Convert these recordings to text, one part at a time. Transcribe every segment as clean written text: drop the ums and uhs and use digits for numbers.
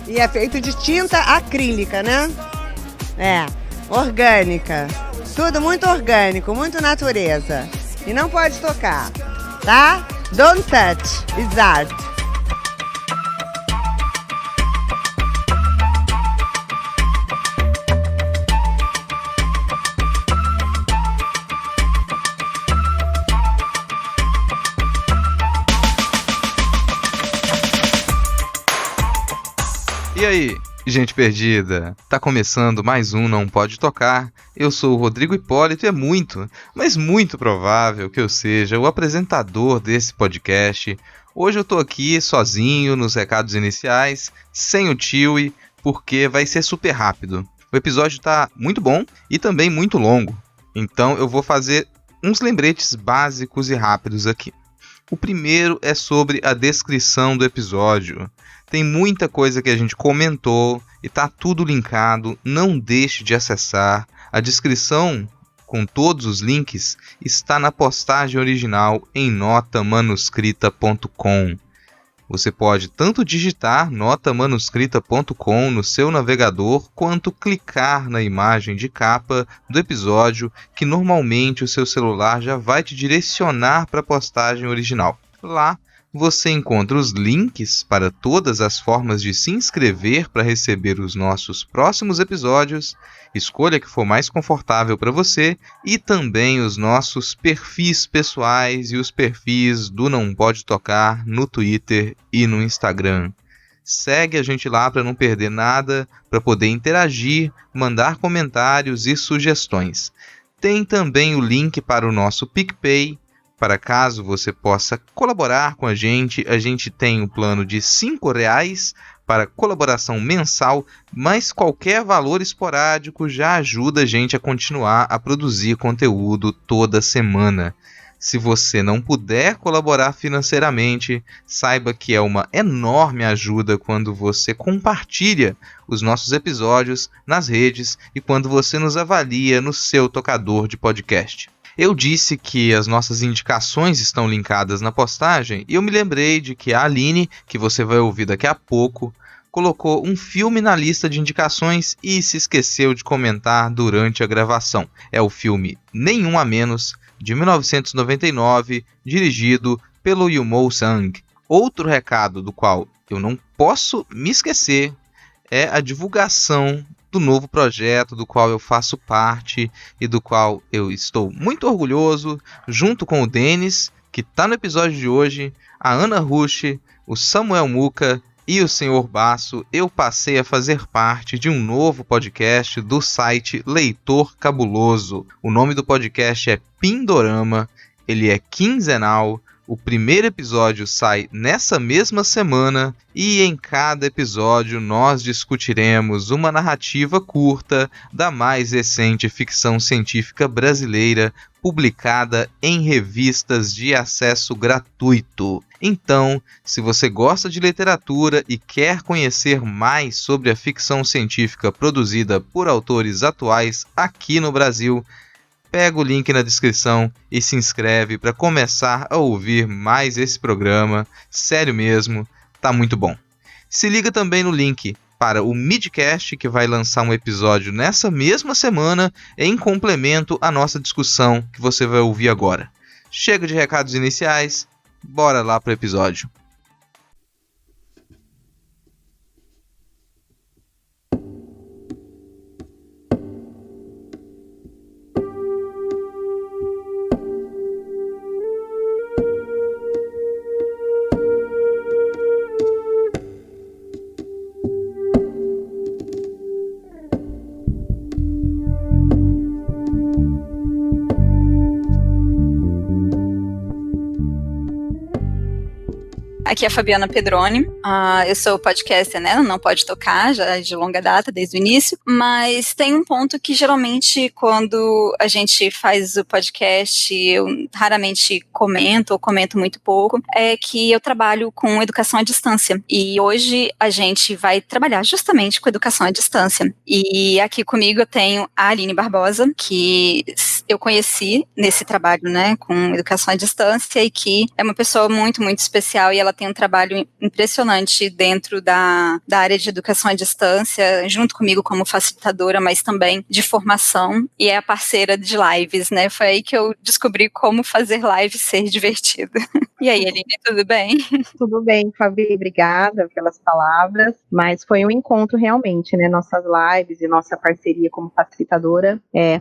E é feito de tinta acrílica, né? É, orgânica. Tudo muito orgânico, muito natureza. E não pode tocar, tá? Don't touch, it's art. E aí, gente perdida? Tá começando mais um Não Pode Tocar. Eu sou o Rodrigo Hipólito e é muito, mas muito provável que eu seja o apresentador desse podcast. Hoje eu tô aqui sozinho nos recados iniciais, sem o Tiwi, porque vai ser super rápido. O episódio tá muito bom e também muito longo, então eu vou fazer uns lembretes básicos e rápidos aqui. O primeiro é sobre a descrição do episódio. Tem muita coisa que a gente comentou e tá tudo linkado, não deixe de acessar. A descrição com todos os links está na postagem original em notamanuscrita.com. Você pode tanto digitar notamanuscrita.com no seu navegador, quanto clicar na imagem de capa do episódio, que normalmente o seu celular já vai te direcionar para a postagem original. Lá você encontra os links para todas as formas de se inscrever para receber os nossos próximos episódios, escolha que for mais confortável para você, e também os nossos perfis pessoais e os perfis do Não Pode Tocar no Twitter e no Instagram. Segue a gente lá para não perder nada, para poder interagir, mandar comentários e sugestões. Tem também o link para o nosso PicPay, para caso você possa colaborar com a gente tem um plano de R$5 para colaboração mensal, mas qualquer valor esporádico já ajuda a gente a continuar a produzir conteúdo toda semana. Se você não puder colaborar financeiramente, saiba que é uma enorme ajuda quando você compartilha os nossos episódios nas redes e quando você nos avalia no seu tocador de podcast. Eu disse que as nossas indicações estão linkadas na postagem e eu me lembrei de que a Aline, que você vai ouvir daqui a pouco, colocou um filme na lista de indicações e se esqueceu de comentar durante a gravação. É o filme Nenhum a Menos, de 1999, dirigido pelo Yumou Sang. Outro recado do qual eu não posso me esquecer é a divulgação do novo projeto do qual eu faço parte e do qual eu estou muito orgulhoso, junto com o Denis, que está no episódio de hoje, a Ana Rush, o Samuel Muca e o Sr. Basso. Eu passei a fazer parte de um novo podcast do site Leitor Cabuloso. O nome do podcast é Pindorama, ele é quinzenal. O primeiro episódio sai nessa mesma semana e em cada episódio nós discutiremos uma narrativa curta da mais recente ficção científica brasileira publicada em revistas de acesso gratuito. Então, se você gosta de literatura e quer conhecer mais sobre a ficção científica produzida por autores atuais aqui no Brasil, pega o link na descrição e se inscreve para começar a ouvir mais esse programa. Sério mesmo, tá muito bom. Se liga também no link para o Midcast, que vai lançar um episódio nessa mesma semana em complemento à nossa discussão que você vai ouvir agora. Chega de recados iniciais, bora lá pro episódio. Aqui é a Fabiana Pedroni, eu sou podcaster, né, Não Pode Tocar, já de longa data, desde o início, mas tem um ponto que geralmente quando a gente faz o podcast, eu raramente comento ou comento muito pouco, é que eu trabalho com educação à distância. E hoje a gente vai trabalhar justamente com educação à distância. E aqui comigo eu tenho a Aline Barbosa, que eu conheci nesse trabalho, né, com educação à distância, e que é uma pessoa muito, muito especial, e ela tem um trabalho impressionante dentro da área de educação à distância, junto comigo como facilitadora, mas também de formação, e é a parceira de lives, né? Foi aí que eu descobri como fazer live ser divertido. E aí, Aline, tudo bem? Tudo bem, Fabi, obrigada pelas palavras, mas foi um encontro realmente, né? Nossas lives e nossa parceria como facilitadora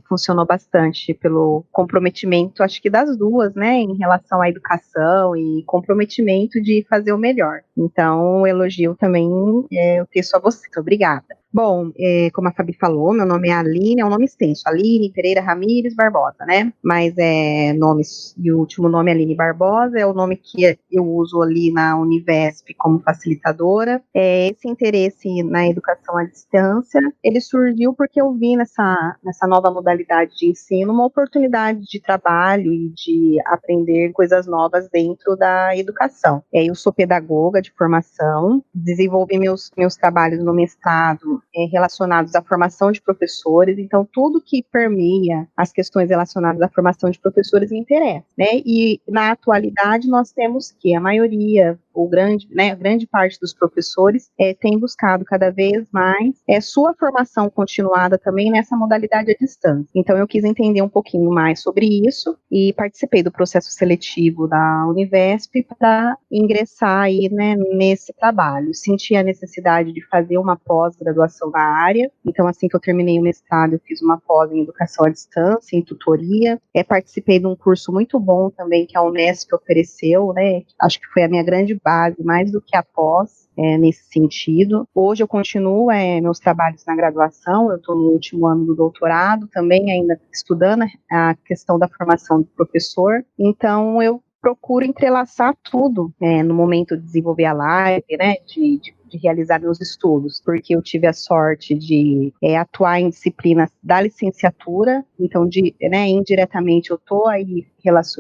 funcionou bastante pelo comprometimento, acho que das duas, né? Em relação à educação e comprometimento de fazer o melhor. Então, elogio também o texto a você. Obrigada. Bom, como a Fabi falou, meu nome é Aline, é um nome extenso, Aline Pereira Ramires Barbosa, né? Mas e o último nome Aline Barbosa é o nome que eu uso ali na Univesp como facilitadora. Esse interesse na educação à distância, ele surgiu porque eu vi nessa nova modalidade de ensino uma oportunidade de trabalho e de aprender coisas novas dentro da educação. Eu sou pedagoga de formação, desenvolvi meus trabalhos no mestrado relacionados à formação de professores, então tudo que permeia as questões relacionadas à formação de professores me interessa, né? E na atualidade nós temos que a maioria, a grande parte dos professores tem buscado cada vez mais sua formação continuada também nessa modalidade à distância. Então eu quis entender um pouquinho mais sobre isso e participei do processo seletivo da Univesp para ingressar aí, né, nesse trabalho. Senti a necessidade de fazer uma pós-graduação na área, então assim que eu terminei o mestrado eu fiz uma pós em educação à distância, em tutoria, participei de um curso muito bom também que a Unesp ofereceu, né, acho que foi a minha grande base, mais do que a pós, nesse sentido. Hoje eu continuo meus trabalhos na graduação, eu estou no último ano do doutorado, também ainda estudando a questão da formação do professor, então eu procuro entrelaçar tudo no momento de desenvolver a live, né, de realizar meus estudos, porque eu tive a sorte de atuar em disciplinas da licenciatura, então indiretamente eu estou aí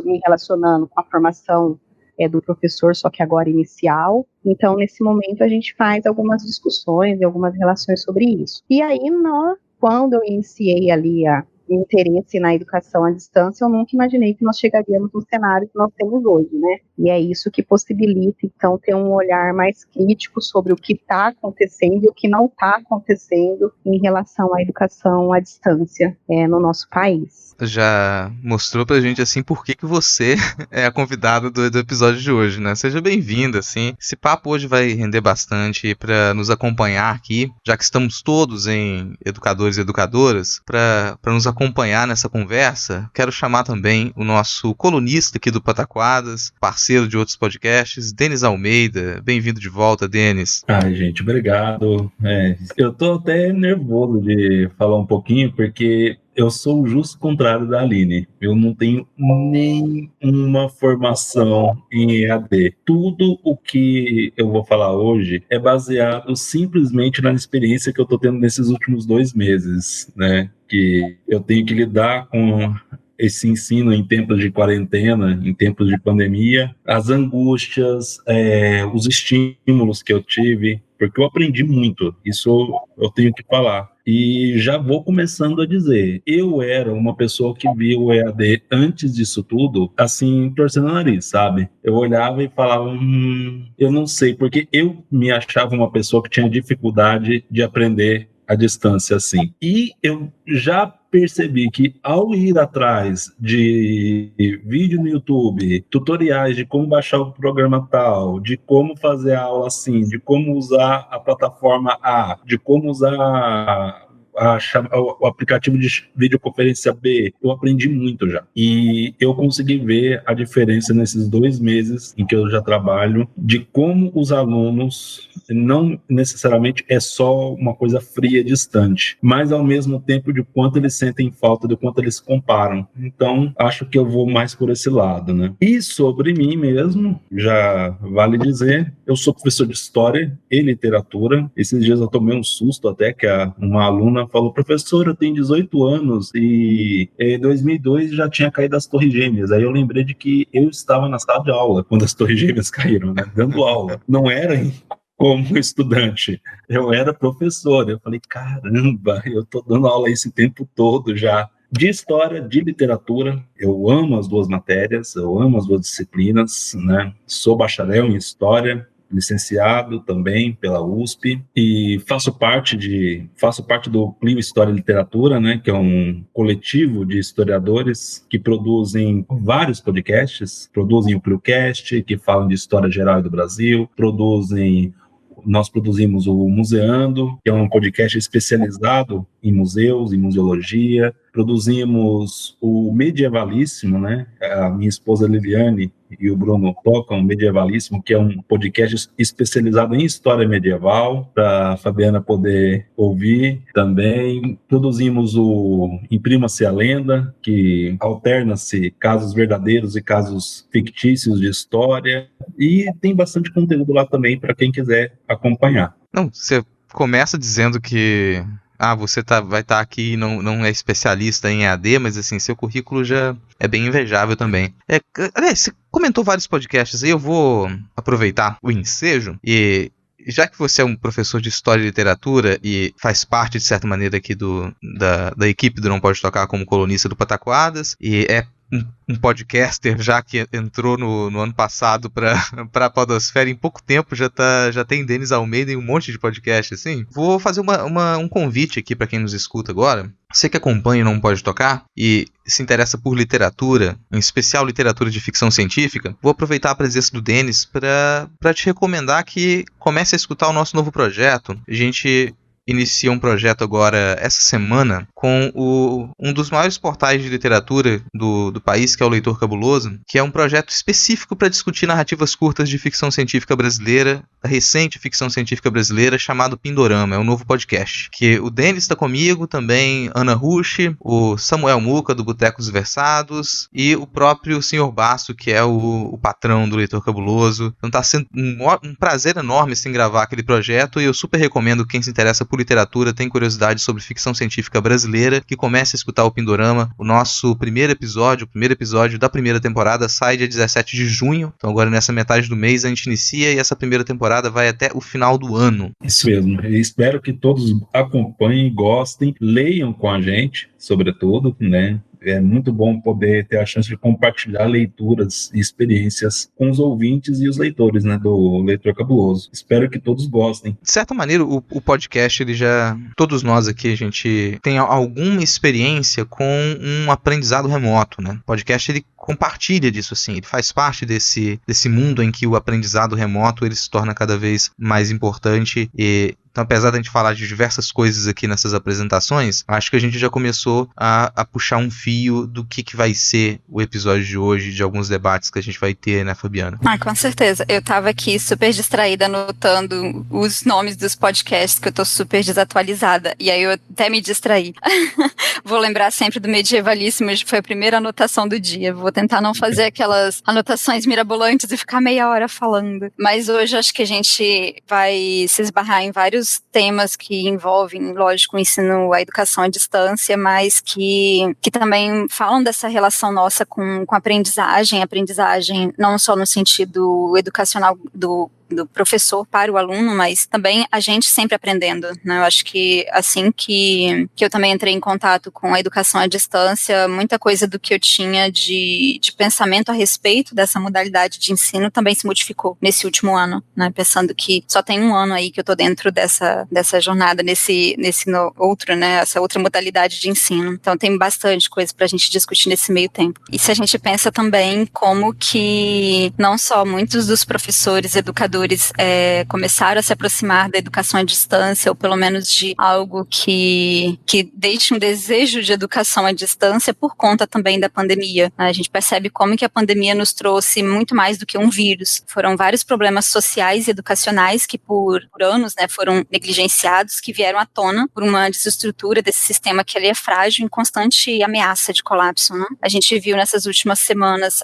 me relacionando com a formação do professor, só que agora inicial. Então, nesse momento, a gente faz algumas discussões e algumas relações sobre isso. E aí, quando eu iniciei ali o interesse na educação à distância, eu nunca imaginei que nós chegaríamos no cenário que nós temos hoje, né? E é isso que possibilita, então, ter um olhar mais crítico sobre o que está acontecendo e o que não está acontecendo em relação à educação à distância no nosso país. Já mostrou pra gente, assim, por que você é a convidada do episódio de hoje, né? Seja bem-vinda, assim. Esse papo hoje vai render bastante pra nos acompanhar aqui, já que estamos todos em educadores e educadoras, pra nos acompanhar nessa conversa. Quero chamar também o nosso colunista aqui do Pataquadas, parceiro de outros podcasts, Denis Almeida. Bem-vindo de volta, Denis. Ai, gente, obrigado. Eu tô até nervoso de falar um pouquinho, porque eu sou o justo contrário da Aline. Eu não tenho nenhuma formação em EAD. Tudo o que eu vou falar hoje é baseado simplesmente na experiência que eu estou tendo nesses últimos 2 meses, né? Que eu tenho que lidar com esse ensino em tempos de quarentena, em tempos de pandemia, as angústias, os estímulos que eu tive, porque eu aprendi muito, isso eu tenho que falar. E já vou começando a dizer, eu era uma pessoa que via o EAD antes disso tudo, assim, torcendo o nariz, sabe? Eu olhava e falava, eu não sei, porque eu me achava uma pessoa que tinha dificuldade de aprender à distância, assim. E eu já percebi que ao ir atrás de vídeo no YouTube, tutoriais de como baixar o programa tal, de como fazer a aula assim, de como usar a plataforma A, de como usar o aplicativo de videoconferência B, eu aprendi muito já. E eu consegui ver a diferença nesses 2 meses em que eu já trabalho, de como os alunos, não necessariamente é só uma coisa fria, distante, mas ao mesmo tempo de quanto eles sentem falta, de quanto eles comparam. Então, acho que eu vou mais por esse lado, né? E sobre mim mesmo, já vale dizer, eu sou professor de História e Literatura. Esses dias eu tomei um susto até que uma aluna aluna falou, professor, eu tenho 18 anos e em 2002 já tinha caído as Torres Gêmeas. Aí eu lembrei de que eu estava na sala de aula quando as Torres Gêmeas caíram, né? Dando aula. Não era como estudante, eu era professor. Eu falei, caramba, eu tô dando aula esse tempo todo já. De história, de literatura, eu amo as duas matérias, eu amo as duas disciplinas, né? Sou bacharel em história, licenciado também pela USP e faço parte do Clio História e Literatura, né, que é um coletivo de historiadores que produzem vários podcasts, produzem o ClioCast, que falam de história geral do Brasil, nós produzimos o Museando, que é um podcast especializado em museus, em museologia. Produzimos o Medievalíssimo, né? A minha esposa Liliane e o Bruno tocam o Medievalíssimo, que é um podcast especializado em história medieval, para a Fabiana poder ouvir também. Produzimos o Imprima-se a Lenda, que alterna-se casos verdadeiros e casos fictícios de história. E tem bastante conteúdo lá também para quem quiser acompanhar. Não, você começa dizendo que você vai estar aqui e não é especialista em EAD, mas assim, seu currículo já é bem invejável também. Aliás, você comentou vários podcasts aí, eu vou aproveitar o ensejo e já que você é um professor de História e Literatura e faz parte, de certa maneira, aqui da equipe do Não Pode Tocar como colunista do Pataquadas, e é um podcaster já que entrou no ano passado para a podosfera, em pouco tempo já tem Denis Almeida e um monte de podcast assim. Vou fazer um convite aqui para quem nos escuta agora. Você que acompanha o Não Pode Tocar e se interessa por literatura, em especial literatura de ficção científica, vou aproveitar a presença do Denis para te recomendar que comece a escutar o nosso novo projeto. A gente inicia um projeto agora, essa semana, com um dos maiores portais de literatura do país, que é o Leitor Cabuloso, que é um projeto específico para discutir narrativas curtas de ficção científica brasileira, da recente ficção científica brasileira, chamado Pindorama. É um novo podcast, que o Denis está comigo, também Ana Rush, o Samuel Muca, do Botecos Versados, e o próprio Sr. Basso, que é o patrão do Leitor Cabuloso. Então está sendo um prazer enorme assim, gravar aquele projeto, e eu super recomendo quem se interessa por literatura, tem curiosidade sobre ficção científica brasileira, que comece a escutar o Pindorama. O nosso o primeiro episódio da primeira temporada sai dia 17 de junho, então agora nessa metade do mês a gente inicia e essa primeira temporada vai até o final do ano. Isso mesmo, eu espero que todos acompanhem, gostem, leiam com a gente, sobretudo, né? É muito bom poder ter a chance de compartilhar leituras e experiências com os ouvintes e os leitores, né, do Leitor Cabuloso. Espero que todos gostem. De certa maneira, o podcast, todos nós aqui, a gente tem alguma experiência com um aprendizado remoto, né? O podcast, ele compartilha disso, assim, ele faz parte desse mundo em que o aprendizado remoto, ele se torna cada vez mais importante Então, apesar de a gente falar de diversas coisas aqui nessas apresentações, acho que a gente já começou a puxar um fio do que vai ser o episódio de hoje, de alguns debates que a gente vai ter, né, Fabiana? Com certeza. Eu tava aqui super distraída anotando os nomes dos podcasts, que eu tô super desatualizada. E aí eu até me distraí. Vou lembrar sempre do Medievalíssimo, hoje foi a primeira anotação do dia. Vou tentar não fazer aquelas anotações mirabolantes e ficar meia hora falando. Mas hoje acho que a gente vai se esbarrar em vários temas que envolvem, lógico, o ensino, a educação à distância, mas que também falam dessa relação nossa com a aprendizagem não só no sentido educacional do professor para o aluno, mas também a gente sempre aprendendo, né? Eu acho que assim que eu também entrei em contato com a educação à distância, muita coisa do que eu tinha de pensamento a respeito dessa modalidade de ensino também se modificou nesse último ano, né? Pensando que só tem um ano aí que eu tô dentro dessa jornada, nesse outro, né? Essa outra modalidade de ensino. Então tem bastante coisa pra gente discutir nesse meio tempo. E se a gente pensa também como que não só muitos dos professores, educadores começaram a se aproximar da educação à distância, ou pelo menos de algo que deixe um desejo de educação à distância por conta também da pandemia. A gente percebe como que a pandemia nos trouxe muito mais do que um vírus. Foram vários problemas sociais e educacionais que por anos, né, foram negligenciados, que vieram à tona por uma desestrutura desse sistema que ele é frágil, em constante ameaça de colapso, né? A gente viu nessas últimas semanas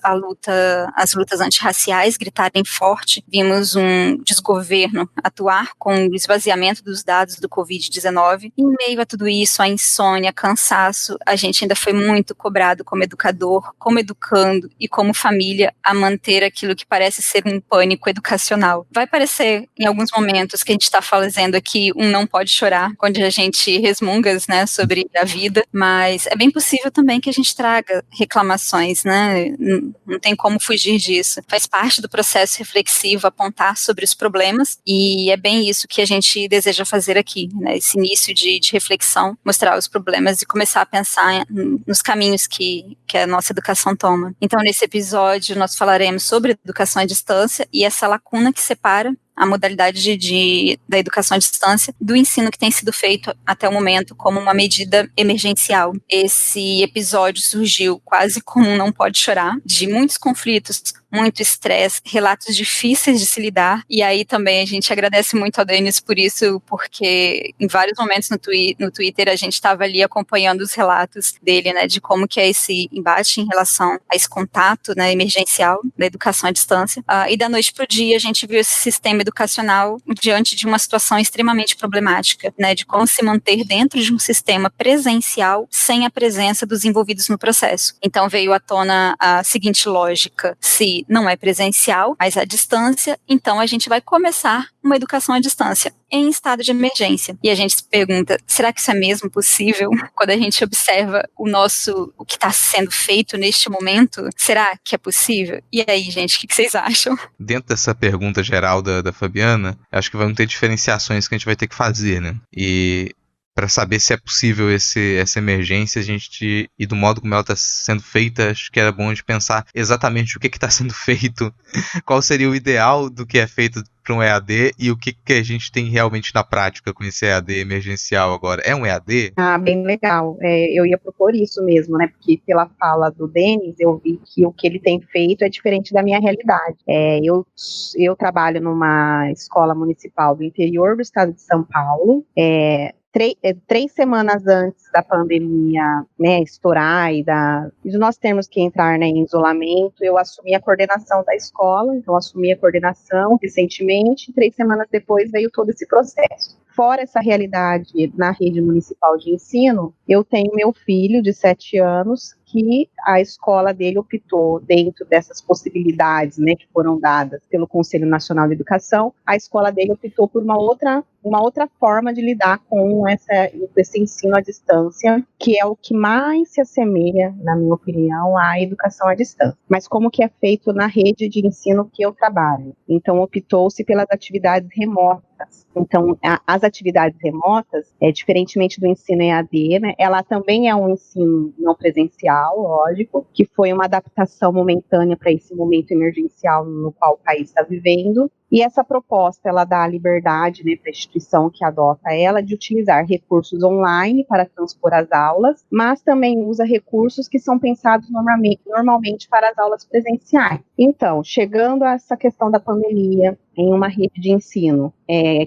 as lutas antirraciais gritarem forte, vimos um desgoverno atuar com o esvaziamento dos dados do Covid-19. Em meio a tudo isso, a insônia, cansaço, a gente ainda foi muito cobrado como educador, como educando e como família a manter aquilo que parece ser um pânico educacional. Vai parecer, em alguns momentos, que a gente está fazendo aqui um não pode chorar, onde a gente resmunga, né, sobre a vida, mas é bem possível também que a gente traga reclamações, né? Não tem como fugir disso. Faz parte do processo reflexivo apontar sobre os problemas, e é bem isso que a gente deseja fazer aqui, né? Esse início de reflexão, mostrar os problemas e começar a pensar nos caminhos que a nossa educação toma. Então, nesse episódio, nós falaremos sobre educação à distância e essa lacuna que separa a modalidade da educação à distância do ensino que tem sido feito até o momento como uma medida emergencial. Esse episódio surgiu quase como um não pode chorar, de muitos conflitos, muito estresse, relatos difíceis de se lidar, e aí também a gente agradece muito ao Denis por isso, porque em vários momentos no Twitter a gente estava ali acompanhando os relatos dele, né, de como que é esse embate em relação a esse contato, né, emergencial da educação à distância, e da noite para o dia a gente viu esse sistema educacional diante de uma situação extremamente problemática, né, de como se manter dentro de um sistema presencial sem a presença dos envolvidos no processo. Então veio à tona a seguinte lógica: se não é presencial, mas à distância, então a gente vai começar uma educação à distância em estado de emergência. E a gente se pergunta, será que isso é mesmo possível? Quando a gente observa o que está sendo feito neste momento, será que é possível? E aí, gente, o que vocês acham? Dentro dessa pergunta geral da Fabiana, acho que vão ter diferenciações que a gente vai ter que fazer, né? E para saber se é possível essa emergência, e do modo como ela está sendo feita, acho que era bom de pensar exatamente o que está sendo feito, qual seria o ideal do que é feito para um EAD e o que a gente tem realmente na prática com esse EAD emergencial agora. É um EAD? Bem legal. Eu ia propor isso mesmo, né? Porque pela fala do Denis, eu vi que o que ele tem feito é diferente da minha realidade. Eu trabalho numa escola municipal do interior do estado de São Paulo. 3 semanas antes da pandemia, né, estourar e de nós termos que entrar, né, em isolamento, eu assumi a coordenação da escola, então assumi a coordenação recentemente, e 3 semanas depois veio todo esse processo. Fora essa realidade na rede municipal de ensino, eu tenho meu filho de 7 anos, que a escola dele optou, dentro dessas possibilidades, né, que foram dadas pelo Conselho Nacional de Educação, a escola dele optou por uma outra forma de lidar com esse ensino à distância, que é o que mais se assemelha, na minha opinião, à educação à distância. Mas como que é feito na rede de ensino que eu trabalho? Então, optou-se pelas atividades remotas. Então, as atividades remotas, diferentemente do ensino EAD, né, ela também é um ensino não presencial, lógico, que foi uma adaptação momentânea para esse momento emergencial no qual o país está vivendo. E essa proposta, ela dá a liberdade, né, para a instituição que adota ela de utilizar recursos online para transpor as aulas, mas também usa recursos que são pensados normalmente para as aulas presenciais. Então, chegando a essa questão da pandemia, em uma rede de ensino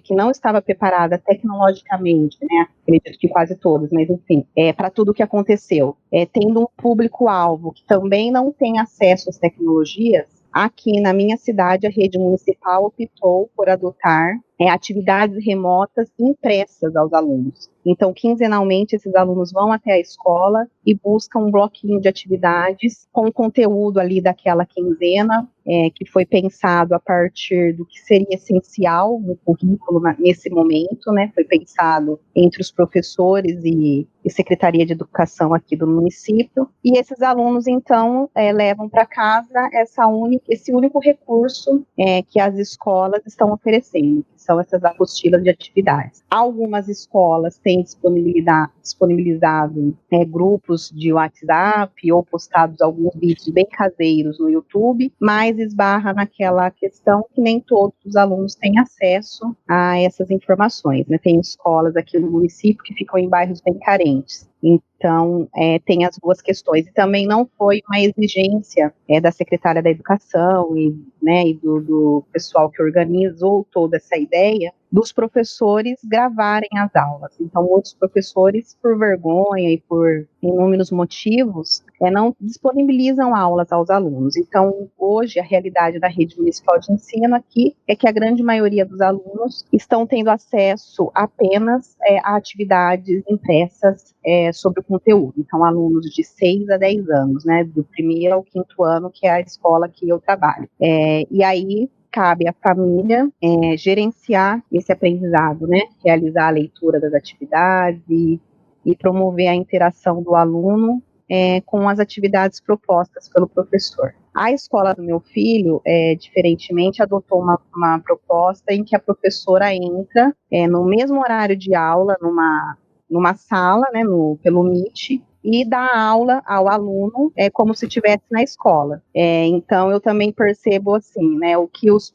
que não estava preparada tecnologicamente, né, acredito que quase todos, mas enfim, para tudo o que aconteceu, tendo um público-alvo que também não tem acesso às tecnologias, aqui na minha cidade, a rede municipal optou por adotar atividades remotas impressas aos alunos. Então, quinzenalmente, esses alunos vão até a escola e buscam um bloquinho de atividades com o conteúdo ali daquela quinzena, que foi pensado a partir do que seria essencial no currículo nesse momento, né? Foi pensado entre os professores e Secretaria de Educação aqui do município, e esses alunos, então, levam para casa esse único recurso que as escolas estão oferecendo, que são essas apostilas de atividades. Algumas escolas têm disponibilizado grupos de WhatsApp ou postados alguns vídeos bem caseiros no YouTube, mas esbarra naquela questão que nem todos os alunos têm acesso a essas informações, né? Tem escolas aqui no município que ficam em bairros bem carentes. Então, tem as duas questões. E também não foi uma exigência da secretária da Educação e do pessoal que organizou toda essa ideia dos professores gravarem as aulas. Então, muitos professores, por vergonha e por inúmeros motivos, não disponibilizam aulas aos alunos. Então, hoje, a realidade da rede municipal de ensino aqui é que a grande maioria dos alunos estão tendo acesso apenas a atividades impressas sobre o conteúdo. Então, alunos de 6 a 10 anos, né, do primeiro ao quinto ano, que é a escola que eu trabalho. E aí, cabe à família gerenciar esse aprendizado, né, realizar a leitura das atividades e promover a interação do aluno com as atividades propostas pelo professor. A escola do meu filho, diferentemente, adotou uma proposta em que a professora entra no mesmo horário de aula, numa sala, né, pelo Meet, e dá aula ao aluno como se estivesse na escola. Então, eu também percebo, assim, né, o que os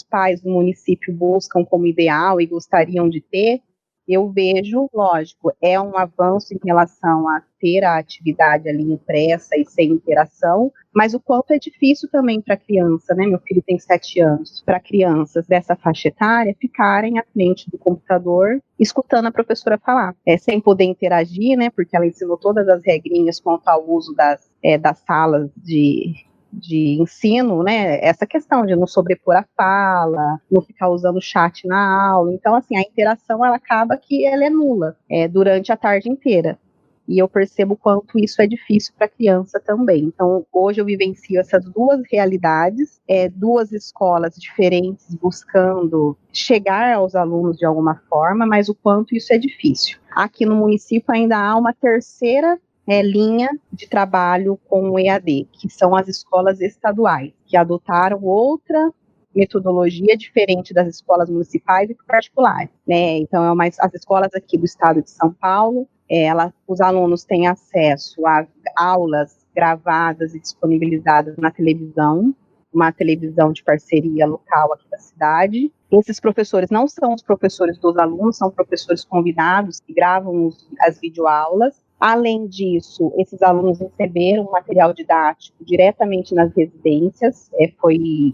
pais do município buscam como ideal e gostariam de ter, eu vejo, lógico, é um avanço em relação a ter a atividade ali impressa e sem interação, mas o quanto é difícil também para a criança, né? Meu filho tem 7 anos, para crianças dessa faixa etária ficarem à frente do computador, escutando a professora falar, sem poder interagir, né? Porque ela ensinou todas as regrinhas quanto ao uso das salas de ensino, né, essa questão de não sobrepor a fala, não ficar usando o chat na aula. Então, assim, a interação, ela acaba que ela é nula durante a tarde inteira. E eu percebo o quanto isso é difícil para a criança também. Então, hoje eu vivencio essas duas realidades, duas escolas diferentes buscando chegar aos alunos de alguma forma, mas o quanto isso é difícil. Aqui no município ainda há uma terceira linha de trabalho com o EAD, que são as escolas estaduais, que adotaram outra metodologia diferente das escolas municipais e particulares, né? Então, as escolas aqui do estado de São Paulo, os alunos têm acesso a aulas gravadas e disponibilizadas na televisão, uma televisão de parceria local aqui da cidade. Esses professores não são os professores dos alunos, são professores convidados que gravam as videoaulas. Além disso, esses alunos receberam material didático diretamente nas residências, foi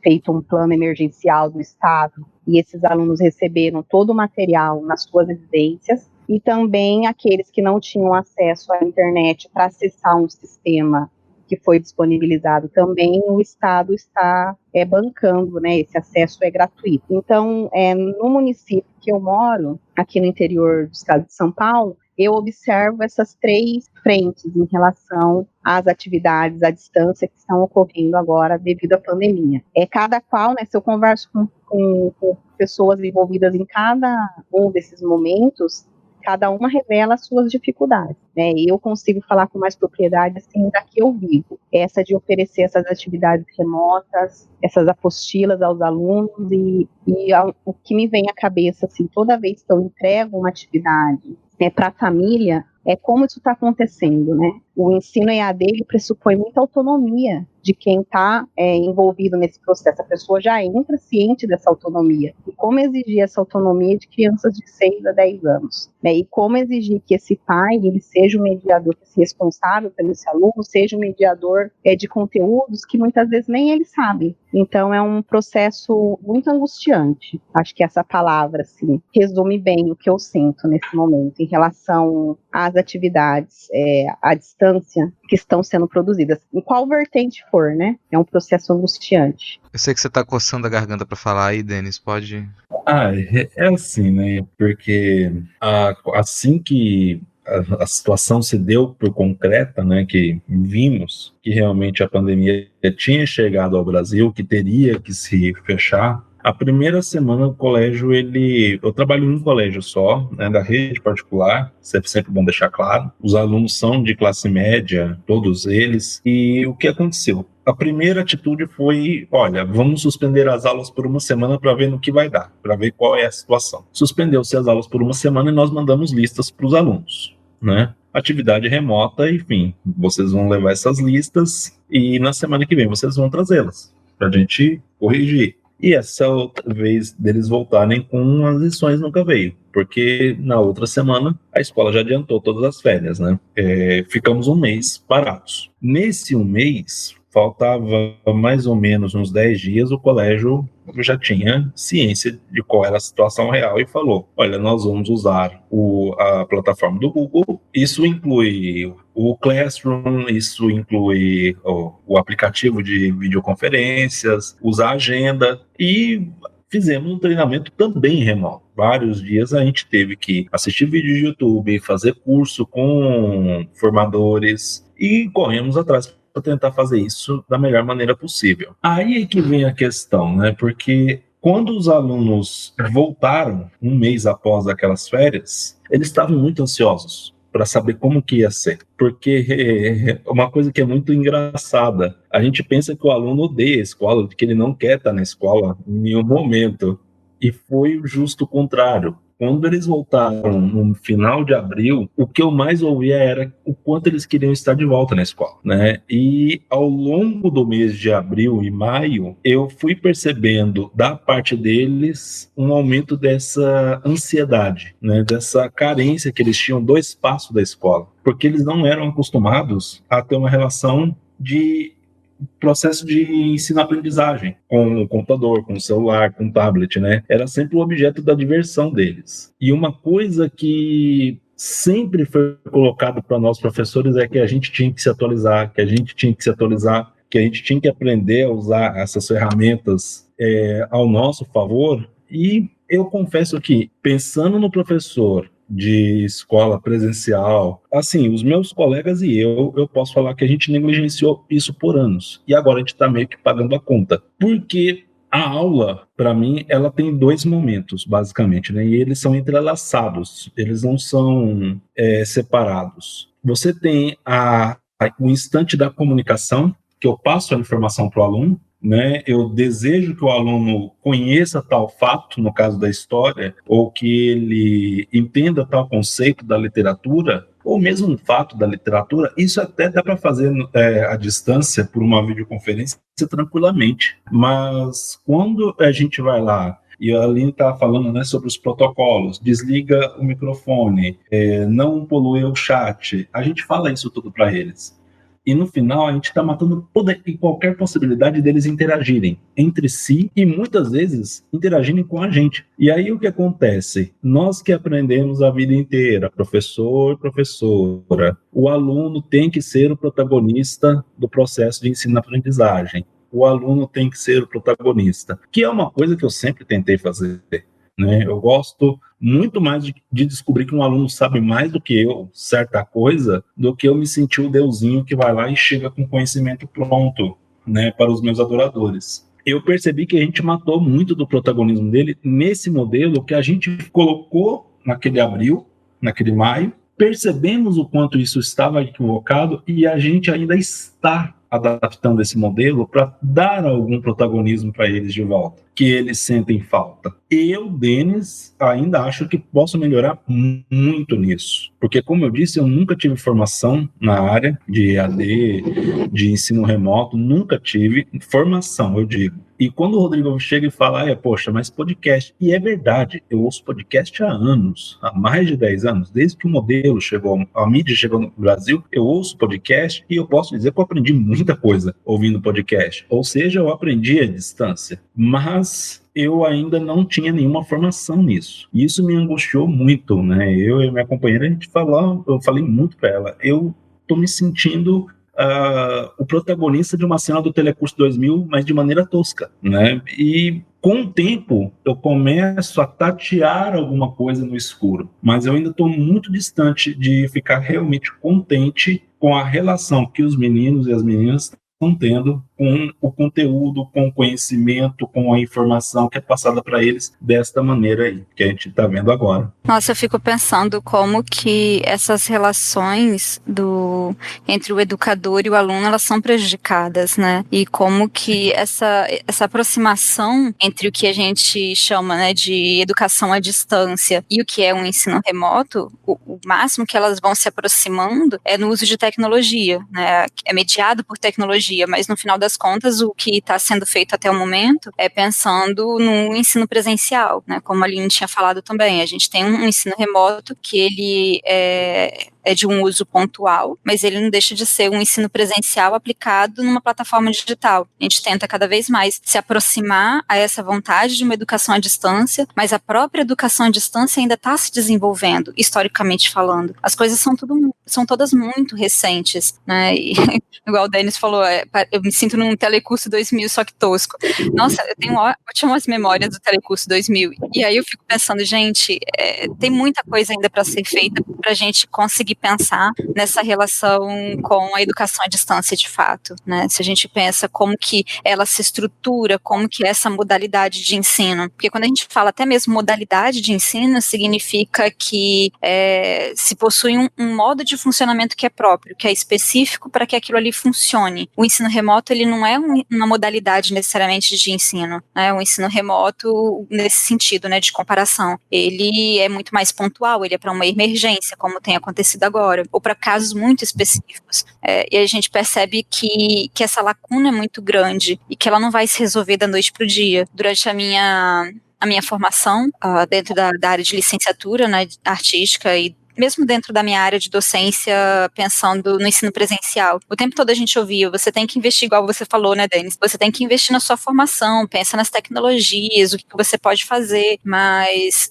feito um plano emergencial do Estado, e esses alunos receberam todo o material nas suas residências, e também aqueles que não tinham acesso à internet para acessar um sistema que foi disponibilizado também, o Estado está bancando, né, esse acesso é gratuito. Então, no município que eu moro, aqui no interior do estado de São Paulo, eu observo essas 3 frentes em relação às atividades à distância que estão ocorrendo agora devido à pandemia. Cada qual, né, se eu converso com pessoas envolvidas em cada um desses momentos, cada uma revela as suas dificuldades, né? E eu consigo falar com mais propriedade, assim, da que eu vivo. Essa de oferecer essas atividades remotas, essas apostilas aos alunos, e o que me vem à cabeça, assim, toda vez que eu entrego uma atividade para a família, como isso está acontecendo, né? O ensino EAD, ele pressupõe muita autonomia de quem está envolvido nesse processo. A pessoa já entra ciente dessa autonomia. E como exigir essa autonomia de crianças de 6 a 10 anos? Né? E como exigir que esse pai, ele seja o mediador, esse responsável pelo esse aluno, seja o mediador de conteúdos que muitas vezes nem ele sabe. Então, é um processo muito angustiante. Acho que essa palavra, assim, resume bem o que eu sinto nesse momento em relação às atividades à distância que estão sendo produzidas. Em qual vertente for, né? É um processo angustiante. Eu sei que você tá coçando a garganta para falar aí, Denis, pode... É assim, né? Porque assim que a situação se deu por concreta, né, que vimos que realmente a pandemia tinha chegado ao Brasil, que teria que se fechar, a primeira semana do colégio, eu trabalho num colégio só, né, da rede particular, sempre bom deixar claro, os alunos são de classe média, todos eles, e o que aconteceu? A primeira atitude foi, olha, vamos suspender as aulas por uma semana para ver no que vai dar, para ver qual é a situação. Suspendeu-se as aulas por uma semana e nós mandamos listas para os alunos, né? Atividade remota, enfim, vocês vão levar essas listas e na semana que vem vocês vão trazê-las para a gente corrigir. E essa outra vez deles voltarem com as lições nunca veio, porque na outra semana a escola já adiantou todas as férias, né? Ficamos um mês parados. Nesse um mês faltava mais ou menos uns 10 dias, o colégio já tinha ciência de qual era a situação real e falou, olha, nós vamos usar a plataforma do Google, isso inclui o Classroom, isso inclui o aplicativo de videoconferências, usar a agenda, e fizemos um treinamento também remoto. Vários dias a gente teve que assistir vídeo de YouTube, fazer curso com formadores e corremos atrás para tentar fazer isso da melhor maneira possível. Aí é que vem a questão, né? Porque quando os alunos voltaram um mês após aquelas férias, eles estavam muito ansiosos para saber como que ia ser, porque uma coisa que é muito engraçada, a gente pensa que o aluno odeia a escola, que ele não quer estar na escola em nenhum momento, e foi justo o contrário. Quando eles voltaram no final de abril, o que eu mais ouvia era o quanto eles queriam estar de volta na escola, né? E ao longo do mês de abril e maio, eu fui percebendo da parte deles um aumento dessa ansiedade, né? Dessa carência que eles tinham do espaço da escola, porque eles não eram acostumados a ter uma relação de processo de ensino-aprendizagem com o computador, com o celular, com o tablet, né? Era sempre o objeto da diversão deles. E uma coisa que sempre foi colocado para nós professores é que a gente tinha que se atualizar, que a gente tinha que aprender a usar essas ferramentas ao nosso favor. E eu confesso que, pensando no professor de escola presencial, assim, os meus colegas e eu posso falar que a gente negligenciou isso por anos. E agora a gente está meio que pagando a conta. Porque a aula, para mim, ela tem 2 momentos, basicamente, né? E eles são entrelaçados, eles não são separados. Você tem o instante da comunicação, que eu passo a informação para o aluno, né? Eu desejo que o aluno conheça tal fato, no caso da história, ou que ele entenda tal conceito da literatura, ou mesmo um fato da literatura. Isso até dá para fazer à distância, por uma videoconferência, tranquilamente. Mas quando a gente vai lá, e a Aline estava falando, né, sobre os protocolos, desliga o microfone, não polui o chat, a gente fala isso tudo para eles. E no final a gente está matando toda e qualquer possibilidade deles interagirem entre si e muitas vezes interagirem com a gente. E aí o que acontece? Nós que aprendemos a vida inteira, professor, professora, o aluno tem que ser o protagonista do processo de ensino-aprendizagem. O aluno tem que ser o protagonista, que é uma coisa que eu sempre tentei fazer. Né? Eu gosto muito mais de descobrir que um aluno sabe mais do que eu certa coisa, do que eu me sentir o deusinho que vai lá e chega com conhecimento pronto, né, para os meus adoradores. Eu percebi que a gente matou muito do protagonismo dele nesse modelo que a gente colocou naquele abril, naquele maio, percebemos o quanto isso estava equivocado e a gente ainda está adaptando esse modelo para dar algum protagonismo para eles de volta, que eles sentem falta. Eu, Denis, ainda acho que posso melhorar muito nisso, porque, como eu disse, eu nunca tive formação na área de EAD, de ensino remoto, nunca tive formação, eu digo. E quando o Rodrigo chega e fala, poxa, mas podcast, e é verdade, eu ouço podcast há anos, há mais de 10 anos, desde que o modelo chegou, a mídia chegou no Brasil, eu ouço podcast e eu posso dizer que eu aprendi muita coisa ouvindo podcast, ou seja, eu aprendi à distância, mas eu ainda não tinha nenhuma formação nisso. E isso me angustiou muito, né? Eu e minha companheira, eu falei muito para ela, eu tô me sentindo o protagonista de uma cena do Telecurso 2000, mas de maneira tosca, né? E com o tempo eu começo a tatear alguma coisa no escuro, mas eu ainda estou muito distante de ficar realmente contente com a relação que os meninos e as meninas estão tendo com o conteúdo, com o conhecimento, com a informação que é passada para eles desta maneira aí, que a gente está vendo agora. Nossa, eu fico pensando como que essas relações entre o educador e o aluno, elas são prejudicadas, né? E como que essa aproximação entre o que a gente chama, né, de educação à distância e o que é um ensino remoto, o máximo que elas vão se aproximando é no uso de tecnologia, né? É mediado por tecnologia, mas no final das contas, o que está sendo feito até o momento é pensando no ensino presencial, né? Como a Aline tinha falado também, a gente tem um ensino remoto que ele é de um uso pontual, mas ele não deixa de ser um ensino presencial aplicado numa plataforma digital. A gente tenta cada vez mais se aproximar a essa vontade de uma educação à distância, mas a própria educação à distância ainda está se desenvolvendo, historicamente falando. As coisas são todas muito recentes, né? E, igual o Denis falou, eu me sinto num Telecurso 2000, só que tosco. Nossa, eu tenho ótimas memórias do Telecurso 2000, e aí eu fico pensando, gente, tem muita coisa ainda para ser feita para a gente conseguir pensar nessa relação com a educação à distância de fato, né? Se a gente pensa como que ela se estrutura, como que é essa modalidade de ensino, porque quando a gente fala até mesmo modalidade de ensino, significa que se possui um modo de funcionamento que é próprio, que é específico para que aquilo ali funcione. O ensino remoto, ele não é uma modalidade necessariamente de ensino, né? O ensino remoto, nesse sentido, né, de comparação, ele é muito mais pontual, ele é para uma emergência, como tem acontecido agora, ou para casos muito específicos. E a gente percebe que essa lacuna é muito grande e que ela não vai se resolver da noite para o dia. Durante a minha formação, dentro da área de licenciatura, né, artística, e mesmo dentro da minha área de docência, pensando no ensino presencial, o tempo todo a gente ouvia, você tem que investir, igual você falou, né, Denis? Você tem que investir na sua formação, pensa nas tecnologias, o que você pode fazer, mas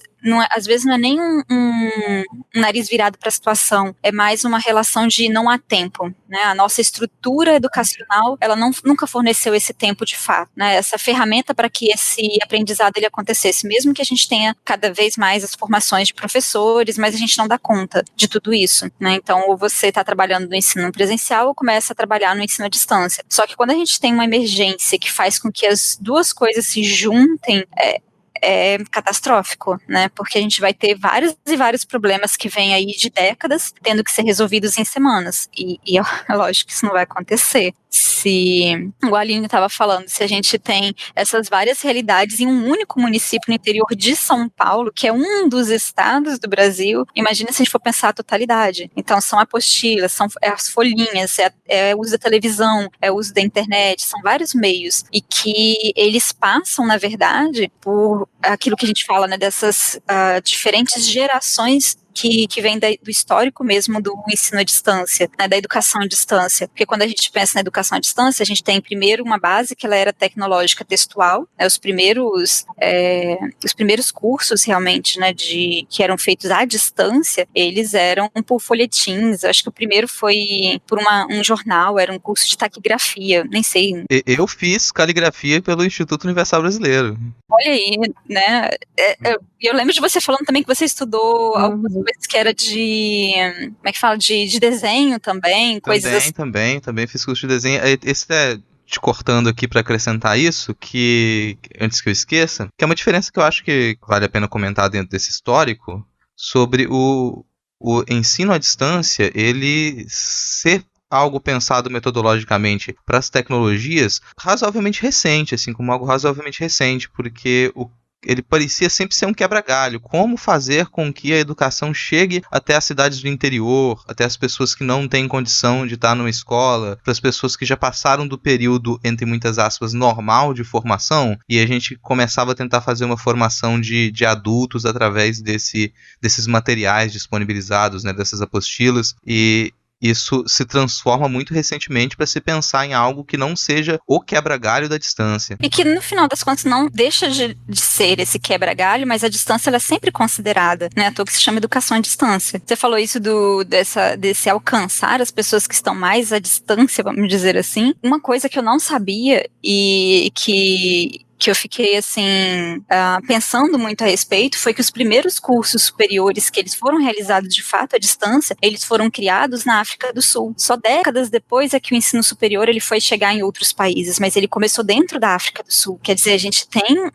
às vezes não é nem um nariz virado para a situação, é mais uma relação de não há tempo, né? A nossa estrutura educacional, ela nunca forneceu esse tempo de fato, né? Essa ferramenta para que esse aprendizado ele acontecesse, mesmo que a gente tenha cada vez mais as formações de professores, mas a gente não dá conta de tudo isso, né? Então, ou você está trabalhando no ensino presencial ou começa a trabalhar no ensino à distância. Só que quando a gente tem uma emergência que faz com que as duas coisas se juntem, é catastrófico, né? Porque a gente vai ter vários e vários problemas que vêm aí de décadas, tendo que ser resolvidos em semanas. E é lógico que isso não vai acontecer. Se o Aline estava falando, se a gente tem essas várias realidades em um único município no interior de São Paulo, que é um dos estados do Brasil, imagina se a gente for pensar a totalidade. Então, são apostilas, são as folhinhas, é o uso da televisão, é o uso da internet, são vários meios, e que eles passam, na verdade, por aquilo que a gente fala, né, dessas diferentes gerações que vem do histórico mesmo do ensino à distância, né, da educação à distância, porque quando a gente pensa na educação à distância, a gente tem primeiro uma base que ela era tecnológica textual, né, os primeiros cursos realmente, né, que eram feitos à distância, eles eram por folhetins, acho que o primeiro foi por um jornal, era um curso de taquigrafia, nem sei. Eu fiz caligrafia pelo Instituto Universal Brasileiro. Olha aí, né, eu lembro de você falando também que você estudou algumas coisas que era de, como é que fala, de desenho também, coisas assim. Também fiz curso de desenho. Esse te cortando aqui para acrescentar isso, que antes que eu esqueça, que é uma diferença que eu acho que vale a pena comentar dentro desse histórico, sobre o ensino à distância, ele ser algo pensado metodologicamente para as tecnologias razoavelmente recente, assim, como algo razoavelmente recente, porque ele parecia sempre ser um quebra-galho. Como fazer com que a educação chegue até as cidades do interior, até as pessoas que não têm condição de estar numa escola, para as pessoas que já passaram do período, entre muitas aspas, normal de formação, e a gente começava a tentar fazer uma formação de adultos através desses materiais disponibilizados, né, dessas apostilas, e isso se transforma muito recentemente para se pensar em algo que não seja o quebra-galho da distância. E que, no final das contas, não deixa de ser esse quebra-galho, mas a distância ela é sempre considerada, né? À toa que se chama educação à distância. Você falou isso desse alcançar as pessoas que estão mais à distância, vamos dizer assim. Uma coisa que eu não sabia e que eu fiquei, assim, pensando muito a respeito, foi que os primeiros cursos superiores que eles foram realizados de fato à distância, eles foram criados na África do Sul. Só décadas depois é que o ensino superior ele foi chegar em outros países, mas ele começou dentro da África do Sul. Quer dizer, a gente tem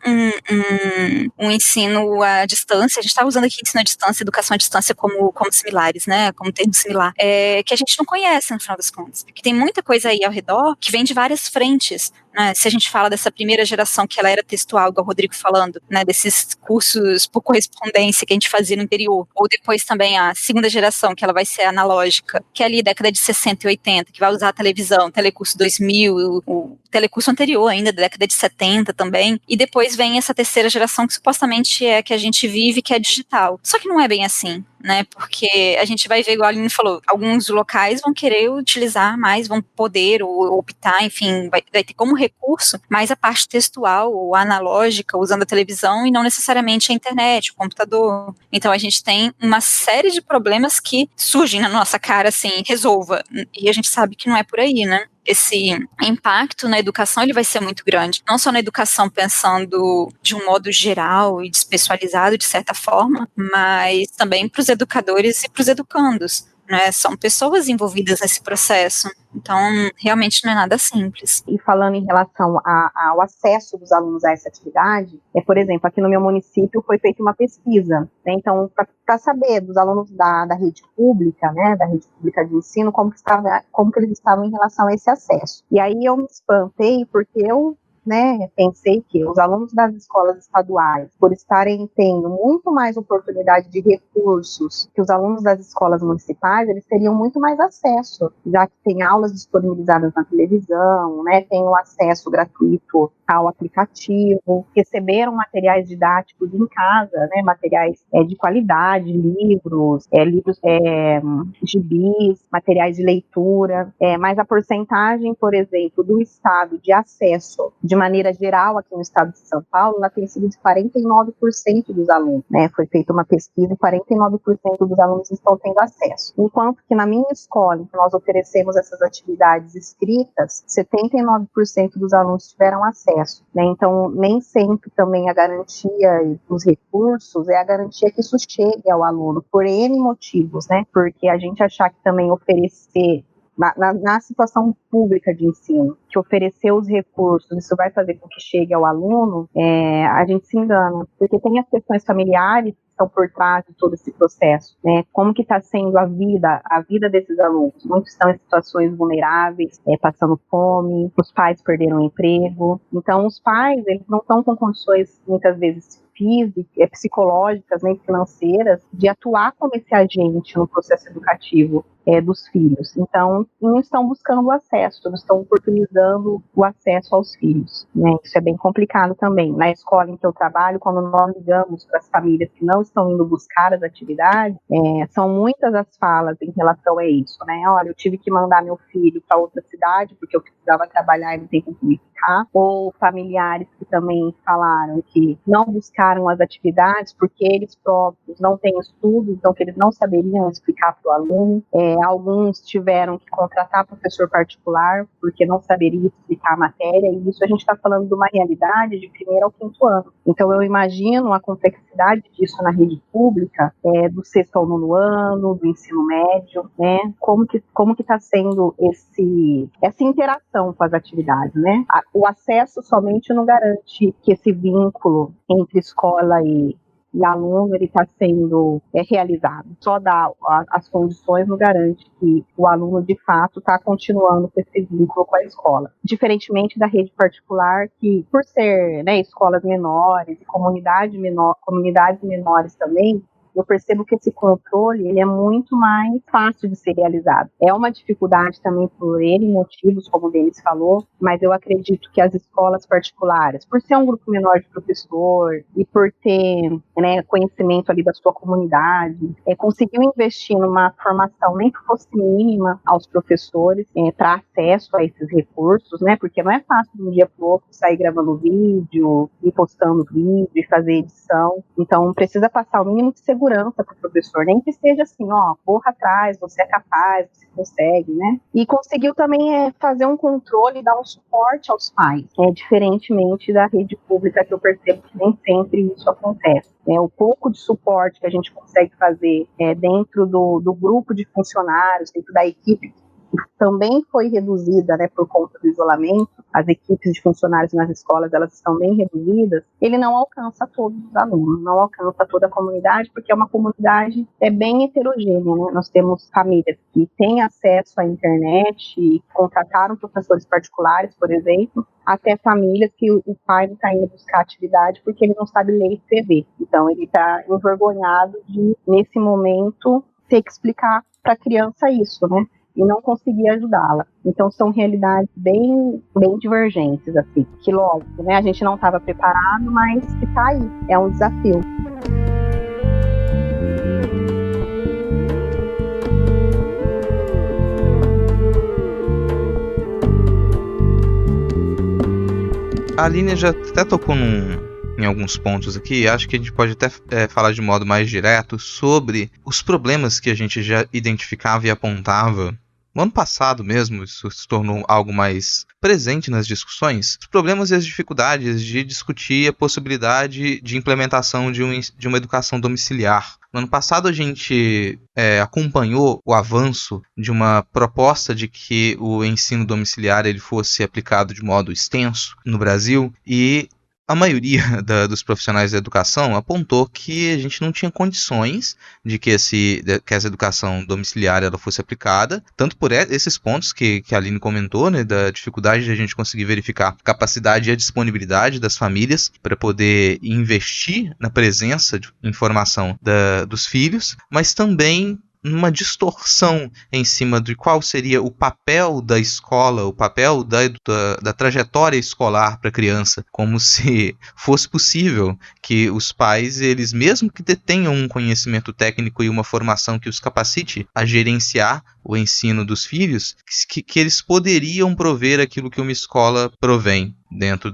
um ensino à distância, a gente está usando aqui ensino à distância, educação à distância como similares, né, como termo similar, que a gente não conhece no final das contas. Porque tem muita coisa aí ao redor que vem de várias frentes, né? Se a gente fala dessa primeira geração que ela era textual, igual o Rodrigo falando, né, desses cursos por correspondência que a gente fazia no interior, ou depois também a segunda geração, que ela vai ser analógica, que é ali década de 60 e 80, que vai usar a televisão, Telecurso 2000, o telecurso anterior ainda, da década de 70 também, e depois vem essa terceira geração que supostamente é a que a gente vive, que é digital. Só que não é bem assim. né? Porque a gente vai ver, igual a Aline falou, alguns locais vão querer utilizar mais, vão poder ou optar, enfim, vai ter como recurso mais a parte textual ou analógica, usando a televisão e não necessariamente a internet, o computador. Então a gente tem uma série de problemas que surgem na nossa cara, assim, resolva. E a gente sabe que não é por aí, né? Esse impacto na educação ele vai ser muito grande, não só na educação pensando de um modo geral e despessoalizado de certa forma, mas também para os educadores e para os educandos, né? São pessoas envolvidas nesse processo, então realmente não é nada simples. E falando em relação ao acesso dos alunos a essa atividade, por exemplo, aqui no meu município foi feita uma pesquisa, né? Então, para saber dos alunos da rede pública, né, da rede pública de ensino, como que eles estavam em relação a esse acesso. E aí eu me espantei, porque eu, né, pensei que os alunos das escolas estaduais, por estarem tendo muito mais oportunidade de recursos que os alunos das escolas municipais, eles teriam muito mais acesso, já que tem aulas disponibilizadas na televisão, né, tem o acesso gratuito ao aplicativo, receberam materiais didáticos em casa, né, materiais de qualidade, livros, gibis, materiais de leitura, mas a porcentagem, por exemplo, do estado de acesso de maneira geral aqui no estado de São Paulo, ela tem sido de 49% dos alunos, né? Foi feita uma pesquisa e 49% dos alunos estão tendo acesso. Enquanto que na minha escola, em que nós oferecemos essas atividades escritas, 79% dos alunos tiveram acesso, né? Então, nem sempre também a garantia dos recursos é a garantia que isso chegue ao aluno, por N motivos, né? Porque a gente achar que também oferecer na situação pública de ensino, que oferecer os recursos, isso vai fazer com que chegue ao aluno, a gente se engana, porque tem as questões familiares que estão por trás de todo esse processo, né? Como que está sendo a vida desses alunos? Muitos estão em situações vulneráveis, passando fome, os pais perderam o emprego, então os pais, eles não estão com condições, muitas vezes, psicológicas, nem financeiras, de atuar como esse agente no processo educativo dos filhos. Então, não estão buscando o acesso, não estão oportunizando o acesso aos filhos, né? Isso é bem complicado também. Na escola em que eu trabalho, quando nós ligamos para as famílias que não estão indo buscar as atividades, são muitas as falas em relação a isso, né? Olha, eu tive que mandar meu filho para outra cidade porque eu precisava trabalhar e não tem como me ficar. Ou familiares que também falaram que não buscaram as atividades porque eles próprios não têm estudo, então que eles não saberiam explicar para o aluno. Alguns tiveram que contratar professor particular porque não saberia explicar a matéria, e isso a gente está falando de uma realidade de 1º ao 5º ano. Então eu imagino a complexidade disso na rede pública, do 6º ao 9º ano, do ensino médio, né? Como que está sendo essa interação com as atividades, né? O acesso somente não garante que esse vínculo entre escola e aluno ele está sendo realizado. Só dar as condições não garante que o aluno de fato está continuando com esse vínculo com a escola. Diferentemente da rede particular, que por ser, né, escolas menores e comunidades menores também, eu percebo que esse controle ele é muito mais fácil de ser realizado. É uma dificuldade também por N motivos, como o Denis falou, mas eu acredito que as escolas particulares, por ser um grupo menor de professor e por ter, né, conhecimento ali da sua comunidade, conseguiu investir numa formação nem que fosse mínima aos professores para acesso a esses recursos, né, porque não é fácil de um dia para o outro sair gravando vídeo, e postando vídeo, e fazer edição. Então precisa passar o mínimo de segurança para o professor, nem que seja assim, corra atrás, você é capaz, você consegue, né? E conseguiu também fazer um controle e dar um suporte aos pais, diferentemente da rede pública, que eu percebo que nem sempre isso acontece. O pouco de suporte que a gente consegue fazer dentro do grupo de funcionários, dentro da equipe, também foi reduzida, né, por conta do isolamento. As equipes de funcionários nas escolas, elas estão bem reduzidas. Ele não alcança todos os alunos, não alcança toda a comunidade, porque é uma comunidade bem heterogênea, né? Nós temos famílias que têm acesso à internet e contrataram professores particulares, por exemplo, até famílias que o pai não está indo buscar atividade porque ele não sabe ler e escrever. Então, ele está envergonhado de, nesse momento, ter que explicar para a criança isso, né? E não conseguir ajudá-la. Então são realidades bem divergentes, assim, que lógico, né, a gente não estava preparado, mas que está aí, é um desafio. A Aline já até tocou em alguns pontos aqui. Acho que a gente pode até falar de modo mais direto sobre os problemas que a gente já identificava e apontava. No ano passado mesmo, isso se tornou algo mais presente nas discussões, os problemas e as dificuldades de discutir a possibilidade de implementação de uma educação domiciliar. No ano passado a gente acompanhou o avanço de uma proposta de que o ensino domiciliar ele fosse aplicado de modo extenso no Brasil, e a maioria dos profissionais da educação apontou que a gente não tinha condições de que essa educação domiciliar ela fosse aplicada, tanto por esses pontos que a Aline comentou, né, da dificuldade de a gente conseguir verificar a capacidade e a disponibilidade das famílias para poder investir na presença de informação dos filhos, mas também uma distorção em cima de qual seria o papel da escola, o papel da trajetória escolar para a criança, como se fosse possível que os pais, eles mesmo que detenham um conhecimento técnico e uma formação que os capacite a gerenciar o ensino dos filhos, que eles poderiam prover aquilo que uma escola provém dentro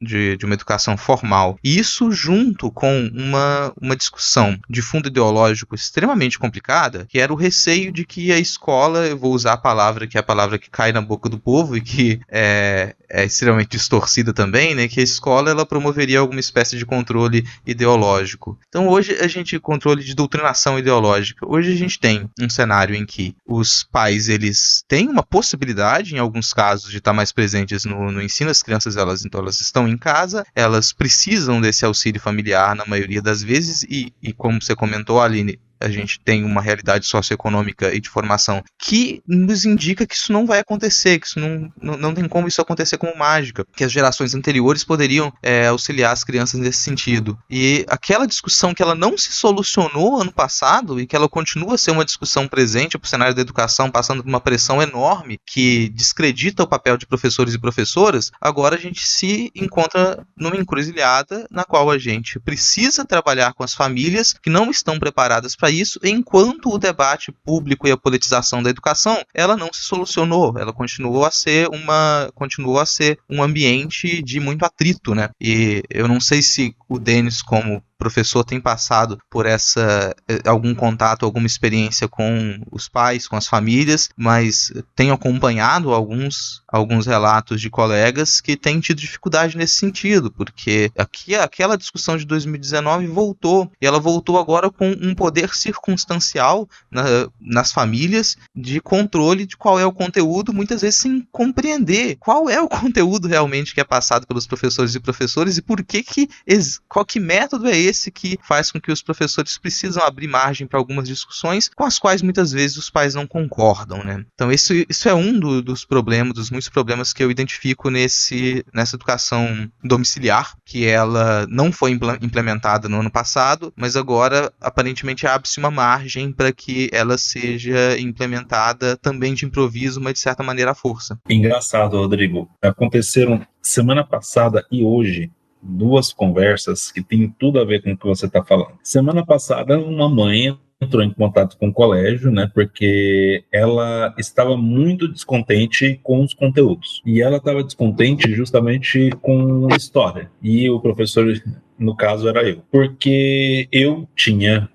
de uma educação formal. E isso junto com uma discussão de fundo ideológico extremamente complicada, que era o receio de que a escola, eu vou usar a palavra que é a palavra que cai na boca do povo e que é extremamente distorcida também, né, que a escola ela promoveria alguma espécie de controle ideológico. Então hoje controle de doutrinação ideológica. Hoje a gente tem um cenário em que os pais eles têm uma possibilidade, em alguns casos, de estar mais presentes no ensino. As crianças elas estão em casa, elas precisam desse auxílio familiar na maioria das vezes e como você comentou, Aline, a gente tem uma realidade socioeconômica e de formação que nos indica que isso não vai acontecer, que isso não tem como isso acontecer como mágica, que as gerações anteriores poderiam auxiliar as crianças nesse sentido. E aquela discussão que ela não se solucionou ano passado e que ela continua a ser uma discussão presente para o cenário da educação, passando por uma pressão enorme que descredita o papel de professores e professoras, agora a gente se encontra numa encruzilhada na qual a gente precisa trabalhar com as famílias que não estão preparadas para isso, enquanto o debate público e a politização da educação, ela não se solucionou, ela continuou a ser um ambiente de muito atrito, né? E eu não sei se o Denis, como professor, tem passado por algum contato, alguma experiência com os pais, com as famílias, mas tenho acompanhado alguns relatos de colegas que têm tido dificuldade nesse sentido, porque aquela discussão de 2019 voltou, e ela voltou agora com um poder circunstancial nas famílias de controle de qual é o conteúdo, muitas vezes sem compreender qual é o conteúdo realmente que é passado pelos professores e professores e qual que método é esse que faz com que os professores precisam abrir margem para algumas discussões com as quais muitas vezes os pais não concordam, né? Então isso é um dos muitos problemas que eu identifico nessa educação domiciliar, que ela não foi implementada no ano passado, mas agora aparentemente abre-se uma margem para que ela seja implementada também de improviso, mas de certa maneira à força. Engraçado, Rodrigo. Aconteceram semana passada e hoje duas conversas que têm tudo a ver com o que você está falando. Semana passada, uma mãe entrou em contato com o colégio, né, porque ela estava muito descontente com os conteúdos. E ela estava descontente justamente com a história. E o professor, no caso, era eu. Porque eu tinha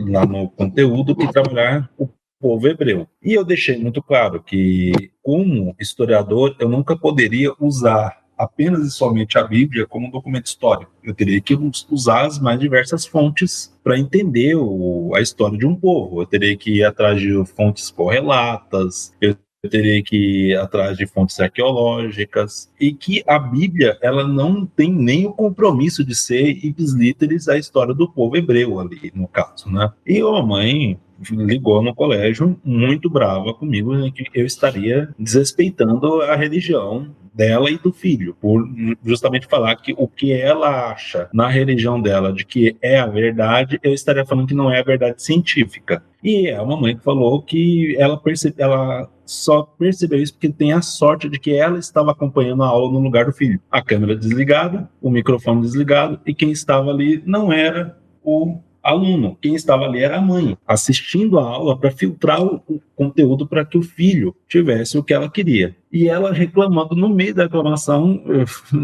lá no conteúdo que trabalhar o povo hebreu. E eu deixei muito claro que, como historiador, eu nunca poderia usar apenas e somente a Bíblia como um documento histórico. Eu teria que usar as mais diversas fontes para entender a história de um povo. Eu teria que ir atrás de fontes correlatas, eu teria que ir atrás de fontes arqueológicas, e que a Bíblia ela não tem nem o compromisso de ser ipsis literis a história do povo hebreu ali, no caso, né? E a mamãe ligou no colégio muito brava comigo, né, que eu estaria desrespeitando a religião dela e do filho, por justamente falar que o que ela acha na religião dela de que é a verdade, eu estaria falando que não é a verdade científica. E é uma mãe que falou que ela só percebeu isso porque tem a sorte de que ela estava acompanhando a aula no lugar do filho. A câmera desligada, o microfone desligado, e quem estava ali não era o aluno. Quem estava ali era a mãe, assistindo a aula para filtrar o conteúdo para que o filho tivesse o que ela queria. E ela reclamando, no meio da reclamação,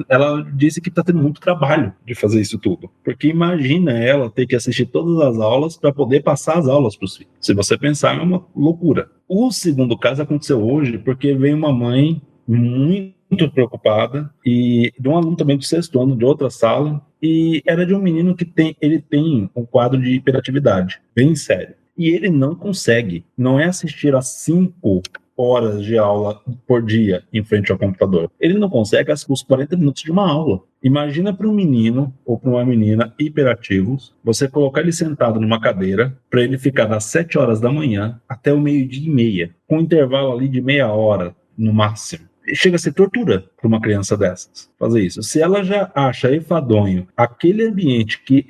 ela disse que está tendo muito trabalho de fazer isso tudo. Porque imagina ela ter que assistir todas as aulas para poder passar as aulas para os filhos. Se você pensar, é uma loucura. O segundo caso aconteceu hoje porque veio uma mãe muito preocupada, e de um aluno também do 6º ano, de outra sala, e era de um menino que tem um quadro de hiperatividade bem sério. E ele não consegue, não é assistir a 5 horas de aula por dia em frente ao computador. Ele não consegue os 40 minutos de uma aula. Imagina para um menino ou para uma menina hiperativos, você colocar ele sentado numa cadeira para ele ficar das 7 horas da manhã até o 12:30, com um intervalo ali de meia hora no máximo. Chega a ser tortura para uma criança dessas fazer isso. Se ela já acha enfadonho aquele ambiente que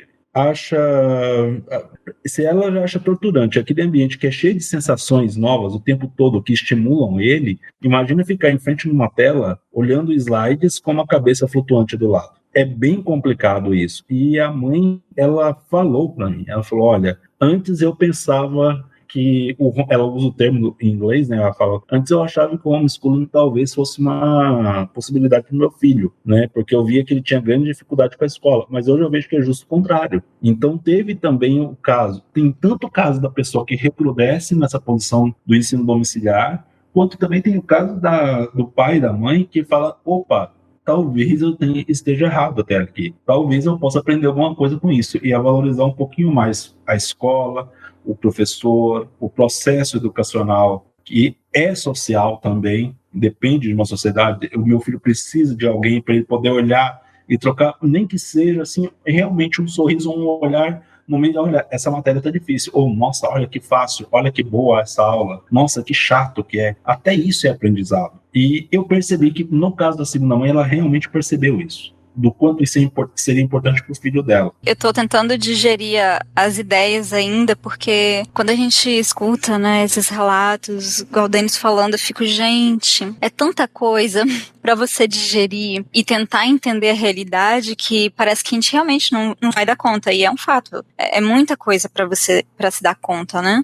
se ela já acha torturante aquele ambiente que é cheio de sensações novas o tempo todo, que estimulam ele, imagina ficar em frente numa tela olhando slides com uma cabeça flutuante do lado. É bem complicado isso. E a mãe, ela falou para mim, ela falou, olha, antes eu pensava que ela usa o termo em inglês, né? Ela fala, antes eu achava que o homeschooling talvez fosse uma possibilidade para o meu filho, né? Porque eu via que ele tinha grande dificuldade com a escola, mas hoje eu vejo que é justo o contrário. Então teve também o caso, tem tanto o caso da pessoa que recrudesce nessa posição do ensino domiciliar, quanto também tem o caso do pai e da mãe que fala, opa, talvez eu esteja errado até aqui, talvez eu possa aprender alguma coisa com isso, e a valorizar um pouquinho mais a escola, o professor, o processo educacional, que é social também, depende de uma sociedade. O meu filho precisa de alguém para ele poder olhar e trocar, nem que seja assim, realmente um sorriso, um olhar, no meio de olha, essa matéria tá difícil, ou nossa, olha que fácil, olha que boa essa aula, nossa, que chato que é. Até isso é aprendizado. E eu percebi que no caso da segunda mãe, ela realmente percebeu isso, do quanto isso seria importante para o filho dela. Eu tô tentando digerir as ideias ainda, porque quando a gente escuta, né, esses relatos, igual o Denis falando, eu fico, gente, é tanta coisa para você digerir e tentar entender a realidade que parece que a gente realmente não vai dar conta, e é um fato. É muita coisa para se dar conta, né?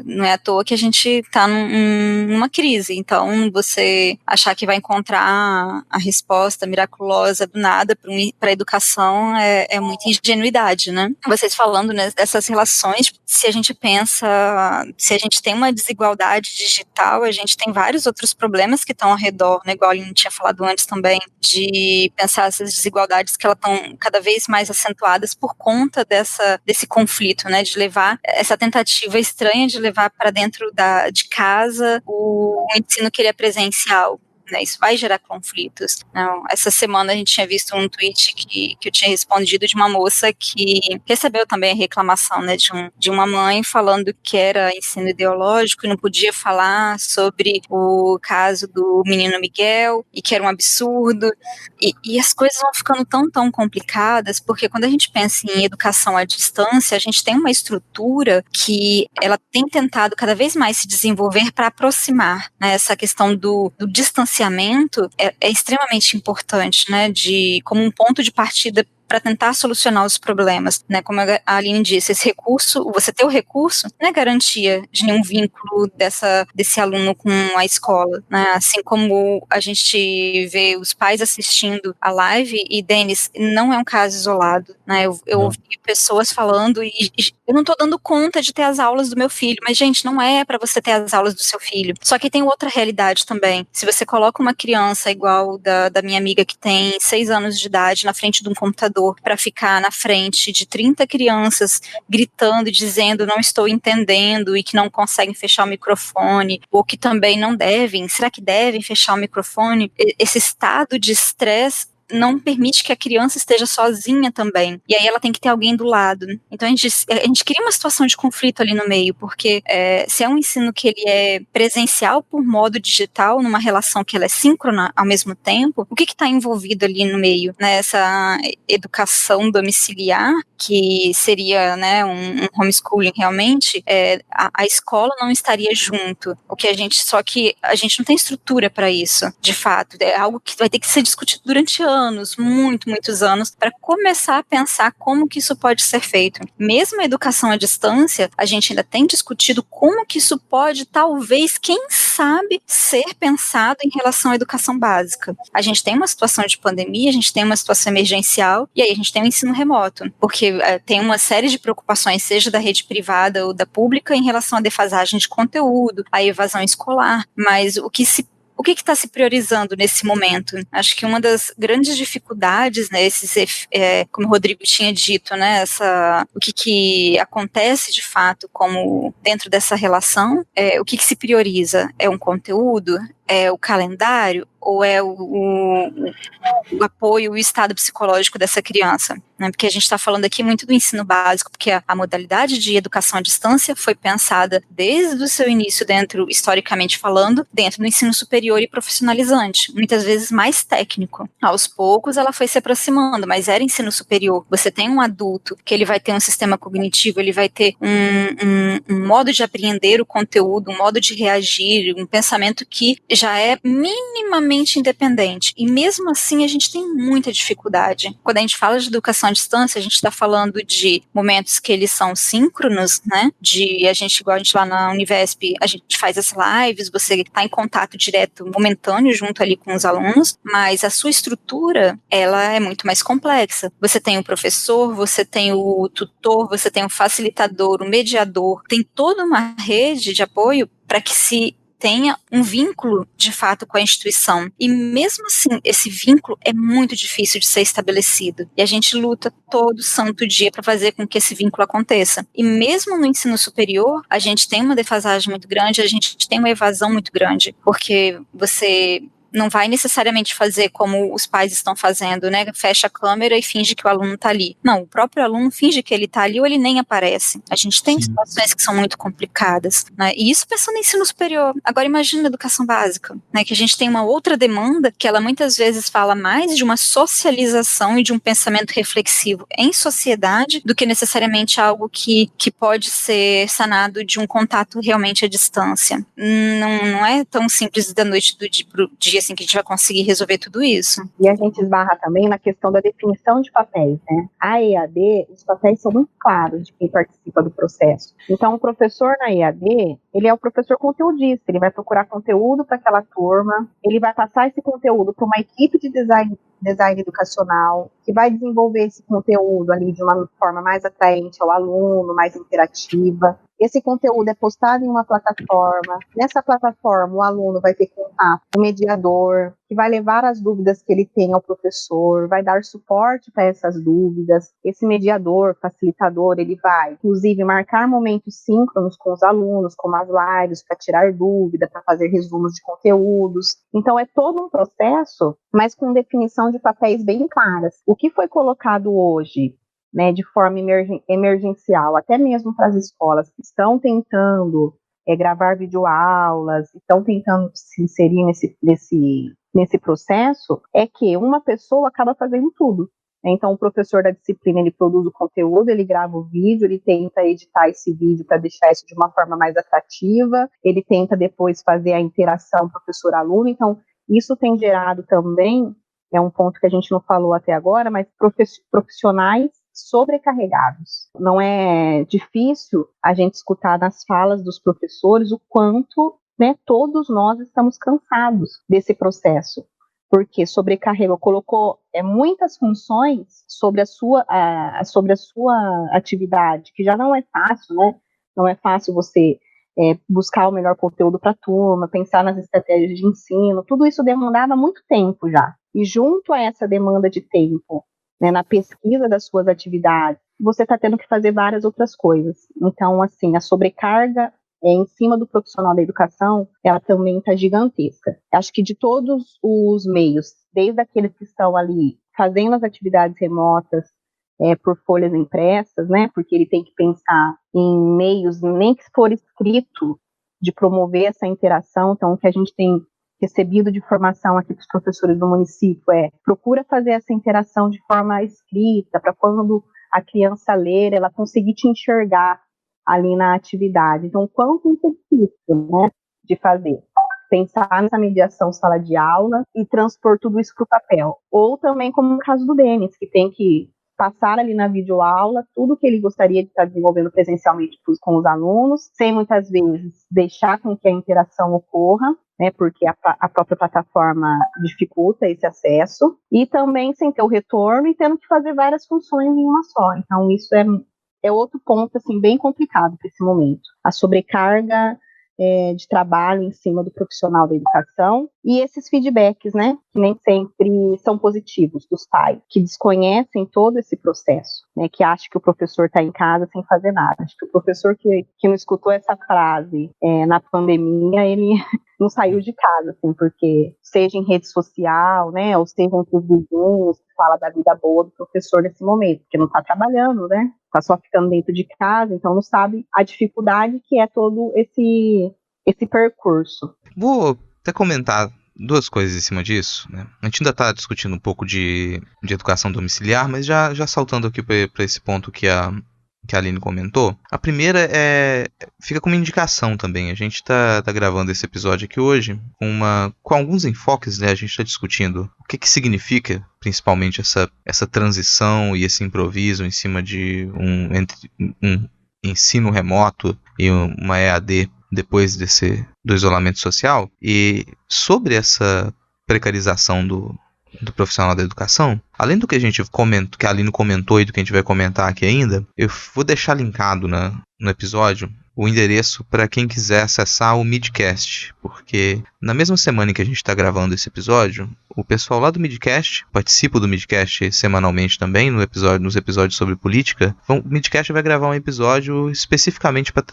Não é à toa que a gente tá numa crise, então você achar que vai encontrar a resposta miraculosa do nada para a educação é muita ingenuidade, né? Vocês falando, né, dessas relações, se a gente pensa, se a gente tem uma desigualdade digital, a gente tem vários outros problemas que estão ao redor, né, igual a gente tinha falado antes também, de pensar essas desigualdades que elas estão cada vez mais acentuadas por conta desse conflito, né, de levar essa tentativa estranha de levar para dentro de casa o ensino que ele é presencial. Né, isso vai gerar conflitos. Não, essa semana a gente tinha visto um tweet que eu tinha respondido de uma moça que recebeu também a reclamação, né, de uma mãe falando que era ensino ideológico e não podia falar sobre o caso do menino Miguel e que era um absurdo. E as coisas vão ficando tão complicadas, porque quando a gente pensa em educação à distância, a gente tem uma estrutura que ela tem tentado cada vez mais se desenvolver para aproximar, né, essa questão do distanciamento é extremamente importante, né, como um ponto de partida para tentar solucionar os problemas, né? Como a Aline disse, esse recurso, você ter o recurso não é garantia de nenhum vínculo desse aluno com a escola, né? Assim como a gente vê os pais assistindo a live, e Denis, não é um caso isolado, né? Eu ouvi pessoas falando e eu não estou dando conta de ter as aulas do meu filho, mas gente, não é para você ter as aulas do seu filho. Só que tem outra realidade também. Se você coloca uma criança igual da minha amiga que tem 6 anos de idade na frente de um computador para ficar na frente de 30 crianças gritando e dizendo não estou entendendo e que não conseguem fechar o microfone, ou que também não devem, será que devem fechar o microfone? Esse estado de estresse não permite que a criança esteja sozinha também, e aí ela tem que ter alguém do lado. Então a gente cria uma situação de conflito ali no meio, porque se é um ensino que ele é presencial por modo digital, numa relação que ela é síncrona ao mesmo tempo, o que está envolvido ali no meio? Nessa educação domiciliar, que seria, né, um homeschooling realmente, a escola não estaria junto, só que a gente não tem estrutura para isso, de fato, é algo que vai ter que ser discutido durante anos, anos, muitos anos, para começar a pensar como que isso pode ser feito. Mesmo a educação à distância, a gente ainda tem discutido como que isso pode, talvez, quem sabe, ser pensado em relação à educação básica. A gente tem uma situação de pandemia, a gente tem uma situação emergencial, e aí a gente tem o ensino remoto, porque tem uma série de preocupações, seja da rede privada ou da pública, em relação à defasagem de conteúdo, à evasão escolar, mas o que está se priorizando nesse momento? Acho que uma das grandes dificuldades, né, como o Rodrigo tinha dito, né, o que acontece de fato como dentro dessa relação, o que se prioriza? É um conteúdo? É o calendário? Ou é o apoio, o estado psicológico dessa criança? Né? Porque a gente está falando aqui muito do ensino básico, porque a modalidade de educação à distância foi pensada desde o seu início historicamente falando, dentro do ensino superior e profissionalizante, muitas vezes mais técnico. Aos poucos ela foi se aproximando, mas era ensino superior. Você tem um adulto que ele vai ter um sistema cognitivo, ele vai ter um modo de apreender o conteúdo, um modo de reagir, um pensamento que já é minimamente independente. E mesmo assim a gente tem muita dificuldade. Quando a gente fala de educação à distância, a gente está falando de momentos que eles são síncronos, né? Igual a gente lá na Univesp, a gente faz as lives, você está em contato direto, momentâneo, junto ali com os alunos, mas a sua estrutura, ela é muito mais complexa. Você tem o professor, você tem o tutor, você tem o facilitador, o mediador, tem toda uma rede de apoio para que se tenha um vínculo, de fato, com a instituição. E mesmo assim, esse vínculo é muito difícil de ser estabelecido. E a gente luta todo santo dia para fazer com que esse vínculo aconteça. E mesmo no ensino superior, a gente tem uma defasagem muito grande, a gente tem uma evasão muito grande, porque você não vai necessariamente fazer como os pais estão fazendo, né? Fecha a câmera e finge que o aluno está ali. Não, o próprio aluno finge que ele está ali ou ele nem aparece. A gente tem situações que são muito complicadas, né? E isso pensando em ensino superior. Agora imagina na educação básica, né? Que a gente tem uma outra demanda que ela muitas vezes fala mais de uma socialização e de um pensamento reflexivo em sociedade do que necessariamente algo que pode ser sanado de um contato realmente à distância. Não é tão simples da noite do dia pro dia assim que a gente vai conseguir resolver tudo isso. E a gente esbarra também na questão da definição de papéis, né? A EAD, os papéis são muito claros de quem participa do processo. Então, o professor na EAD, ele é o professor conteudista, ele vai procurar conteúdo para aquela turma, ele vai passar esse conteúdo para uma equipe de design educacional, que vai desenvolver esse conteúdo ali de uma forma mais atraente ao aluno, mais interativa. Esse conteúdo é postado em uma plataforma. Nessa plataforma, o aluno vai ter contato com o mediador, que vai levar as dúvidas que ele tem ao professor, vai dar suporte para essas dúvidas. Esse mediador, facilitador, ele vai, inclusive, marcar momentos síncronos com os alunos, como as lives, para tirar dúvida, para fazer resumos de conteúdos. Então, é todo um processo, mas com definição de papéis bem claras. O que foi colocado hoje, né, de forma emergencial, até mesmo para as escolas que estão tentando gravar videoaulas, estão tentando se inserir nesse processo, é que uma pessoa acaba fazendo tudo. Então, o professor da disciplina, ele produz o conteúdo, ele grava o vídeo, ele tenta editar esse vídeo para deixar isso de uma forma mais atrativa, ele tenta depois fazer a interação professor-aluno. Então, isso tem gerado também, é um ponto que a gente não falou até agora, mas profissionais sobrecarregados. Não é difícil a gente escutar nas falas dos professores o quanto, né, todos nós estamos cansados desse processo, porque sobrecarrega, colocou muitas funções sobre a sua atividade, que já não é fácil, né? Não é fácil você buscar o melhor conteúdo para a turma, pensar nas estratégias de ensino, tudo isso demandava muito tempo já. E junto a essa demanda de tempo, né, na pesquisa das suas atividades, você está tendo que fazer várias outras coisas. Então, assim, a sobrecarga em cima do profissional da educação, ela também está gigantesca. Acho que de todos os meios, desde aqueles que estão ali fazendo as atividades remotas por folhas impressas, né, porque ele tem que pensar em meios, nem que for escrito, de promover essa interação. Então, o que a gente tem recebido de formação aqui dos professores do município procura fazer essa interação de forma escrita, para quando a criança ler, ela conseguir te enxergar ali na atividade. Então, quanto isso é difícil, né, de fazer. pensar nessa mediação sala de aula e transpor tudo isso para o papel. Ou também como no caso do Denis, que tem que passar ali na videoaula tudo que ele gostaria de estar desenvolvendo presencialmente com os alunos, sem muitas vezes deixar com que a interação ocorra, né, porque a própria plataforma dificulta esse acesso, e também sem ter o retorno e tendo que fazer várias funções em uma só. Então isso é outro ponto assim, bem complicado para esse momento. A sobrecarga de trabalho em cima do profissional da educação e esses feedbacks, né, que nem sempre são positivos dos pais, que desconhecem todo esse processo, né, que acham que o professor está em casa sem fazer nada. Acho que o professor que não escutou essa frase na pandemia, ele não saiu de casa, assim, porque seja em rede social, né, ou seja entre os vizinhos, que fala da vida boa do professor nesse momento, porque não está trabalhando, né, está só ficando dentro de casa, então não sabe a dificuldade que é todo esse percurso. Vou até comentar duas coisas em cima disso, né? A gente ainda está discutindo um pouco de educação domiciliar, mas já saltando aqui para esse ponto que a Aline comentou. A primeira fica como indicação também. A gente está gravando esse episódio aqui hoje com alguns enfoques, né? A gente está discutindo o que significa principalmente essa transição e esse improviso em cima de um ensino remoto e uma EAD depois do isolamento social. E sobre essa precarização do profissional da educação, além do que a gente comentou, que a Aline comentou e do que a gente vai comentar aqui ainda, eu vou deixar linkado no episódio o endereço para quem quiser acessar o Midcast, porque na mesma semana em que a gente está gravando esse episódio, o pessoal lá do Midcast, participa do Midcast semanalmente também, nos episódios sobre política, o Midcast vai gravar um episódio especificamente para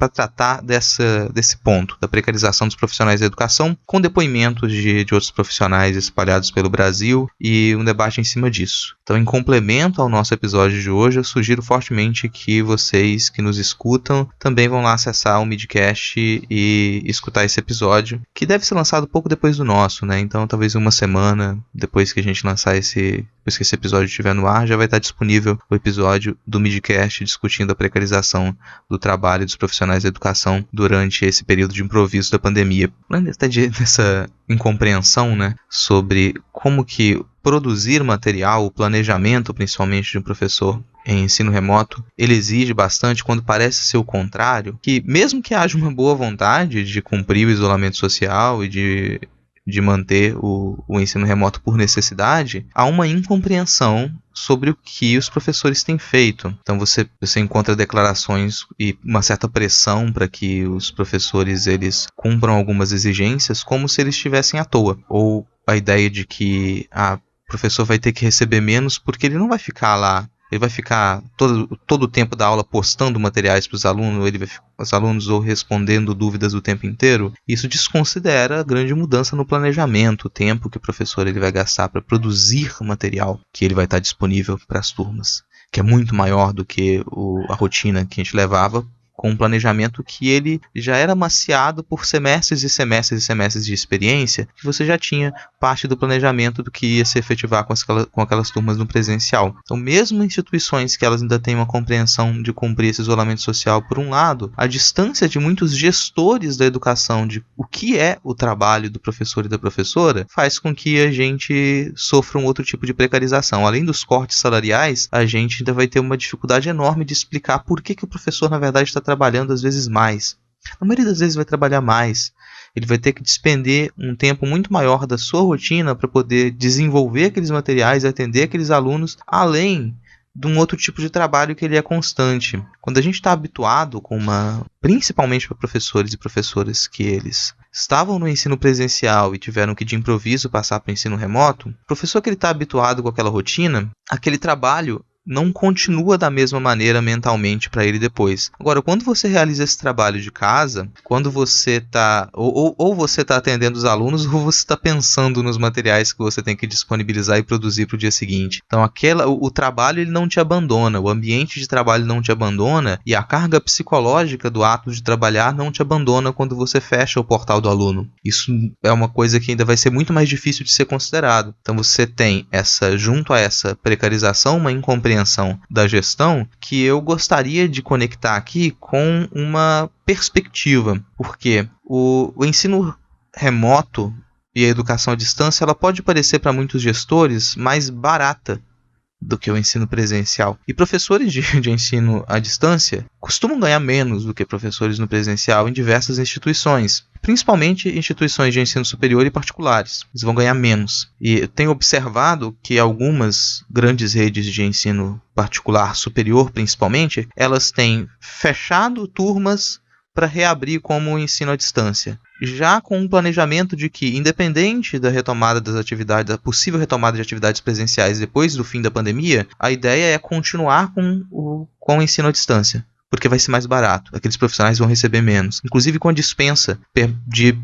tratar desse ponto, da precarização dos profissionais da educação, com depoimentos de outros profissionais espalhados pelo Brasil e um debate em cima disso. Então, em complemento ao nosso episódio de hoje, eu sugiro fortemente que vocês que nos escutam também vão lá acessar o Midcast e escutar esse episódio, que deve ser lançado pouco depois do nosso, né? Então talvez uma semana depois que a gente lançar depois que esse episódio estiver no ar, já vai estar disponível o episódio do Midcast discutindo a precarização do trabalho dos profissionais da educação durante esse período de improviso da pandemia. Até dessa incompreensão, né, sobre como que produzir material, o planejamento principalmente de um professor em ensino remoto, ele exige bastante quando parece ser o contrário, que mesmo que haja uma boa vontade de cumprir o isolamento social e de manter o ensino remoto por necessidade, há uma incompreensão sobre o que os professores têm feito. Então você encontra declarações e uma certa pressão para que os professores eles cumpram algumas exigências como se eles estivessem à toa, ou a ideia de que o professor vai ter que receber menos porque ele não vai ficar lá. Ele vai ficar todo o tempo da aula postando materiais para os alunos, os alunos ou respondendo dúvidas o tempo inteiro. Isso desconsidera a grande mudança no planejamento, o tempo que o professor ele vai gastar para produzir material que ele vai estar disponível para as turmas, que é muito maior do que a rotina que a gente levava, com um planejamento que ele já era maciado por semestres e semestres e semestres de experiência, que você já tinha parte do planejamento do que ia se efetivar com aquelas turmas no presencial. Então, mesmo instituições que elas ainda têm uma compreensão de cumprir esse isolamento social, por um lado, a distância de muitos gestores da educação de o que é o trabalho do professor e da professora, faz com que a gente sofra um outro tipo de precarização. Além dos cortes salariais, a gente ainda vai ter uma dificuldade enorme de explicar por que o professor, na verdade, está trabalhando às vezes mais. Na maioria das vezes vai trabalhar mais. Ele vai ter que despender um tempo muito maior da sua rotina para poder desenvolver aqueles materiais, atender aqueles alunos, além de um outro tipo de trabalho que ele é constante. Quando a gente está habituado principalmente para professores e professoras que eles estavam no ensino presencial e tiveram que de improviso passar para o ensino remoto, o professor que ele está habituado com aquela rotina, aquele trabalho não continua da mesma maneira mentalmente para ele depois. Agora, quando você realiza esse trabalho de casa, quando você está ou você está atendendo os alunos, ou você está pensando nos materiais que você tem que disponibilizar e produzir para o dia seguinte. Então, o trabalho ele não te abandona, o ambiente de trabalho não te abandona e a carga psicológica do ato de trabalhar não te abandona quando você fecha o portal do aluno. Isso é uma coisa que ainda vai ser muito mais difícil de ser considerado. Então, você tem junto a essa precarização, uma incompreensão compreensão da gestão que eu gostaria de conectar aqui com uma perspectiva, porque o ensino remoto e a educação à distância, ela pode parecer para muitos gestores mais barata do que o ensino presencial. E professores de ensino à distância costumam ganhar menos do que professores no presencial em diversas instituições, principalmente instituições de ensino superior e particulares. Eles vão ganhar menos. E eu tenho observado que algumas grandes redes de ensino particular superior, principalmente, elas têm fechado turmas para reabrir como ensino à distância, já com um planejamento de que, independente da retomada das atividades, da possível retomada de atividades presenciais depois do fim da pandemia, a ideia é continuar com o ensino à distância, porque vai ser mais barato, aqueles profissionais vão receber menos, inclusive com a dispensa de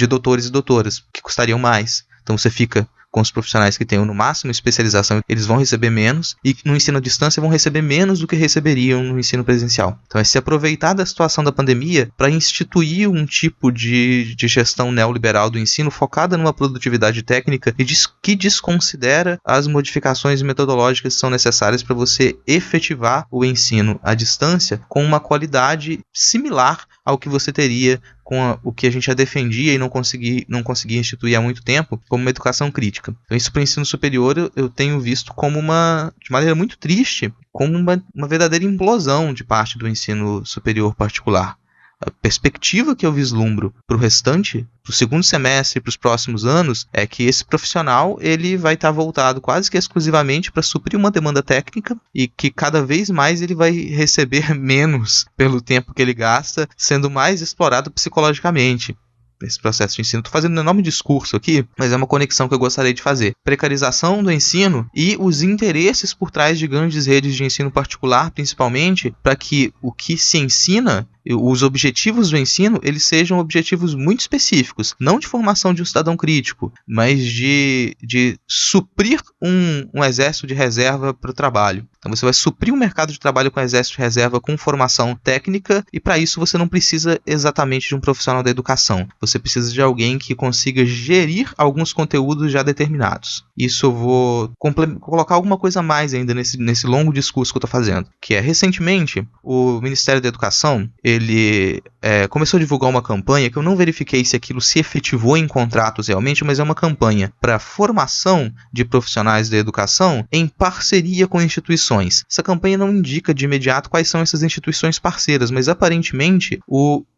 doutores e doutoras, que custariam mais. Então você fica com os profissionais que tenham no máximo especialização, eles vão receber menos, e no ensino à distância vão receber menos do que receberiam no ensino presencial. Então é se aproveitar da situação da pandemia para instituir um tipo de gestão neoliberal do ensino focada numa produtividade técnica e que desconsidera as modificações metodológicas que são necessárias para você efetivar o ensino à distância com uma qualidade similar ao que você teria com o que a gente já defendia e não conseguia instituir há muito tempo, como uma educação crítica. Então isso para o ensino superior eu tenho visto como de maneira muito triste, como uma verdadeira implosão de parte do ensino superior particular. A perspectiva que eu vislumbro para o restante, para o segundo semestre e para os próximos anos, é que esse profissional ele vai estar voltado quase que exclusivamente para suprir uma demanda técnica e que cada vez mais ele vai receber menos pelo tempo que ele gasta, sendo mais explorado psicologicamente. Esse processo de ensino. Estou fazendo um enorme discurso aqui, mas é uma conexão que eu gostaria de fazer. Precarização do ensino e os interesses por trás de grandes redes de ensino particular, principalmente, para que o que se ensina, os objetivos do ensino, eles sejam objetivos muito específicos, não de formação de um cidadão crítico, mas de suprir um exército de reserva para o trabalho. Então você vai suprir o mercado de trabalho com exército de reserva com formação técnica, e para isso você não precisa exatamente de um profissional da educação. Você precisa de alguém que consiga gerir alguns conteúdos já determinados. Isso eu vou colocar alguma coisa a mais ainda nesse longo discurso que eu estou fazendo, que é, recentemente, o Ministério da Educação, ele começou a divulgar uma campanha que eu não verifiquei se aquilo se efetivou em contratos realmente, mas é uma campanha para formação de profissionais da educação em parceria com instituições. Essa campanha não indica de imediato quais são essas instituições parceiras, mas aparentemente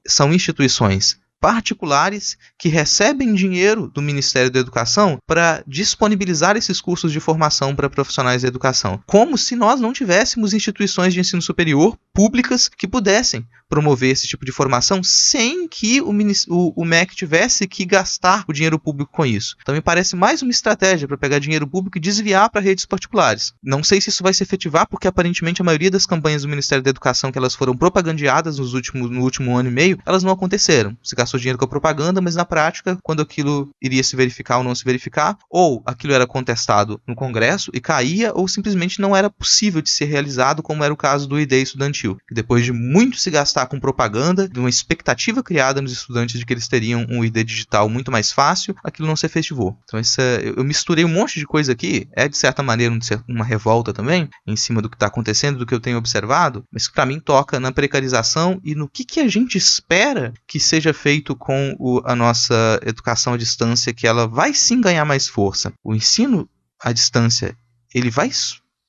são instituições particulares que recebem dinheiro do Ministério da Educação para disponibilizar esses cursos de formação para profissionais da educação. Como se nós não tivéssemos instituições de ensino superior públicas que pudessem promover esse tipo de formação sem que o MEC tivesse que gastar o dinheiro público com isso. Então me parece mais uma estratégia para pegar dinheiro público e desviar para redes particulares. Não sei se isso vai se efetivar, porque aparentemente a maioria das campanhas do Ministério da Educação que elas foram propagandeadas no último ano e meio, elas não aconteceram. Se gastou dinheiro com a propaganda, mas na prática, quando aquilo iria se verificar ou não se verificar, ou aquilo era contestado no Congresso e caía, ou simplesmente não era possível de ser realizado, como era o caso do ID estudantil, que depois de muito se gastar com propaganda, de uma expectativa criada nos estudantes de que eles teriam um ID digital muito mais fácil, aquilo não se efetivou. Então eu misturei um monte de coisa aqui, de certa maneira uma revolta também, em cima do que está acontecendo, do que eu tenho observado, mas que para mim toca na precarização e no que a gente espera que seja feito com a nossa educação à distância, que ela vai sim ganhar mais força. O ensino à distância,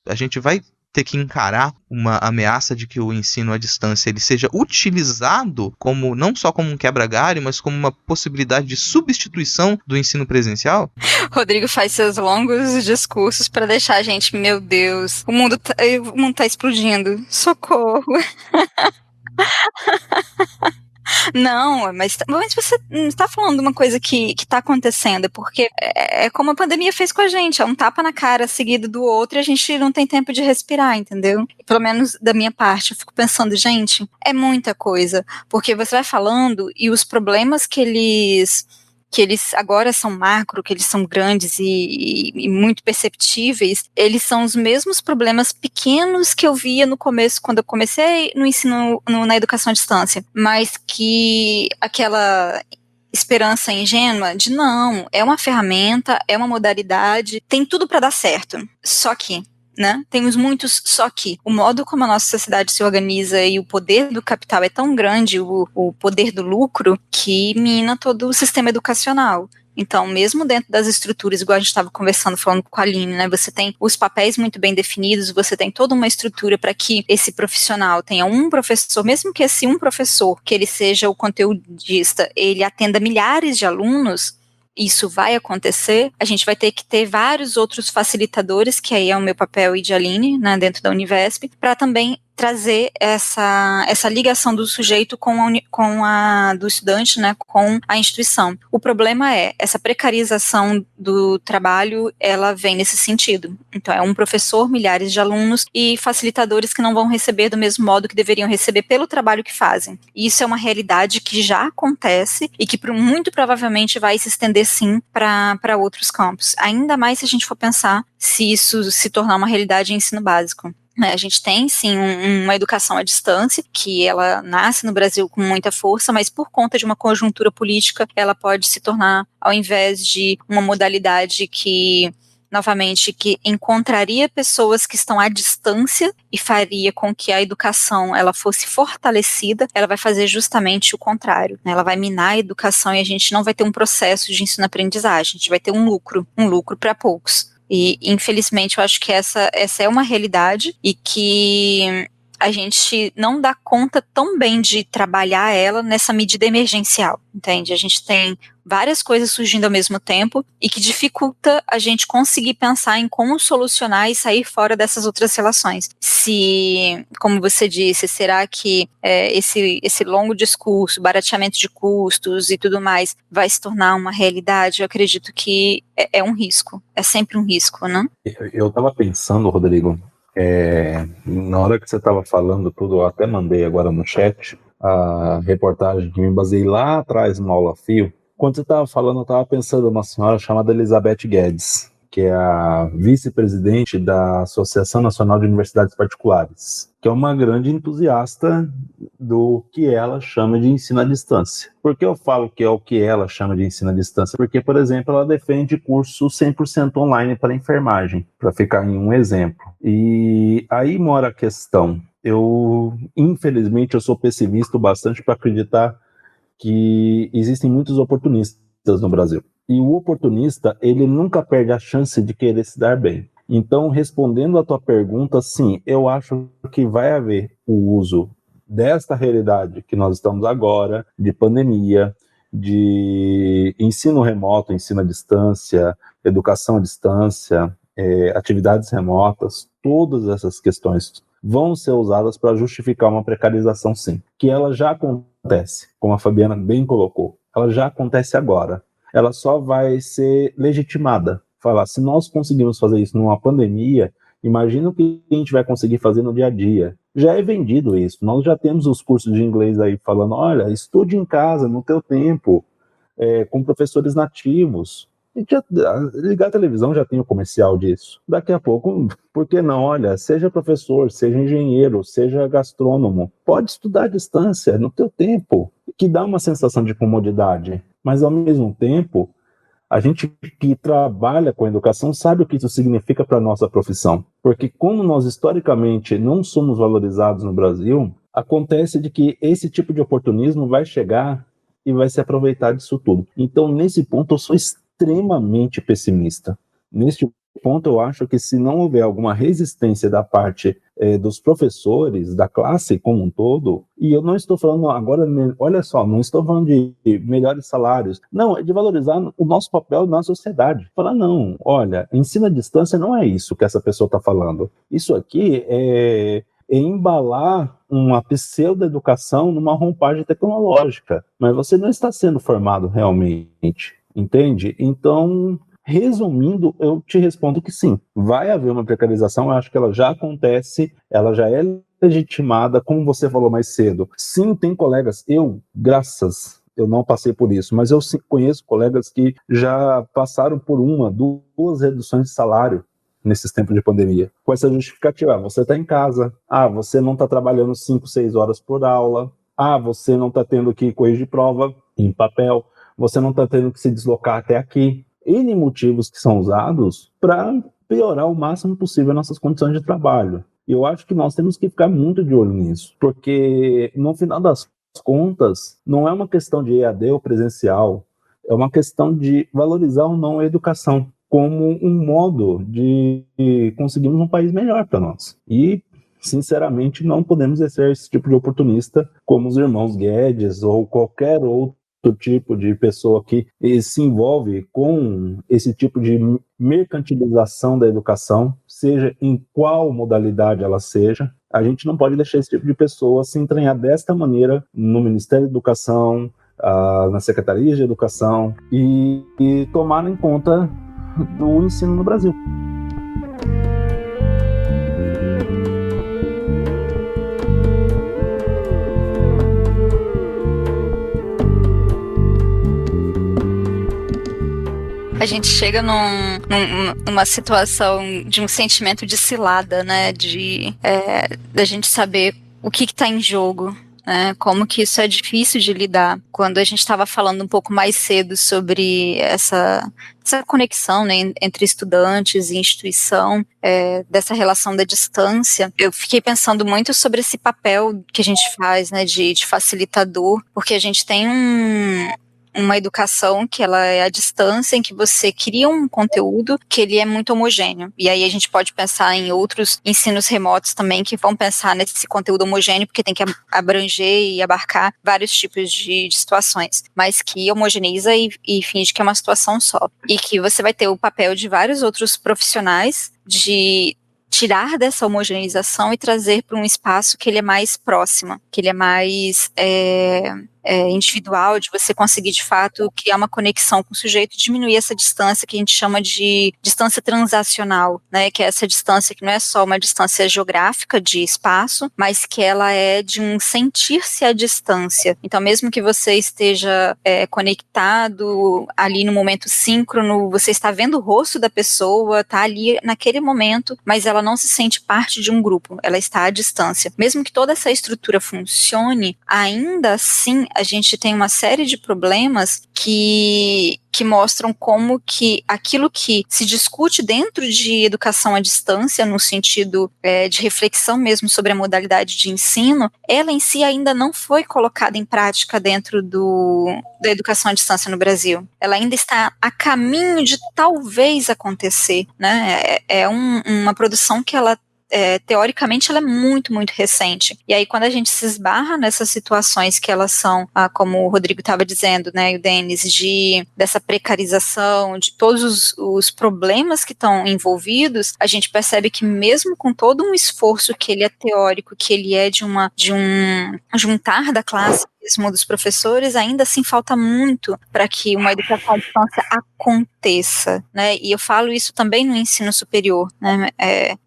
a gente vai ter que encarar uma ameaça de que o ensino à distância ele seja utilizado não só como um quebra-galho, mas como uma possibilidade de substituição do ensino presencial? Rodrigo faz seus longos discursos para deixar a gente, meu Deus, o mundo tá explodindo, socorro. Não, mas você está falando de uma coisa que está acontecendo, porque é como a pandemia fez com a gente, é um tapa na cara seguido do outro e a gente não tem tempo de respirar, entendeu? Pelo menos da minha parte, eu fico pensando, gente, é muita coisa, porque você vai falando e os problemas que eles agora são macro, que eles são grandes e muito perceptíveis, eles são os mesmos problemas pequenos que eu via no começo, quando eu comecei no ensino, na educação à distância, mas que aquela esperança ingênua de não, é uma ferramenta, é uma modalidade, tem tudo para dar certo, só que né? Temos muitos, só que o modo como a nossa sociedade se organiza e o poder do capital é tão grande, o poder do lucro, que mina todo o sistema educacional. Então, mesmo dentro das estruturas, igual a gente estava conversando, falando com a Aline, né, você tem os papéis muito bem definidos, você tem toda uma estrutura para que esse profissional tenha um professor, mesmo que esse um professor, que ele seja o conteudista, ele atenda milhares de alunos, isso vai acontecer, a gente vai ter que ter vários outros facilitadores, que aí é o meu papel e de Aline, né, dentro da Univesp, para também trazer essa ligação do sujeito com a do estudante, né, com a instituição. O problema é, essa precarização do trabalho, ela vem nesse sentido. Então, é um professor, milhares de alunos e facilitadores que não vão receber do mesmo modo que deveriam receber pelo trabalho que fazem. E isso é uma realidade que já acontece e que muito provavelmente vai se estender, sim, para outros campos. Ainda mais se a gente for pensar se isso se tornar uma realidade em ensino básico. A gente tem, sim, uma educação à distância, que ela nasce no Brasil com muita força, mas por conta de uma conjuntura política, ela pode se tornar, ao invés de uma modalidade que, novamente, que encontraria pessoas que estão à distância e faria com que a educação ela fosse fortalecida, ela vai fazer justamente o contrário, né? Ela vai minar a educação e a gente não vai ter um processo de ensino-aprendizagem, a gente vai ter um lucro para poucos. E, infelizmente, eu acho que essa é uma realidade e que a gente não dá conta tão bem de trabalhar ela nessa medida emergencial, entende? A gente tem várias coisas surgindo ao mesmo tempo e que dificulta a gente conseguir pensar em como solucionar e sair fora dessas outras relações. Se, como você disse, será que esse longo discurso, barateamento de custos e tudo mais vai se tornar uma realidade? Eu acredito que é um risco, é sempre um risco, né? Eu estava pensando, Rodrigo, na hora que você estava falando tudo, eu até mandei agora no chat a reportagem que me baseei lá atrás no Aula Fio. Quando você estava falando, eu estava pensando em uma senhora chamada Elizabeth Guedes, que é a vice-presidente da Associação Nacional de Universidades Particulares, que é uma grande entusiasta do que ela chama de ensino à distância. Por que eu falo que é o que ela chama de ensino à distância? Porque, por exemplo, ela defende curso 100% online para enfermagem, para ficar em um exemplo. E aí mora a questão. Infelizmente, eu sou pessimista bastante para acreditar que existem muitos oportunistas no Brasil. E o oportunista, ele nunca perde a chance de querer se dar bem. Então, respondendo à tua pergunta, sim, eu acho que vai haver o uso desta realidade que nós estamos agora, de pandemia, de ensino remoto, ensino à distância, educação à distância, atividades remotas, todas essas questões vão ser usadas para justificar uma precarização, sim. Que ela já acontece, como a Fabiana bem colocou, ela já acontece agora. Ela só vai ser legitimada. Falar, se nós conseguimos fazer isso numa pandemia, imagina o que a gente vai conseguir fazer no dia a dia. Já é vendido isso. Nós já temos os cursos de inglês aí falando, olha, estude em casa, no teu tempo, com professores nativos. Ligar a televisão já tem o comercial disso. Daqui a pouco, por que não? Olha, seja professor, seja engenheiro, seja gastrônomo, pode estudar à distância, no teu tempo, que dá uma sensação de comodidade. Mas, ao mesmo tempo, a gente que trabalha com educação sabe o que isso significa para a nossa profissão. Porque como nós, historicamente, não somos valorizados no Brasil, acontece de que esse tipo de oportunismo vai chegar e vai se aproveitar disso tudo. Então, nesse ponto, eu sou extremamente pessimista. Neste ponto, eu acho que se não houver alguma resistência da parte dos professores, da classe como um todo, e eu não estou falando agora, olha só, não estou falando de melhores salários, não, é de valorizar o nosso papel na sociedade. Falar, não, olha, ensino à distância não é isso que essa pessoa está falando. Isso aqui é embalar uma pseudo-educação numa roupagem tecnológica, mas você não está sendo formado realmente. Entende? Então, resumindo, eu te respondo que sim, vai haver uma precarização, eu acho que ela já acontece, ela já é legitimada, como você falou mais cedo. Sim, tem colegas, eu não passei por isso, mas eu conheço colegas que já passaram por duas reduções de salário nesses tempos de pandemia, com essa justificativa, você está em casa, você não está trabalhando 5, 6 horas por aula, você não está tendo que corrigir prova em papel, você não está tendo que se deslocar até aqui. N motivos que são usados para piorar o máximo possível nossas condições de trabalho. E eu acho que nós temos que ficar muito de olho nisso, porque no final das contas, não é uma questão de EAD ou presencial, é uma questão de valorizar ou não a educação como um modo de conseguirmos um país melhor para nós. E, sinceramente, não podemos ser esse tipo de oportunista como os irmãos Guedes ou qualquer outro tipo de pessoa que se envolve com esse tipo de mercantilização da educação, seja em qual modalidade ela seja. A gente não pode deixar esse tipo de pessoa se entranhar desta maneira no Ministério da Educação, na Secretaria de Educação e tomar em conta do ensino no Brasil. A gente chega numa situação de um sentimento de cilada, né? Da gente saber o que está em jogo, né? Como que isso é difícil de lidar. Quando a gente estava falando um pouco mais cedo sobre essa conexão, né, entre estudantes e instituição, dessa relação da distância, eu fiquei pensando muito sobre esse papel que a gente faz, né, de facilitador, porque a gente tem uma educação que ela é à distância, em que você cria um conteúdo que ele é muito homogêneo. E aí a gente pode pensar em outros ensinos remotos também que vão pensar nesse conteúdo homogêneo, porque tem que abranger e abarcar vários tipos de situações, mas que homogeneiza e finge que é uma situação só. E que você vai ter o papel de vários outros profissionais de tirar dessa homogeneização e trazer para um espaço que ele é mais próximo, que ele é mais individual, de você conseguir de fato criar uma conexão com o sujeito, diminuir essa distância que a gente chama de distância transacional, né, que é essa distância que não é só uma distância geográfica de espaço, mas que ela é de um sentir-se à distância. Então, mesmo que você esteja conectado ali no momento síncrono, você está vendo o rosto da pessoa, está ali naquele momento, mas ela não se sente parte de um grupo, ela está à distância. Mesmo que toda essa estrutura funcione, ainda assim a gente tem uma série de problemas que mostram como que aquilo que se discute dentro de educação à distância, no sentido de reflexão mesmo sobre a modalidade de ensino, ela em si ainda não foi colocada em prática dentro da educação à distância no Brasil. Ela ainda está a caminho de talvez acontecer, né? Uma produção que ela teoricamente ela é muito, muito recente. E aí quando a gente se esbarra nessas situações que elas são, como o Rodrigo estava dizendo, né, e o Denis, dessa precarização, de todos os problemas que estão envolvidos, a gente percebe que mesmo com todo um esforço que ele é teórico, que ele é de um juntar da classe mesmo dos professores, ainda assim falta muito para que uma educação à distância aconteça, né? E eu falo isso também no ensino superior, né?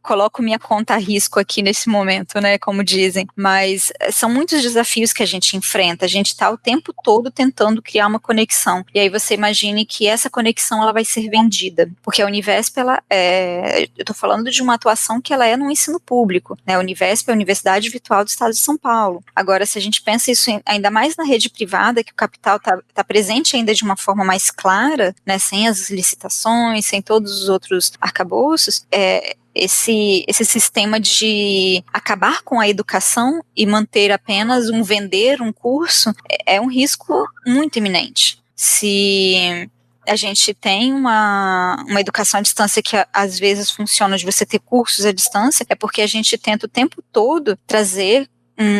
Coloco minha conta a risco aqui nesse momento, né? Como dizem, mas são muitos desafios que a gente enfrenta. A gente está o tempo todo tentando criar uma conexão. E aí você imagine que essa conexão ela vai ser vendida, porque a Univesp eu estou falando de uma atuação que ela é no ensino público, né? A Univesp é a Universidade Virtual do Estado de São Paulo. Agora, se a gente pensa isso ainda mais na rede privada, que o capital está presente ainda de uma forma mais clara, né, sem as licitações, sem todos os outros arcabouços, esse sistema de acabar com a educação e manter apenas vender um curso é um risco muito iminente. Se a gente tem uma educação à distância que às vezes funciona de você ter cursos à distância, é porque a gente tenta o tempo todo trazer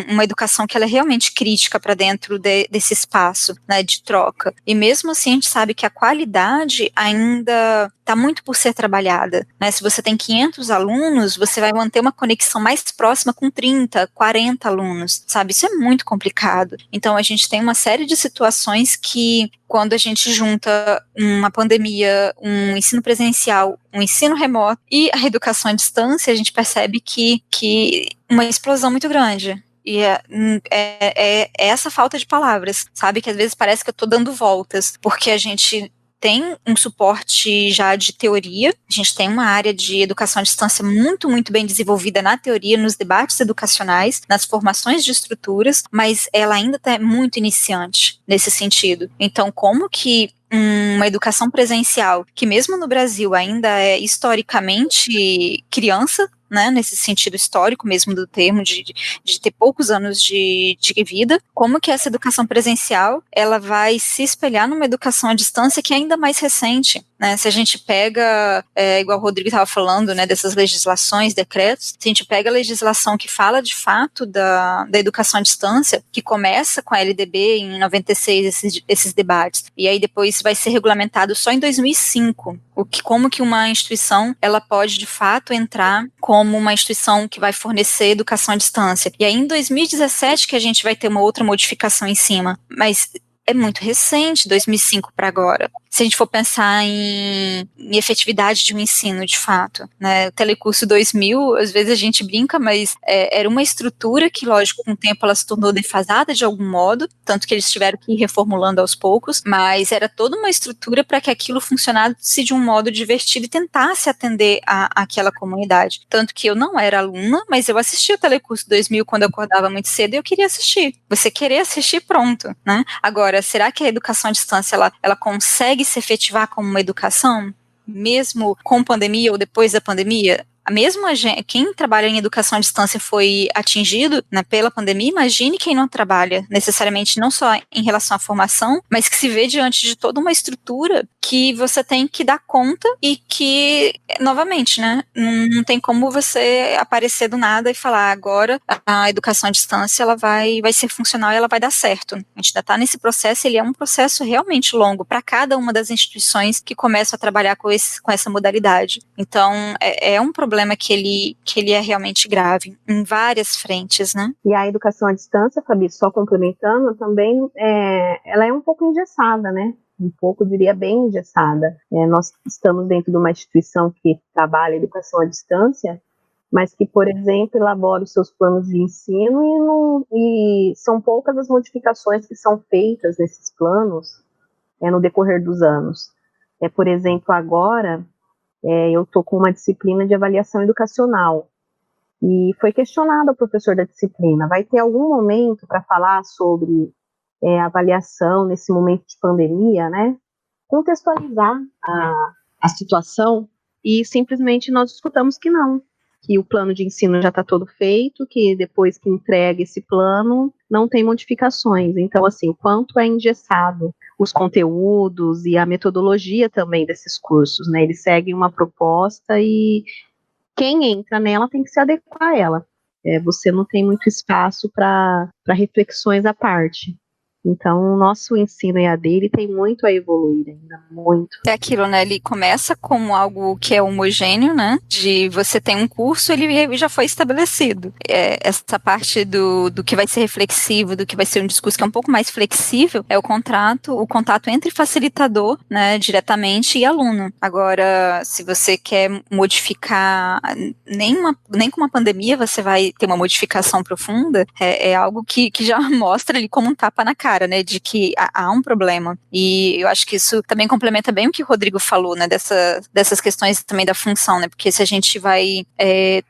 uma educação que ela é realmente crítica para dentro desse espaço, né, de troca. E mesmo assim a gente sabe que a qualidade ainda está muito por ser trabalhada, né? Se você tem 500 alunos, você vai manter uma conexão mais próxima com 30, 40 alunos, sabe? Isso é muito complicado. Então a gente tem uma série de situações que, quando a gente junta uma pandemia, um ensino presencial, um ensino remoto e a educação à distância, a gente percebe que uma explosão muito grande. E é essa falta de palavras, sabe? Que às vezes parece que eu estou dando voltas, porque a gente tem um suporte já de teoria, a gente tem uma área de educação à distância muito, muito bem desenvolvida na teoria, nos debates educacionais, nas formações de estruturas, mas ela ainda está muito iniciante nesse sentido. Então, como que uma educação presencial, que mesmo no Brasil ainda é historicamente criança, né, nesse sentido histórico mesmo do termo, de ter poucos anos de vida, como que essa educação presencial, ela vai se espelhar numa educação à distância que é ainda mais recente, né? Se a gente pega, igual o Rodrigo estava falando, né, dessas legislações, decretos, se a gente pega a legislação que fala de fato da educação à distância, que começa com a LDB em 96, esses debates, e aí depois vai ser regulamentado só em 2005, como que uma instituição, ela pode de fato entrar como uma instituição que vai fornecer educação à distância. E aí em 2017 que a gente vai ter uma outra modificação em cima, mas é muito recente, 2005 para agora. Se a gente for pensar em efetividade de um ensino, de fato, né, o Telecurso 2000, às vezes a gente brinca, mas era uma estrutura que, lógico, com o tempo ela se tornou defasada de algum modo, tanto que eles tiveram que ir reformulando aos poucos, mas era toda uma estrutura para que aquilo funcionasse de um modo divertido e tentasse atender àquela comunidade. Tanto que eu não era aluna, mas eu assistia o Telecurso 2000 quando eu acordava muito cedo e eu queria assistir. Você querer assistir, pronto, né? Agora, será que a educação à distância, ela consegue se efetivar como uma educação, mesmo com pandemia ou depois da pandemia? Mesmo quem trabalha em educação à distância foi atingido, né, pela pandemia, imagine quem não trabalha necessariamente, não só em relação à formação, mas que se vê diante de toda uma estrutura que você tem que dar conta e que, novamente, né, não tem como você aparecer do nada e falar agora a educação à distância ela vai ser funcional e ela vai dar certo. A gente ainda está nesse processo, ele é um processo realmente longo para cada uma das instituições que começam a trabalhar com essa modalidade. Então, é um problema que ele é realmente grave, em várias frentes, né? E a educação à distância, Fabi, só complementando, também ela é um pouco engessada, né? Um pouco, diria, bem engessada. Nós estamos dentro de uma instituição que trabalha educação à distância, mas que, por exemplo, elabora os seus planos de ensino e são poucas as modificações que são feitas nesses planos no decorrer dos anos. Por exemplo, agora eu estou com uma disciplina de avaliação educacional e foi questionado ao professor da disciplina, vai ter algum momento para falar sobre avaliação nesse momento de pandemia, né? Contextualizar a situação, e simplesmente nós escutamos que não, que o plano de ensino já está todo feito, que depois que entrega esse plano, não tem modificações. Então, assim, o quanto é engessado os conteúdos e a metodologia também desses cursos, né? Eles seguem uma proposta e quem entra nela tem que se adequar a ela. Você não tem muito espaço para reflexões à parte. Então, o nosso ensino EAD, ele tem muito a evoluir ainda, muito. É aquilo, né, ele começa como algo que é homogêneo, né, de você tem um curso, ele já foi estabelecido. Essa parte do que vai ser reflexivo, do que vai ser um discurso que é um pouco mais flexível, é o contato entre facilitador, né, diretamente, e aluno. Agora, se você quer modificar, nem com uma pandemia você vai ter uma modificação profunda, é algo que já mostra ali como um tapa na cara, né, de que há um problema. E eu acho que isso também complementa bem o que o Rodrigo falou, né, dessas questões também da função, né, porque se a gente vai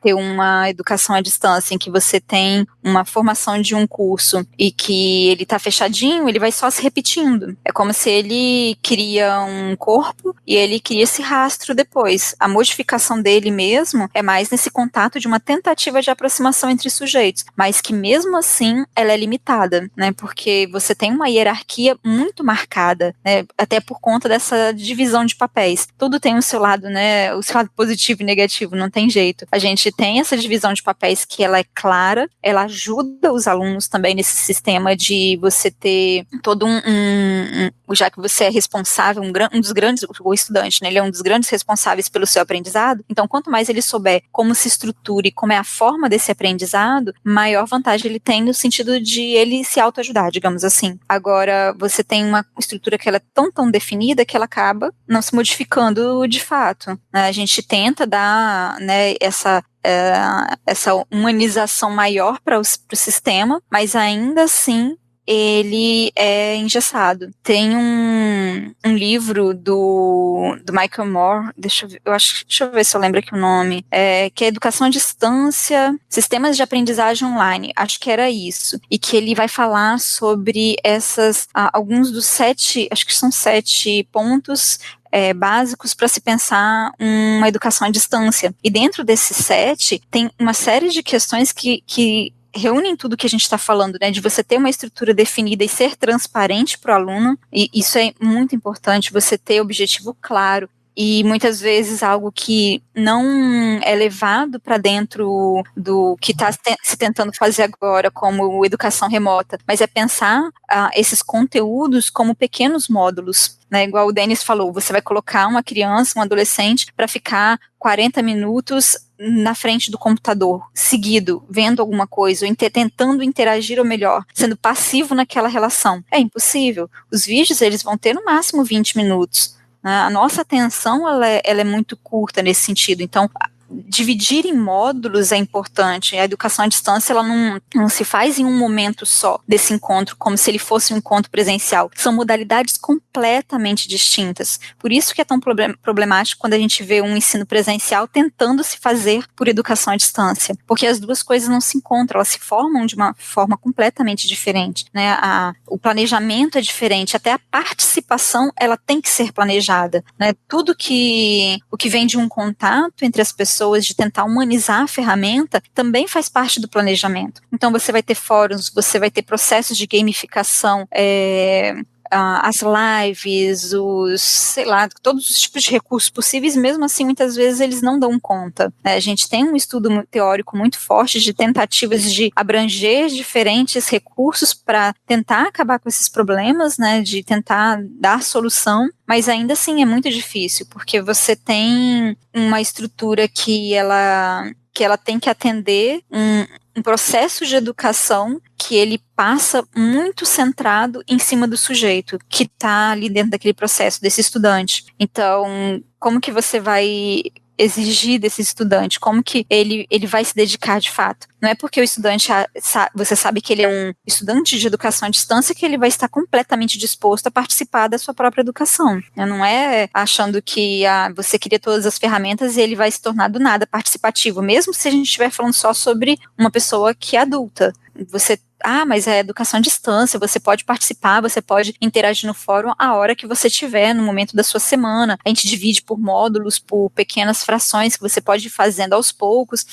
ter uma educação à distância em que você tem uma formação de um curso e que ele tá fechadinho, ele vai só se repetindo. É como se ele cria um corpo e ele cria esse rastro depois. A modificação dele mesmo é mais nesse contato de uma tentativa de aproximação entre sujeitos, mas que mesmo assim ela é limitada, né, porque você tem uma hierarquia muito marcada, né, até por conta dessa divisão de papéis. Tudo tem o seu lado, né, o seu lado positivo e negativo, não tem jeito. A gente tem essa divisão de papéis que ela é clara, ela ajuda os alunos também nesse sistema de você ter todo já que você é responsável, um dos grandes, o estudante, né, ele é um dos grandes responsáveis pelo seu aprendizado, então quanto mais ele souber como se estrutura e como é a forma desse aprendizado, maior vantagem ele tem no sentido de ele se autoajudar, digamos assim. Agora, você tem uma estrutura que ela é tão definida que ela acaba não se modificando de fato, né? A gente tenta dar, né, essa humanização maior para o sistema, mas ainda assim ele é engessado. Tem um livro do Michael Moore, deixa eu ver se eu lembro aqui o nome, que é Educação à Distância, Sistemas de Aprendizagem Online, acho que era isso, e que ele vai falar sobre alguns dos 7, acho que são 7 pontos básicos para se pensar uma educação à distância. E dentro desses 7, tem uma série de questões que reúnem tudo que a gente está falando, né, de você ter uma estrutura definida e ser transparente para o aluno, e isso é muito importante, você ter objetivo claro, e muitas vezes algo que não é levado para dentro do que está se tentando fazer agora como educação remota, mas é pensar esses conteúdos como pequenos módulos, né? Igual o Denis falou, você vai colocar uma criança, um adolescente para ficar 40 minutos na frente do computador, seguido, vendo alguma coisa, ou tentando interagir, ou melhor, sendo passivo naquela relação. É impossível. Os vídeos, eles vão ter no máximo 20 minutos. A nossa atenção ela é muito curta nesse sentido, então dividir em módulos é importante. A educação à distância ela não se faz em um momento só desse encontro, como se ele fosse um encontro presencial. São modalidades completamente distintas. Por isso que é tão problemático quando a gente vê um ensino presencial tentando se fazer por educação à distância, porque as duas coisas não se encontram, elas se formam de uma forma completamente diferente, né? O planejamento é diferente, até a participação ela tem que ser planejada, né? Tudo o que vem de um contato entre as pessoas, de tentar humanizar a ferramenta, também faz parte do planejamento. Então você vai ter fóruns, você vai ter processos de gamificação, as lives, todos os tipos de recursos possíveis, mesmo assim, muitas vezes eles não dão conta. A gente tem um estudo teórico muito forte de tentativas de abranger diferentes recursos para tentar acabar com esses problemas, né, de tentar dar solução, mas ainda assim é muito difícil, porque você tem uma estrutura que ela tem que atender um processo de educação que ele passa muito centrado em cima do sujeito que está ali dentro daquele processo, desse estudante. Então, como que você vai exigir desse estudante? Como que ele vai se dedicar de fato? Não é porque o estudante, você sabe que ele é um estudante de educação à distância que ele vai estar completamente disposto a participar da sua própria educação. Não é achando que você cria todas as ferramentas e ele vai se tornar do nada participativo, mesmo se a gente estiver falando só sobre uma pessoa que é adulta. Mas é educação à distância, você pode participar, você pode interagir no fórum a hora que você tiver, no momento da sua semana. A gente divide por módulos, por pequenas frações que você pode ir fazendo aos poucos.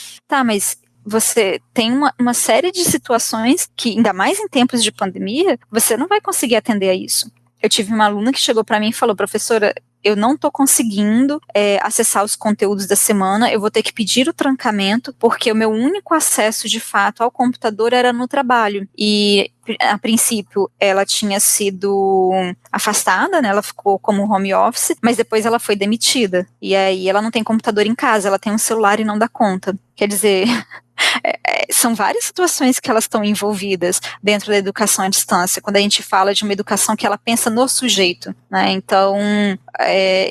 Mas você tem uma série de situações que, ainda mais em tempos de pandemia, você não vai conseguir atender a isso. Eu tive uma aluna que chegou para mim e falou: professora, eu não estou conseguindo acessar os conteúdos da semana, eu vou ter que pedir o trancamento, porque o meu único acesso, de fato, ao computador era no trabalho. E, a princípio, ela tinha sido afastada, né? Ela ficou como home office, mas depois ela foi demitida. E aí ela não tem computador em casa, ela tem um celular e não dá conta. Quer dizer... são várias situações que elas estão envolvidas dentro da educação à distância, quando a gente fala de uma educação que ela pensa no sujeito, né? Então,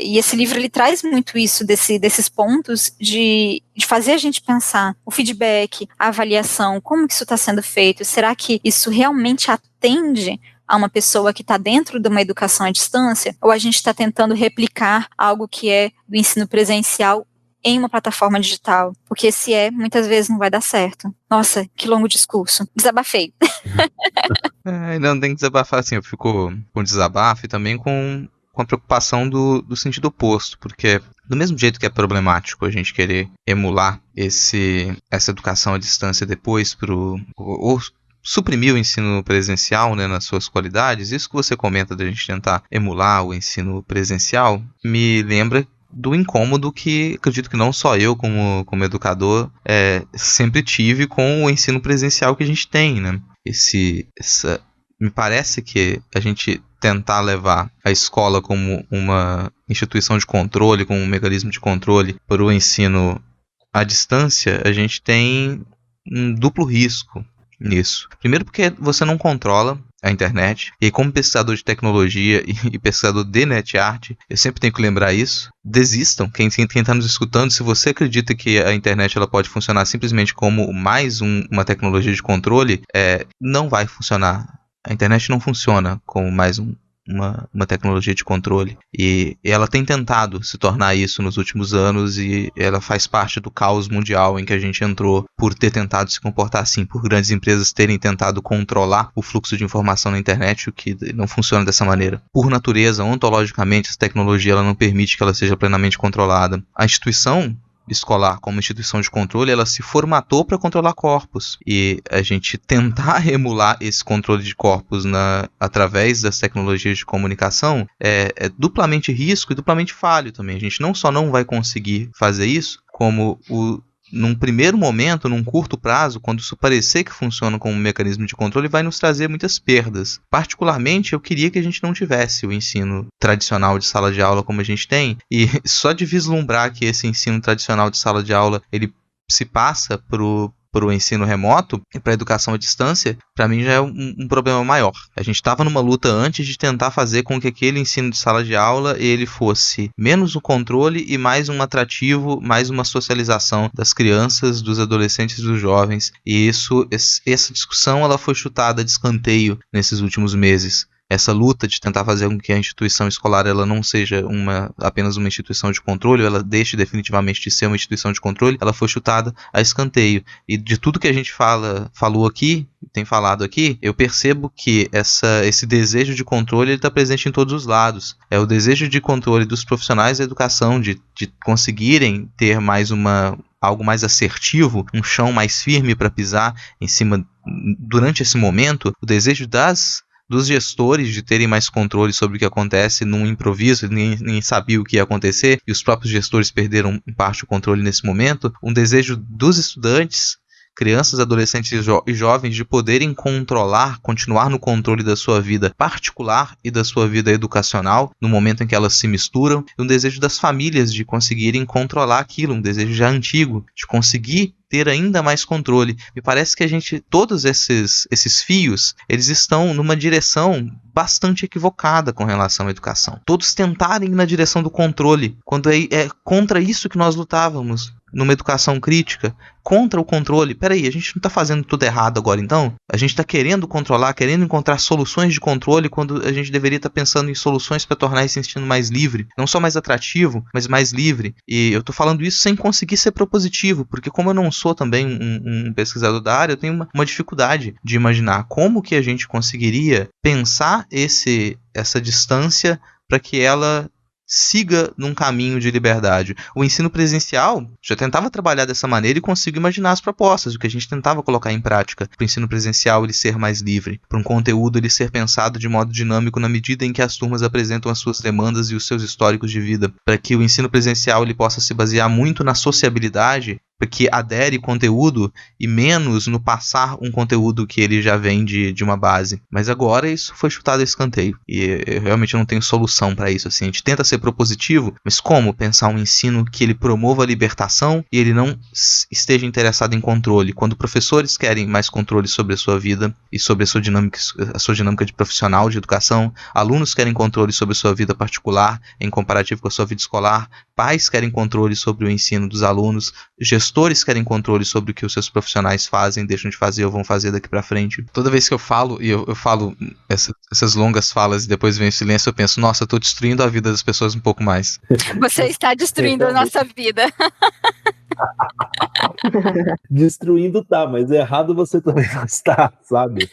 e esse livro ele traz muito isso, desses pontos de fazer a gente pensar o feedback, a avaliação, como que isso está sendo feito, será que isso realmente atende a uma pessoa que está dentro de uma educação à distância, ou a gente está tentando replicar algo que é do ensino presencial em uma plataforma digital, porque se muitas vezes não vai dar certo. Nossa, que longo discurso. Desabafei. Não tem que desabafar assim, eu fico com desabafo e também com a preocupação do sentido oposto, porque do mesmo jeito que é problemático a gente querer emular essa educação à distância depois ou suprimir o ensino presencial, né, nas suas qualidades, isso que você comenta da gente tentar emular o ensino presencial, me lembra do incômodo que acredito que não só eu como educador sempre tive com o ensino presencial que a gente tem, né? Me parece que a gente tentar levar a escola como uma instituição de controle, como um mecanismo de controle para o ensino à distância, a gente tem um duplo risco nisso. Primeiro porque você não controla a internet, e como pesquisador de tecnologia e pesquisador de NetArt, eu sempre tenho que lembrar isso. Desistam, quem está nos escutando, se você acredita que a internet ela pode funcionar simplesmente como mais uma tecnologia de controle, não vai funcionar. A internet não funciona como mais uma tecnologia de controle, e ela tem tentado se tornar isso nos últimos anos, e ela faz parte do caos mundial em que a gente entrou por ter tentado se comportar assim, por grandes empresas terem tentado controlar o fluxo de informação na internet, o que não funciona dessa maneira. Por natureza, ontologicamente, essa tecnologia ela não permite que ela seja plenamente controlada. A instituição escolar como instituição de controle, ela se formatou para controlar corpos, e a gente tentar emular esse controle de corpos através das tecnologias de comunicação é duplamente risco e duplamente falho também. A gente não só não vai conseguir fazer isso, como num primeiro momento, num curto prazo, quando isso parecer que funciona como um mecanismo de controle, vai nos trazer muitas perdas. Particularmente, eu queria que a gente não tivesse o ensino tradicional de sala de aula como a gente tem, e só de vislumbrar que esse ensino tradicional de sala de aula, ele se passa para o ensino remoto e para a educação à distância, para mim já é um problema maior. A gente estava numa luta antes de tentar fazer com que aquele ensino de sala de aula ele fosse menos um controle e mais um atrativo, mais uma socialização das crianças, dos adolescentes e dos jovens. E essa discussão ela foi chutada de escanteio nesses últimos meses. Essa luta de tentar fazer com que a instituição escolar ela não seja apenas uma instituição de controle, ela deixe definitivamente de ser uma instituição de controle, ela foi chutada a escanteio. E de tudo que a gente falou aqui, tem falado aqui, eu percebo que esse desejo de controle está presente em todos os lados. É o desejo de controle dos profissionais da educação, de conseguirem ter algo mais assertivo, um chão mais firme para pisar em cima durante esse momento, o desejo dos gestores de terem mais controle sobre o que acontece num improviso, ninguém sabia o que ia acontecer, e os próprios gestores perderam em parte o controle nesse momento, um desejo dos estudantes, crianças, adolescentes e jovens de poderem continuar no controle da sua vida particular e da sua vida educacional, no momento em que elas se misturam, e um desejo das famílias de conseguirem controlar aquilo, um desejo já antigo, de conseguir ter ainda mais controle. Me parece que todos esses fios, eles estão numa direção bastante equivocada com relação à educação. Todos tentarem ir na direção do controle, quando é contra isso que nós lutávamos numa educação crítica, contra o controle. Peraí, a gente não está fazendo tudo errado agora então? A gente está querendo controlar, querendo encontrar soluções de controle, quando a gente deveria estar pensando em soluções para tornar esse ensino mais livre, não só mais atrativo, mas mais livre. E eu estou falando isso sem conseguir ser propositivo, porque como eu não sou também um pesquisador da área, eu tenho uma dificuldade de imaginar como que a gente conseguiria pensar essa distância para que ela siga num caminho de liberdade. O ensino presencial já tentava trabalhar dessa maneira e consigo imaginar as propostas, o que a gente tentava colocar em prática, para o ensino presencial ele ser mais livre, para um conteúdo ele ser pensado de modo dinâmico na medida em que as turmas apresentam as suas demandas e os seus históricos de vida, para que o ensino presencial ele possa se basear muito na sociabilidade, que adere conteúdo e menos no passar um conteúdo que ele já vem de uma base. Mas agora isso foi chutado a escanteio e eu realmente não tenho solução para isso. Assim, a gente tenta ser propositivo, mas como pensar um ensino que ele promova a libertação e ele não esteja interessado em controle? Quando professores querem mais controle sobre a sua vida e sobre a sua dinâmica de profissional de educação, alunos querem controle sobre a sua vida particular em comparativo com a sua vida escolar, pais querem controle sobre o ensino dos alunos, gestores querem controle sobre o que os seus profissionais fazem, deixam de fazer ou vão fazer daqui pra frente. Toda vez que eu falo, e eu falo essas longas falas e depois vem o silêncio, eu penso, nossa, eu tô destruindo a vida das pessoas um pouco mais. Você está destruindo a nossa vida. Destruindo tá, mas errado você também não está, sabe?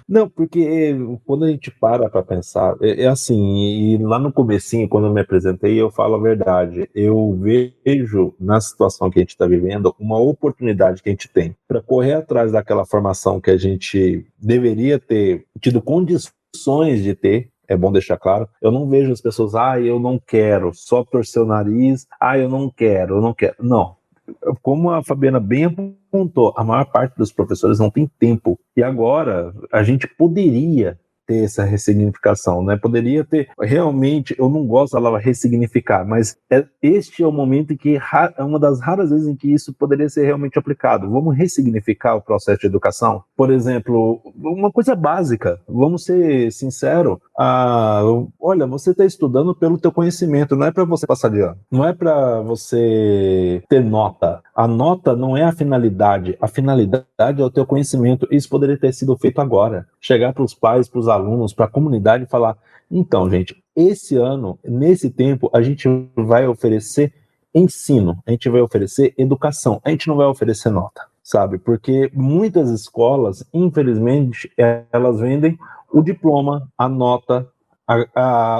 Não, porque quando a gente para pensar, é assim, e lá no comecinho, quando eu me apresentei, eu falo a verdade. Eu vejo, na situação que a gente está vivendo, uma oportunidade que a gente tem para correr atrás daquela formação que a gente deveria ter tido condições de ter. É bom deixar claro, eu não vejo as pessoas, eu não quero, só torcer o nariz, eu não quero. Não. Como a Fabiana bem apontou, a maior parte dos professores não tem tempo. E agora, a gente poderia ter essa ressignificação, né? Poderia ter, realmente, eu não gosto da palavra ressignificar, mas este é o momento em que é uma das raras vezes em que isso poderia ser realmente aplicado. Vamos ressignificar o processo de educação? Por exemplo, uma coisa básica, vamos ser sinceros, olha, você está estudando pelo teu conhecimento, não é para você passar de ano, não é para você ter nota. A nota não é a finalidade é o teu conhecimento. Isso poderia ter sido feito agora. Chegar para os pais, para os alunos, para a comunidade e falar, então, gente, esse ano, nesse tempo, a gente vai oferecer ensino, a gente vai oferecer educação, a gente não vai oferecer nota, sabe? Porque muitas escolas, infelizmente, elas vendem o diploma, a nota,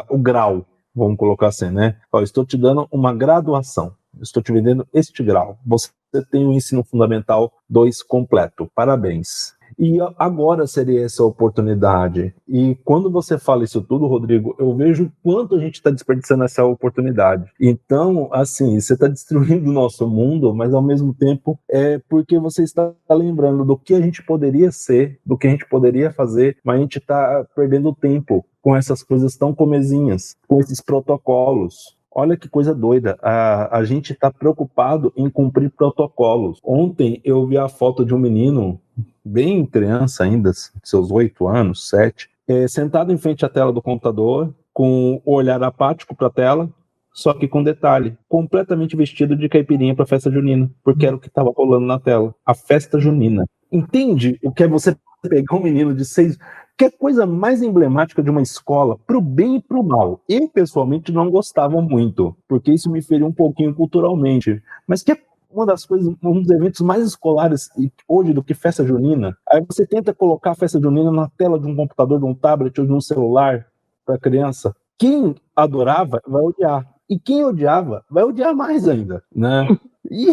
o grau, vamos colocar assim, né? Estou te dando uma graduação, estou te vendendo este grau, você tem o ensino fundamental 2 completo, parabéns. E agora seria essa oportunidade. E quando você fala isso tudo, Rodrigo, eu vejo o quanto a gente está desperdiçando essa oportunidade. Então, assim, você está destruindo o nosso mundo, mas ao mesmo tempo é porque você está lembrando do que a gente poderia ser, do que a gente poderia fazer, mas a gente está perdendo tempo com essas coisas tão comezinhas, com esses protocolos. Olha que coisa doida, a gente está preocupado em cumprir protocolos. Ontem eu vi a foto de um menino, bem criança ainda, seus 8 anos, 7, sentado em frente à tela do computador, com o olhar apático para a tela, só que com detalhe, completamente vestido de caipirinha para a festa junina, porque era o que estava rolando na tela, a festa junina. Entende o que é você pegar um menino de 6... Que é coisa mais emblemática de uma escola, pro bem e pro mal. Eu, pessoalmente, não gostava muito, porque isso me feriu um pouquinho culturalmente. Mas que é uma das coisas, um dos eventos mais escolares hoje do que festa junina. Aí você tenta colocar a festa junina na tela de um computador, de um tablet ou de um celular para a criança. Quem adorava vai odiar. E quem odiava vai odiar mais ainda, né? E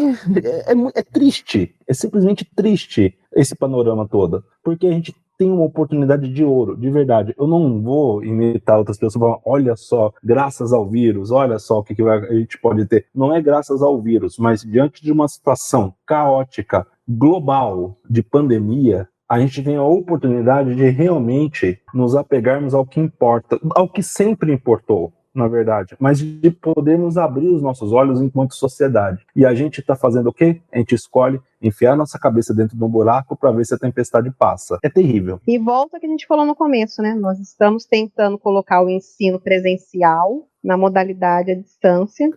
é triste, é simplesmente triste esse panorama todo, porque a gente tem uma oportunidade de ouro, de verdade. Eu não vou imitar outras pessoas falando, olha só, graças ao vírus, olha só o que a gente pode ter. Não é graças ao vírus, mas diante de uma situação caótica, global, de pandemia, a gente tem a oportunidade de realmente nos apegarmos ao que importa, ao que sempre importou, na verdade, mas de podermos abrir os nossos olhos enquanto sociedade. E a gente está fazendo o quê? A gente escolhe enfiar nossa cabeça dentro de um buraco para ver se a tempestade passa. É terrível. E volta ao que a gente falou no começo, né? Nós estamos tentando colocar o ensino presencial na modalidade à distância.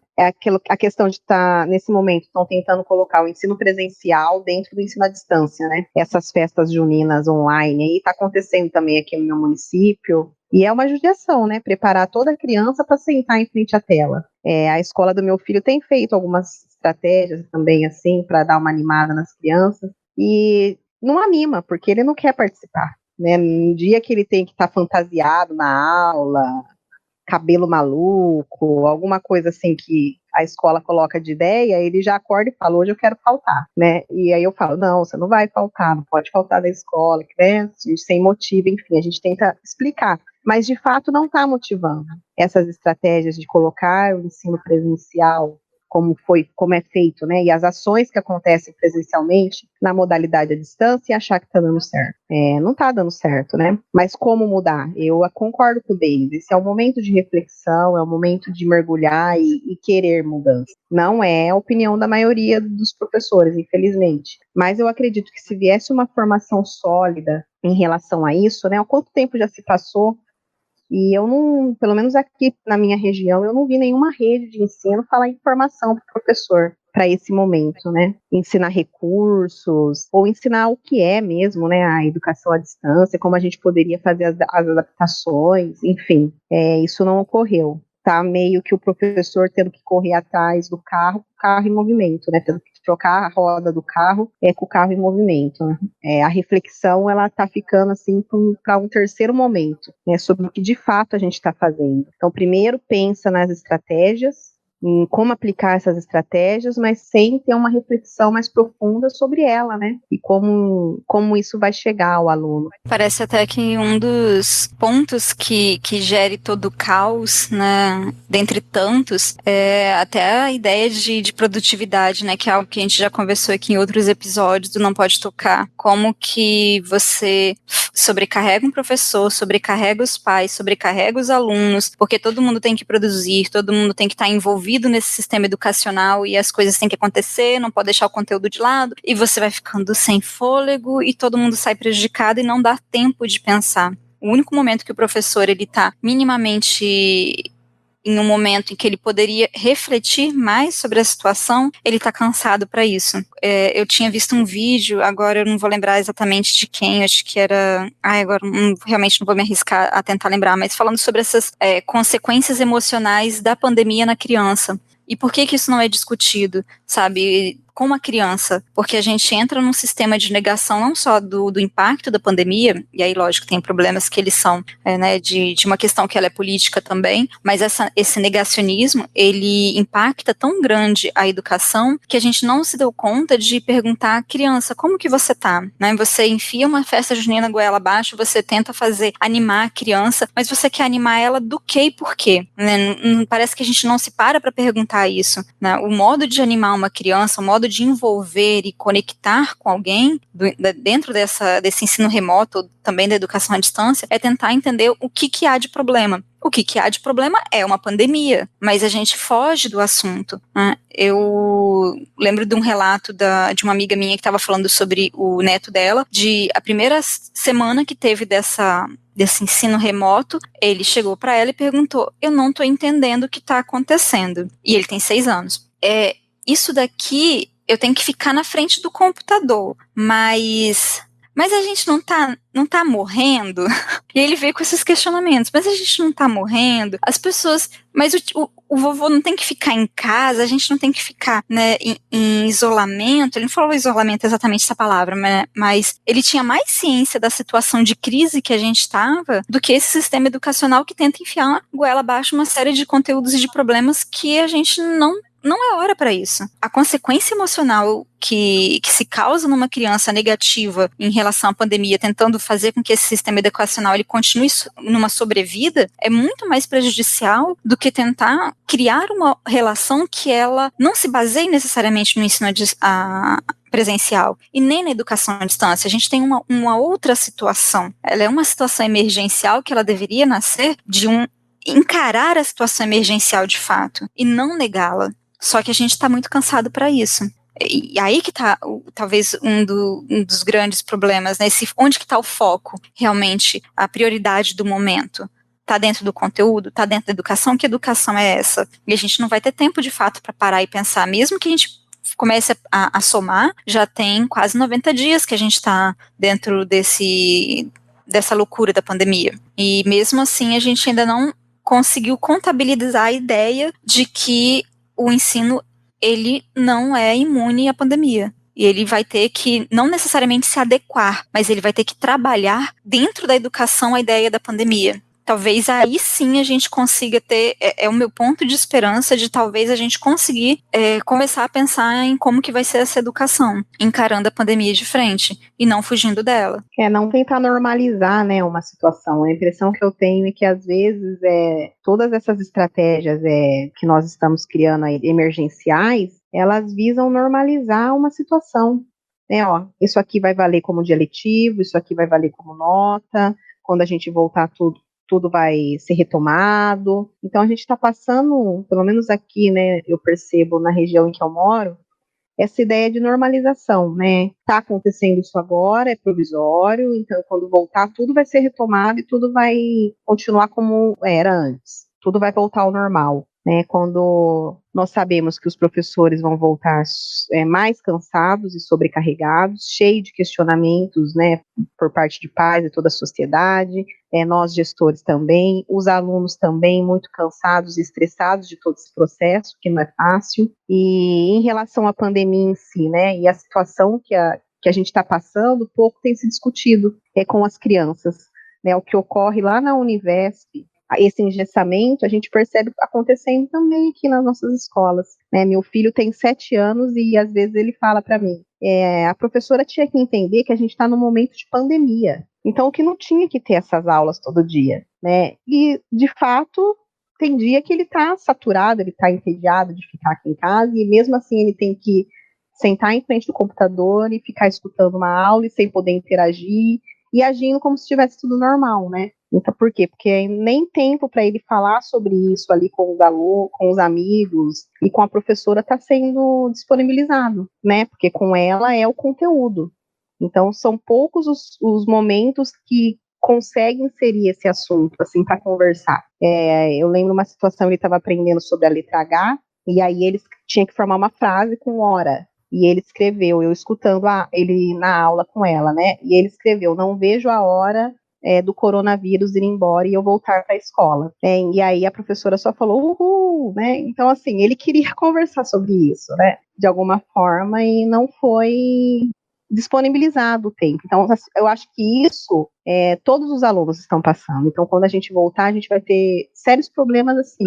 A questão de estar, nesse momento, estão tentando colocar o ensino presencial dentro do ensino à distância, né? Essas festas juninas online aí, está acontecendo também aqui no meu município. E é uma judiação, né? Preparar toda criança para sentar em frente à tela. A escola do meu filho tem feito algumas estratégias também, assim, para dar uma animada nas crianças. E não anima, porque ele não quer participar, né? No dia que ele tem que estar fantasiado na aula, cabelo maluco, alguma coisa assim que a escola coloca de ideia, ele já acorda e fala, hoje eu quero faltar, né? E aí eu falo, não, você não vai faltar, não pode faltar da escola, né? Sem motivo, enfim, a gente tenta explicar. Mas, de fato, não está motivando essas estratégias de colocar o ensino presencial como é feito, né? E as ações que acontecem presencialmente na modalidade à distância e achar que está dando certo. Não está dando certo, né? Mas como mudar? Eu concordo com o Denis. Esse é o momento de reflexão, é o momento de mergulhar e querer mudança. Não é a opinião da maioria dos professores, infelizmente. Mas eu acredito que se viesse uma formação sólida em relação a isso, né? Há quanto tempo já se passou? E eu não, pelo menos aqui na minha região, eu não vi nenhuma rede de ensino falar em formação para o professor para esse momento, né? Ensinar recursos, ou ensinar o que é mesmo, né? A educação à distância, como a gente poderia fazer as adaptações, enfim, isso não ocorreu. Tá meio que o professor tendo que correr atrás do carro em movimento, né? Tendo que trocar a roda do carro com o carro em movimento. Né? A reflexão, ela tá ficando assim para um terceiro momento, né? Sobre o que de fato a gente está fazendo. Então, primeiro pensa nas estratégias, em como aplicar essas estratégias, mas sem ter uma reflexão mais profunda sobre ela, né? E como isso vai chegar ao aluno. Parece até que um dos pontos que gere todo o caos, né, dentre tantos, é até a ideia de produtividade, né, que é algo que a gente já conversou aqui em outros episódios do Não Pode Tocar. Como que você sobrecarrega um professor, sobrecarrega os pais, sobrecarrega os alunos, porque todo mundo tem que produzir, todo mundo tem que estar envolvido nesse sistema educacional e as coisas têm que acontecer, não pode deixar o conteúdo de lado, e você vai ficando sem fôlego e todo mundo sai prejudicado e não dá tempo de pensar. O único momento que o professor ele está minimamente em um momento em que ele poderia refletir mais sobre a situação, ele está cansado para isso. Eu tinha visto um vídeo, agora eu não vou lembrar exatamente de quem, acho que era... agora realmente não vou me arriscar a tentar lembrar, mas falando sobre essas consequências emocionais da pandemia na criança. E por que isso não é discutido, sabe, com a criança? Porque a gente entra num sistema de negação não só do impacto da pandemia, e aí, lógico, tem problemas que eles são, de uma questão que ela é política também, mas esse negacionismo, ele impacta tão grande a educação que a gente não se deu conta de perguntar à criança, como que você tá? Né? Você enfia uma festa junina goela abaixo, você tenta animar a criança, mas você quer animar ela do que e por quê? Né? Parece que a gente não se para perguntar isso, né? O modo de animar uma criança, o modo de envolver e conectar com alguém dentro desse ensino remoto, também da educação à distância, é tentar entender o que há de problema. O que há de problema é uma pandemia, mas a gente foge do assunto, né? Eu lembro de um relato de uma amiga minha que estava falando sobre o neto dela, de a primeira semana que teve desse ensino remoto, ele chegou para ela e perguntou, eu não estou entendendo o que está acontecendo. E ele tem 6 anos. Isso daqui, eu tenho que ficar na frente do computador, mas a gente não tá morrendo? E ele veio com esses questionamentos, mas a gente não tá morrendo? As pessoas, mas o vovô não tem que ficar em casa, a gente não tem que ficar, né, em isolamento? Ele não falou isolamento exatamente essa palavra, mas ele tinha mais ciência da situação de crise que a gente estava do que esse sistema educacional que tenta enfiar goela abaixo uma série de conteúdos e de problemas que a gente não é hora para isso. A consequência emocional que se causa numa criança negativa em relação à pandemia, tentando fazer com que esse sistema educacional ele continue numa sobrevida, é muito mais prejudicial do que tentar criar uma relação que ela não se baseie necessariamente no ensino presencial e nem na educação à distância. A gente tem uma outra situação. Ela é uma situação emergencial que ela deveria nascer de encarar a situação emergencial de fato e não negá-la. Só que a gente está muito cansado para isso. E aí que está, talvez, um dos grandes problemas, né? Onde que está o foco, realmente, a prioridade do momento? Está dentro do conteúdo? Está dentro da educação? Que educação é essa? E a gente não vai ter tempo, de fato, para parar e pensar. Mesmo que a gente comece a somar, já tem quase 90 dias que a gente está dentro dessa loucura da pandemia. E mesmo assim, a gente ainda não conseguiu contabilizar a ideia de que o ensino, ele não é imune à pandemia. E ele vai ter que, não necessariamente se adequar, mas ele vai ter que trabalhar dentro da educação a ideia da pandemia. Talvez aí sim a gente consiga ter, o meu ponto de esperança de talvez a gente conseguir começar a pensar em como que vai ser essa educação, encarando a pandemia de frente e não fugindo dela. Não tentar normalizar, né, uma situação. A impressão que eu tenho é que às vezes todas essas estratégias que nós estamos criando aí, emergenciais, elas visam normalizar uma situação. Isso aqui vai valer como dia letivo, isso aqui vai valer como nota, quando a gente voltar tudo vai ser retomado. Então a gente está passando, pelo menos aqui, né, eu percebo na região em que eu moro, essa ideia de normalização, né? Está acontecendo isso agora, é provisório, então quando voltar tudo vai ser retomado e tudo vai continuar como era antes. Tudo vai voltar ao normal, né? Quando nós sabemos que os professores vão voltar mais cansados e sobrecarregados, cheios de questionamentos, né, por parte de pais e toda a sociedade, nós gestores também, os alunos também muito cansados e estressados de todo esse processo, que não é fácil. E em relação à pandemia em si, né, e a situação que a gente está passando, pouco tem se discutido com as crianças, né, o que ocorre lá na Univesp, esse engessamento, a gente percebe acontecendo também aqui nas nossas escolas, né? Meu filho tem 7 anos e às vezes ele fala para mim, a professora tinha que entender que a gente está num momento de pandemia, então que não tinha que ter essas aulas todo dia, né? E de fato tem dia que ele está saturado, ele está entediado de ficar aqui em casa e mesmo assim ele tem que sentar em frente do computador e ficar escutando uma aula e sem poder interagir e agindo como se estivesse tudo normal, né? Então, por quê? Porque nem tempo para ele falar sobre isso ali com os alunos, com os amigos e com a professora está sendo disponibilizado, né? Porque com ela é o conteúdo. Então, são poucos os momentos que conseguem inserir esse assunto, assim, para conversar. Eu lembro uma situação, ele estava aprendendo sobre a letra H, e aí ele tinha que formar uma frase com hora. E ele escreveu, eu escutando ele na aula com ela, né? E ele escreveu, não vejo a hora do coronavírus ir embora e eu voltar para a escola. E aí a professora só falou, uhul, né? Então, assim, ele queria conversar sobre isso, né? De alguma forma, e não foi disponibilizado o tempo. Então, eu acho que isso todos os alunos estão passando. Então, quando a gente voltar, a gente vai ter sérios problemas, assim,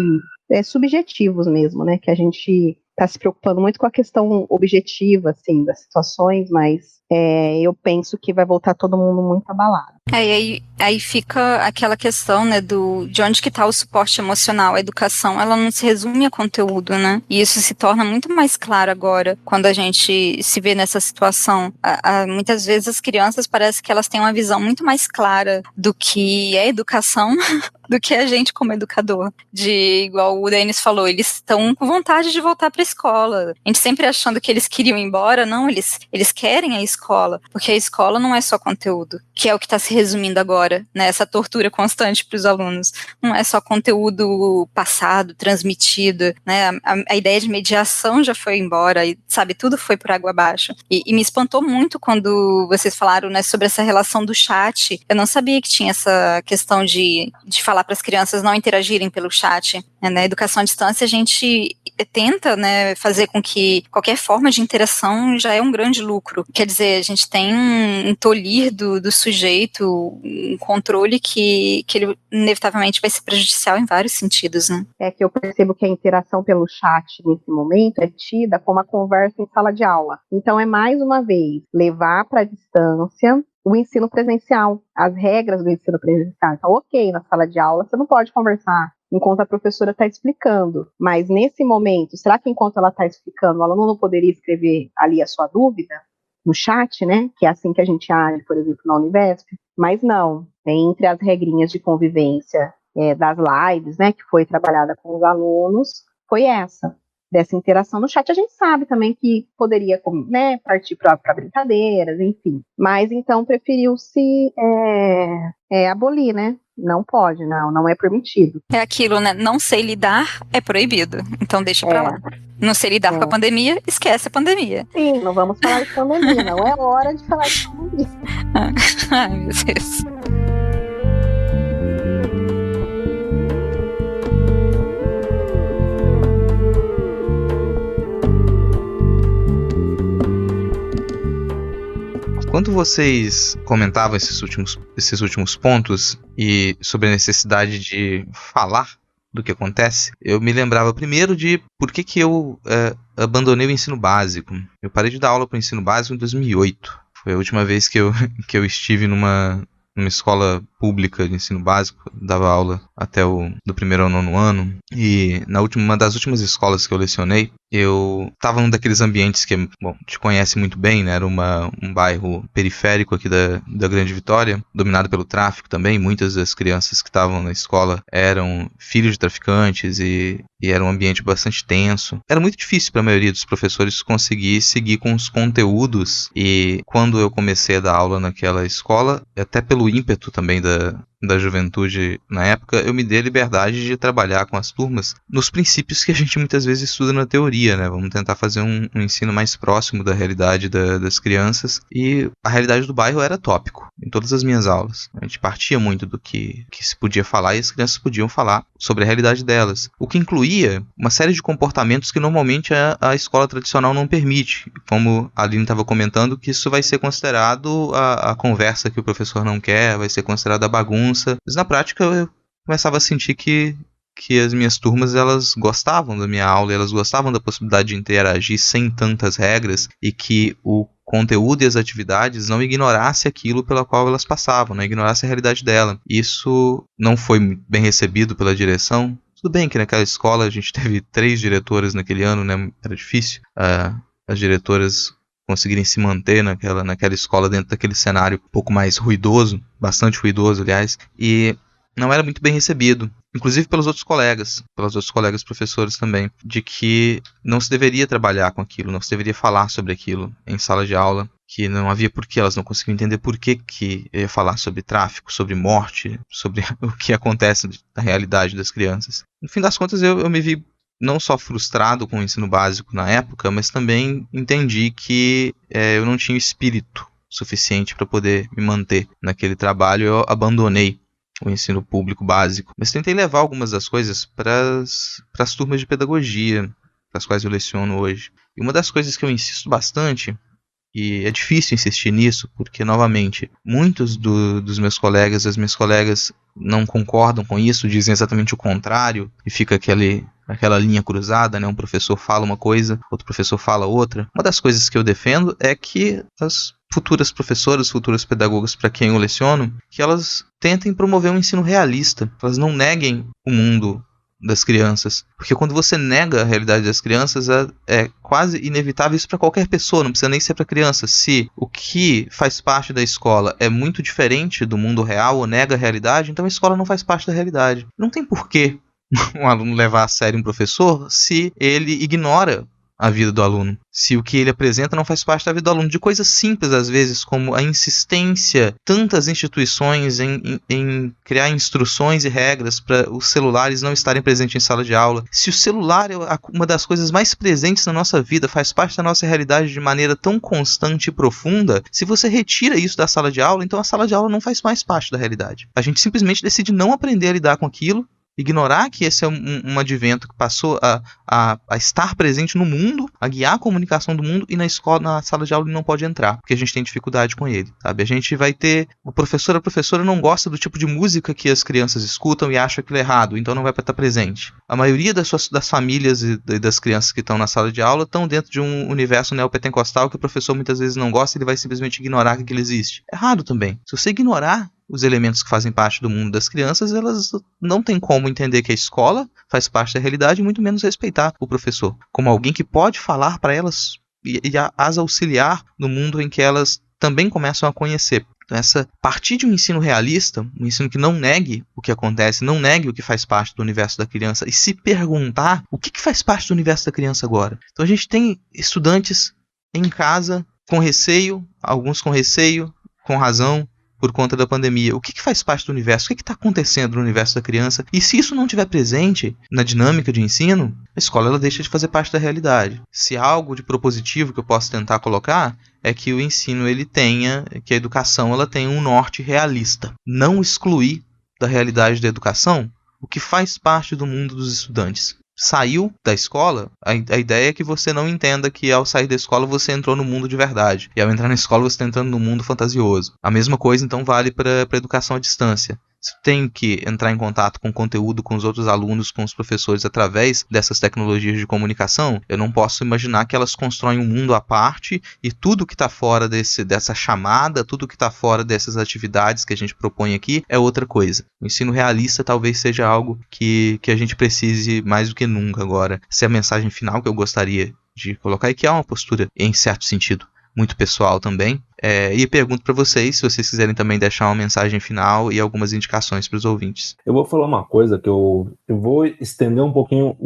subjetivos mesmo, né? Que a gente está se preocupando muito com a questão objetiva, assim, das situações, mas eu penso que vai voltar todo mundo muito abalado. Aí fica aquela questão, né, de onde que está o suporte emocional. A educação, ela não se resume a conteúdo, né? E isso se torna muito mais claro agora, quando a gente se vê nessa situação. Muitas vezes as crianças parece que elas têm uma visão muito mais clara do que é educação, do que a gente como educador. Igual o Denis falou, eles estão com vontade de voltar para a escola. A gente sempre achando que eles queriam ir embora, não, eles querem a escola, porque a escola não é só conteúdo, que é o que está se resumindo agora, né, essa tortura constante para os alunos. Não é só conteúdo passado, transmitido, né, a ideia de mediação já foi embora, e, sabe, tudo foi por água abaixo. E me espantou muito quando vocês falaram, né, sobre essa relação do chat. Eu não sabia que tinha essa questão de falar para as crianças não interagirem pelo chat. Na educação à distância, a gente tenta, né, fazer com que qualquer forma de interação já é um grande lucro. Quer dizer, a gente tem um tolir do sujeito, um controle que ele inevitavelmente vai ser prejudicial em vários sentidos, né? É que eu percebo que a interação pelo chat nesse momento é tida como uma conversa em sala de aula. Então é mais uma vez levar para a distância o ensino presencial, as regras do ensino presencial. Então, ok, na sala de aula você não pode conversar enquanto a professora está explicando, mas nesse momento, será que enquanto ela está explicando, o aluno não poderia escrever ali a sua dúvida no chat, né? Que é assim que a gente age, por exemplo, na Univesp. Mas não, entre as regrinhas de convivência das lives, né, que foi trabalhada com os alunos, foi dessa interação no chat. A gente sabe também que poderia, né, partir para brincadeiras, enfim. Mas então preferiu-se abolir, né? Não pode, não é permitido. É aquilo, né? Não sei lidar é proibido. Então deixa pra lá. Não sei lidar com a pandemia, esquece a pandemia. Sim, não vamos falar de pandemia, não é hora de falar de pandemia. Ai, meu Deus. Quando vocês comentavam esses últimos pontos e sobre a necessidade de falar do que acontece, eu me lembrava primeiro de por que eu abandonei o ensino básico. Eu parei de dar aula para o ensino básico em 2008. Foi a última vez que eu estive numa escola pública de ensino básico, dava aula até do primeiro ao nono ano, e uma das últimas escolas que eu lecionei, eu estava num daqueles ambientes que, bom, te conhece muito bem, né? Era um bairro periférico aqui da Grande Vitória, dominado pelo tráfico também. Muitas das crianças que estavam na escola eram filhos de traficantes e era um ambiente bastante tenso. Era muito difícil para a maioria dos professores conseguir seguir com os conteúdos, e quando eu comecei a dar aula naquela escola, até pelo ímpeto também da juventude na época, eu me dei a liberdade de trabalhar com as turmas nos princípios que a gente muitas vezes estuda na teoria, né? Vamos tentar fazer um ensino mais próximo da realidade das crianças, e a realidade do bairro era tópico em todas as minhas aulas. A gente partia muito do que se podia falar e as crianças podiam falar sobre a realidade delas, o que incluía uma série de comportamentos que normalmente a escola tradicional não permite, como a Aline estava comentando, que isso vai ser considerado a conversa que o professor não quer, vai ser considerado a bagunça. Mas na prática eu começava a sentir que as minhas turmas, elas gostavam da minha aula, elas gostavam da possibilidade de interagir sem tantas regras, e que o conteúdo e as atividades não ignorasse aquilo pela qual elas passavam, não ignorasse a realidade dela. Isso não foi bem recebido pela direção. Tudo bem que naquela escola a gente teve 3 diretoras naquele ano, né? Era difícil. As diretoras conseguirem se manter naquela escola dentro daquele cenário um pouco mais ruidoso, bastante ruidoso, aliás, e não era muito bem recebido, inclusive pelos outros colegas professores também, de que não se deveria trabalhar com aquilo, não se deveria falar sobre aquilo em sala de aula, que não havia porquê, elas não conseguiam entender por que eu ia falar sobre tráfico, sobre morte, sobre o que acontece na realidade das crianças. No fim das contas, eu me vi não só frustrado com o ensino básico na época, mas também entendi que eu não tinha espírito suficiente para poder me manter naquele trabalho. Eu abandonei o ensino público básico, mas tentei levar algumas das coisas para as turmas de pedagogia, para as quais eu leciono hoje. E uma das coisas que eu insisto bastante, e é difícil insistir nisso, porque, novamente, muitos dos meus colegas, as minhas colegas não concordam com isso, dizem exatamente o contrário, e fica aquela linha cruzada, né? Um professor fala uma coisa, outro professor fala outra. Uma das coisas que eu defendo é que as futuras professoras, futuras pedagogas para quem eu leciono, que elas tentem promover um ensino realista, que elas não neguem o mundo das crianças, porque quando você nega a realidade das crianças, é quase inevitável isso para qualquer pessoa, não precisa nem ser para criança. Se o que faz parte da escola é muito diferente do mundo real ou nega a realidade, então a escola não faz parte da realidade. Não tem porquê um aluno levar a sério um professor se ele ignora a vida do aluno, se o que ele apresenta não faz parte da vida do aluno, de coisas simples às vezes, como a insistência, tantas instituições em criar instruções e regras para os celulares não estarem presentes em sala de aula. Se o celular é uma das coisas mais presentes na nossa vida, faz parte da nossa realidade de maneira tão constante e profunda, se você retira isso da sala de aula, então a sala de aula não faz mais parte da realidade. A gente simplesmente decide não aprender a lidar com aquilo, ignorar que esse é um advento que passou a estar presente no mundo, a guiar a comunicação do mundo, e na sala de aula ele não pode entrar, porque a gente tem dificuldade com ele, sabe? A gente vai ter... A professora não gosta do tipo de música que as crianças escutam e acha aquilo errado, então não vai estar presente. A maioria das famílias e das crianças que estão na sala de aula estão dentro de um universo neopentecostal que o professor muitas vezes não gosta e ele vai simplesmente ignorar que aquilo existe. Errado também. Se você ignorar os elementos que fazem parte do mundo das crianças, elas não têm como entender que a escola faz parte da realidade e muito menos respeitar o professor como alguém que pode falar para elas e as auxiliar no mundo em que elas também começam a conhecer. Então, partir de um ensino realista, um ensino que não negue o que acontece, não negue o que faz parte do universo da criança, e se perguntar o que faz parte do universo da criança agora. Então a gente tem estudantes em casa com receio, alguns com receio, com razão, por conta da pandemia. O que faz parte do universo? O que está acontecendo no universo da criança? E se isso não estiver presente na dinâmica de ensino, a escola ela deixa de fazer parte da realidade. Se há algo de propositivo que eu posso tentar colocar, é que o ensino que a educação ela tenha um norte realista. Não excluir da realidade da educação o que faz parte do mundo dos estudantes. Saiu da escola, a ideia é que você não entenda que ao sair da escola você entrou no mundo de verdade. E ao entrar na escola você está entrando no mundo fantasioso. A mesma coisa então vale para a educação à distância. Você tem que entrar em contato com o conteúdo, com os outros alunos, com os professores através dessas tecnologias de comunicação. Eu não posso imaginar que elas constroem um mundo à parte e tudo que está fora dessa chamada, tudo que está fora dessas atividades que a gente propõe aqui é outra coisa. O ensino realista talvez seja algo que a gente precise mais do que nunca agora. Essa é a mensagem final que eu gostaria de colocar e que é uma postura, em certo sentido, muito pessoal também. E pergunto para vocês, se vocês quiserem também deixar uma mensagem final e algumas indicações para os ouvintes. Eu vou falar uma coisa que eu vou estender um pouquinho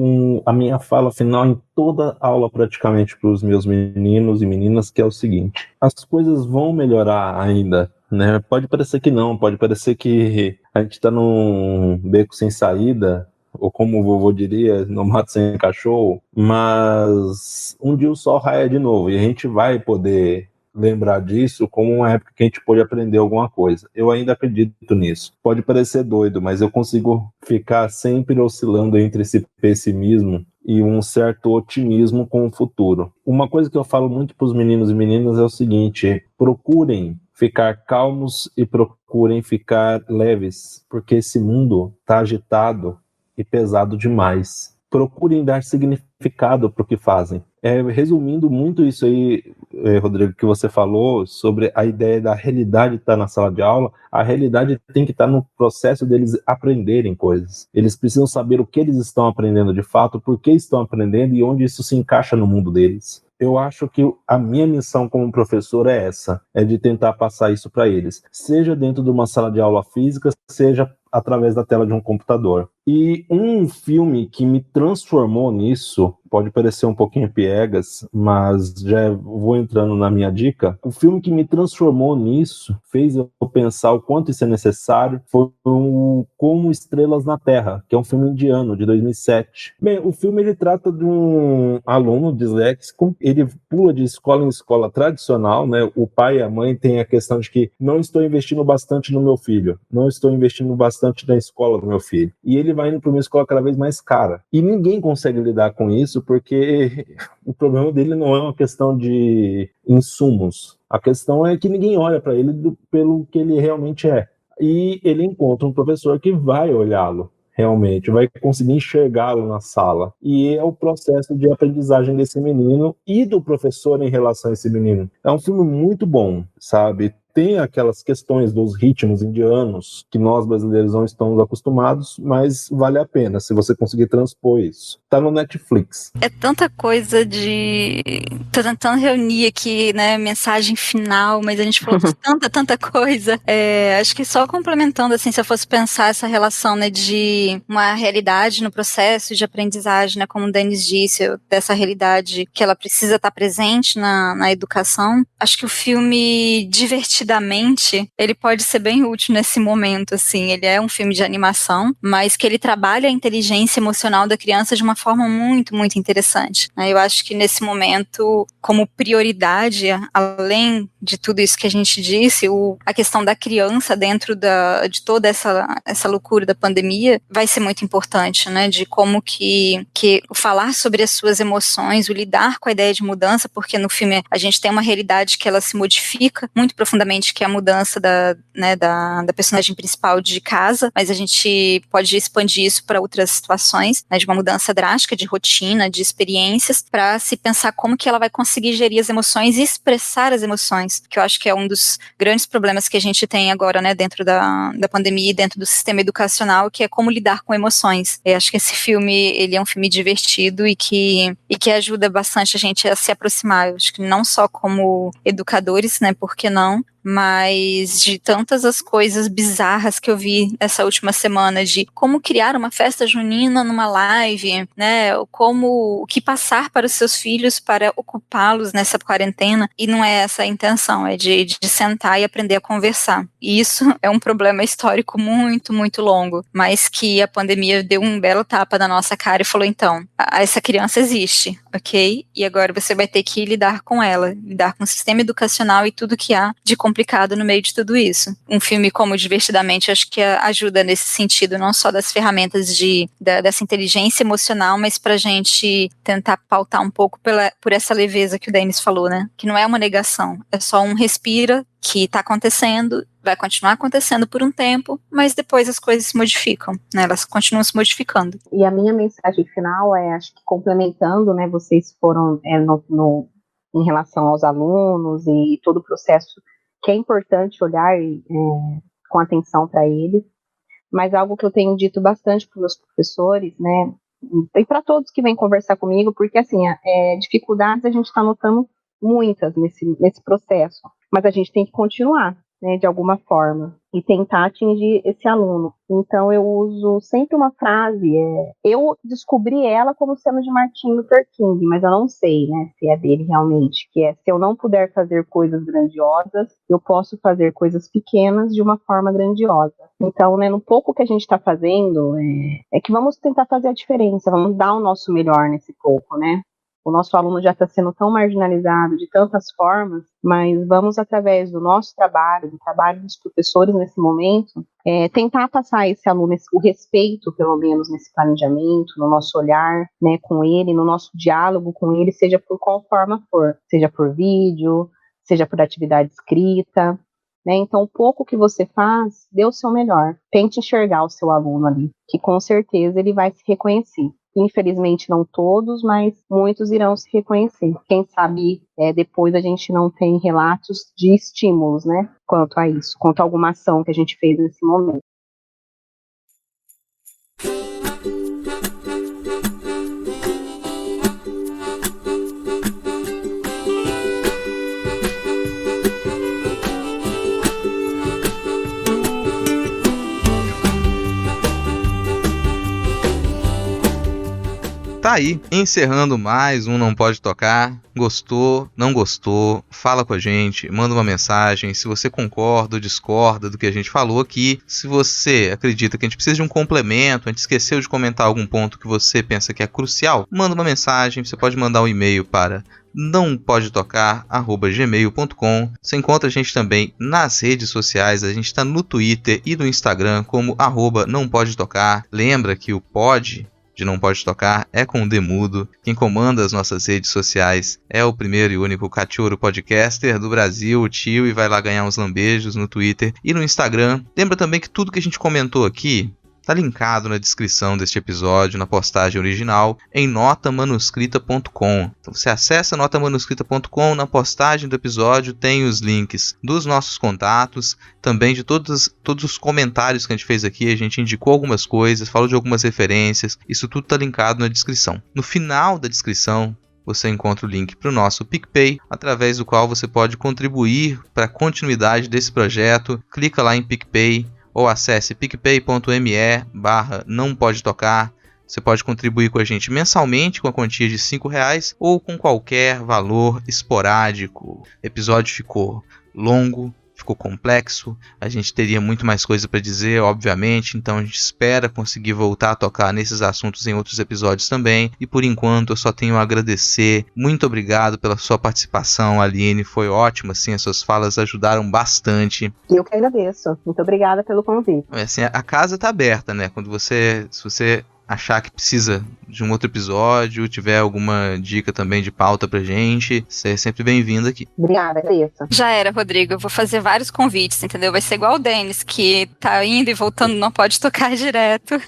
a minha fala final em toda a aula praticamente para os meus meninos e meninas, que é o seguinte: as coisas vão melhorar ainda, né? Pode parecer que não, pode parecer que a gente está num beco sem saída, ou como o vovô diria, no mato sem cachorro, mas um dia o sol raia de novo e a gente vai poder lembrar disso como uma época que a gente pôde aprender alguma coisa. Eu ainda acredito nisso. Pode parecer doido, mas eu consigo ficar sempre oscilando entre esse pessimismo e um certo otimismo com o futuro. Uma coisa que eu falo muito para os meninos e meninas é o seguinte: procurem ficar calmos e procurem ficar leves, porque esse mundo está agitado e pesado demais. Procurem dar significado para o que fazem. Resumindo muito isso aí, Rodrigo, que você falou sobre a ideia da realidade estar na sala de aula, a realidade tem que estar no processo deles aprenderem coisas. Eles precisam saber o que eles estão aprendendo de fato, por que estão aprendendo e onde isso se encaixa no mundo deles. eu acho que a minha missão como professor é essa, é de tentar passar isso para eles, seja dentro de uma sala de aula física, seja através da tela de um computador. E um filme que me transformou nisso, pode parecer um pouquinho piegas, mas já vou entrando na minha dica, o filme que me transformou nisso, fez eu pensar o quanto isso é necessário, foi o Como Estrelas na Terra, que é um filme indiano, de 2007. Bem, o filme ele trata de um aluno disléxico, ele pula de escola em escola tradicional, né? O pai e a mãe têm a questão de que não estou investindo bastante no meu filho, não estou investindo bastante na escola do meu filho. E ele vai indo para uma escola cada vez mais cara. E ninguém consegue lidar com isso porque o problema dele não é uma questão de insumos. A questão é que ninguém olha para ele pelo que ele realmente é. E ele encontra um professor que vai olhá-lo realmente, vai conseguir enxergá-lo na sala. E é o processo de aprendizagem desse menino e do professor em relação a esse menino. É um filme muito bom, sabe? Tem aquelas questões dos ritmos indianos que nós brasileiros não estamos acostumados, mas vale a pena se você conseguir transpor isso. Tá no Netflix. É tanta coisa de... Tô tentando reunir aqui, né, mensagem final, mas a gente falou de tanta coisa. Acho que só complementando, assim, se eu fosse pensar essa relação, né, de uma realidade no processo de aprendizagem, né, como o Denis disse, dessa realidade que ela precisa estar presente na educação, acho que o filme divertidamente, ele pode ser bem útil nesse momento, assim. Ele é um filme de animação, mas que ele trabalha a inteligência emocional da criança de uma forma muito, muito interessante, né? Eu acho que nesse momento, como prioridade, além de tudo isso que a gente disse, a questão da criança dentro de toda essa loucura da pandemia vai ser muito importante, né? De como que falar sobre as suas emoções, o lidar com a ideia de mudança, porque no filme a gente tem uma realidade que ela se modifica muito profundamente, que é a mudança da personagem principal de casa, mas a gente pode expandir isso para outras situações, né, de uma mudança drástica de rotina, de experiências, para se pensar como que ela vai conseguir gerir as emoções e expressar as emoções, que eu acho que é um dos grandes problemas que a gente tem agora, né, dentro da pandemia e dentro do sistema educacional, que é como lidar com emoções. Eu acho que esse filme, ele é um filme divertido e que ajuda bastante a gente a se aproximar. Eu acho que não só como educadores, né, por que não, mas de tantas as coisas bizarras que eu vi essa última semana, de como criar uma festa junina numa live, né, o que passar para os seus filhos para ocupá-los nessa quarentena, e não é essa a intenção, é de sentar e aprender a conversar. E isso é um problema histórico muito, muito longo, mas que a pandemia deu um belo tapa na nossa cara e falou, então, essa criança existe, ok? E agora você vai ter que lidar com ela, lidar com o sistema educacional e tudo que há de complicado no meio de tudo isso. Um filme como Divertidamente, acho que ajuda nesse sentido, não só das ferramentas dessa inteligência emocional, mas pra gente tentar pautar um pouco por essa leveza que o Denis falou, né? Que não é uma negação, é só um respira, que tá acontecendo, vai continuar acontecendo por um tempo, mas depois as coisas se modificam, né? Elas continuam se modificando. E a minha mensagem final é, acho que complementando, né, vocês foram em relação aos alunos e todo o processo, que é importante olhar com atenção para ele, mas algo que eu tenho dito bastante para os meus professores, né, e para todos que vêm conversar comigo, porque assim, dificuldades a gente está notando muitas nesse processo, mas a gente tem que continuar, né, de alguma forma, e tentar atingir esse aluno. Então eu uso sempre uma frase, eu descobri ela como sendo de Martin Luther King, mas eu não sei, né, se é dele realmente, que é: se eu não puder fazer coisas grandiosas, eu posso fazer coisas pequenas de uma forma grandiosa. Então, né, no pouco que a gente está fazendo, é que vamos tentar fazer a diferença, vamos dar o nosso melhor nesse pouco, né? O nosso aluno já está sendo tão marginalizado de tantas formas, mas vamos, através do nosso trabalho, do trabalho dos professores nesse momento, tentar passar a esse aluno o respeito, pelo menos nesse planejamento, no nosso olhar, né, com ele, no nosso diálogo com ele, seja por qual forma for, seja por vídeo, seja por atividade escrita, né? Então, o pouco que você faz, dê o seu melhor. Tente enxergar o seu aluno ali, que com certeza ele vai se reconhecer. Infelizmente não todos, mas muitos irão se reconhecer. Quem sabe depois a gente não tem relatos de estímulos, né, quanto a isso, quanto a alguma ação que a gente fez nesse momento. Tá aí, encerrando mais um Não Pode Tocar. Gostou, não gostou, fala com a gente, manda uma mensagem. Se você concorda ou discorda do que a gente falou aqui, se você acredita que a gente precisa de um complemento, a gente esqueceu de comentar algum ponto que você pensa que é crucial, manda uma mensagem. Você pode mandar um e-mail para nãopodetocar@gmail.com. Você encontra a gente também nas redes sociais. A gente está no Twitter e no Instagram como @nãopodetocar. Lembra que o pod de Não Pode Tocar é com o Demudo. Quem comanda as nossas redes sociais é o primeiro e único cachorro podcaster do Brasil, o tio, e vai lá ganhar uns lambejos no Twitter e no Instagram. Lembra também que tudo que a gente comentou aqui está linkado na descrição deste episódio, na postagem original, em notamanuscrita.com. Então você acessa notamanuscrita.com, na postagem do episódio tem os links dos nossos contatos, também de todos os comentários que a gente fez aqui. A gente indicou algumas coisas, falou de algumas referências, isso tudo está linkado na descrição. No final da descrição, você encontra o link para o nosso PicPay, através do qual você pode contribuir para a continuidade desse projeto. Clica lá em PicPay, ou acesse picpay.me/nãopodetocar. Você pode contribuir com a gente mensalmente com a quantia de R$5 ou com qualquer valor esporádico. O episódio ficou longo, ficou complexo, a gente teria muito mais coisa para dizer, obviamente, então a gente espera conseguir voltar a tocar nesses assuntos em outros episódios também, e por enquanto eu só tenho a agradecer. Muito obrigado pela sua participação, Aline, foi ótimo, assim, as suas falas ajudaram bastante. Eu que agradeço, muito obrigada pelo convite. Assim, a casa está aberta, né, se você achar que precisa de um outro episódio, tiver alguma dica também de pauta pra gente, você é sempre bem-vindo aqui. Obrigada, agradeço. Já era, Rodrigo. Eu vou fazer vários convites, entendeu? Vai ser igual o Denis, que tá indo e voltando, não pode tocar direto.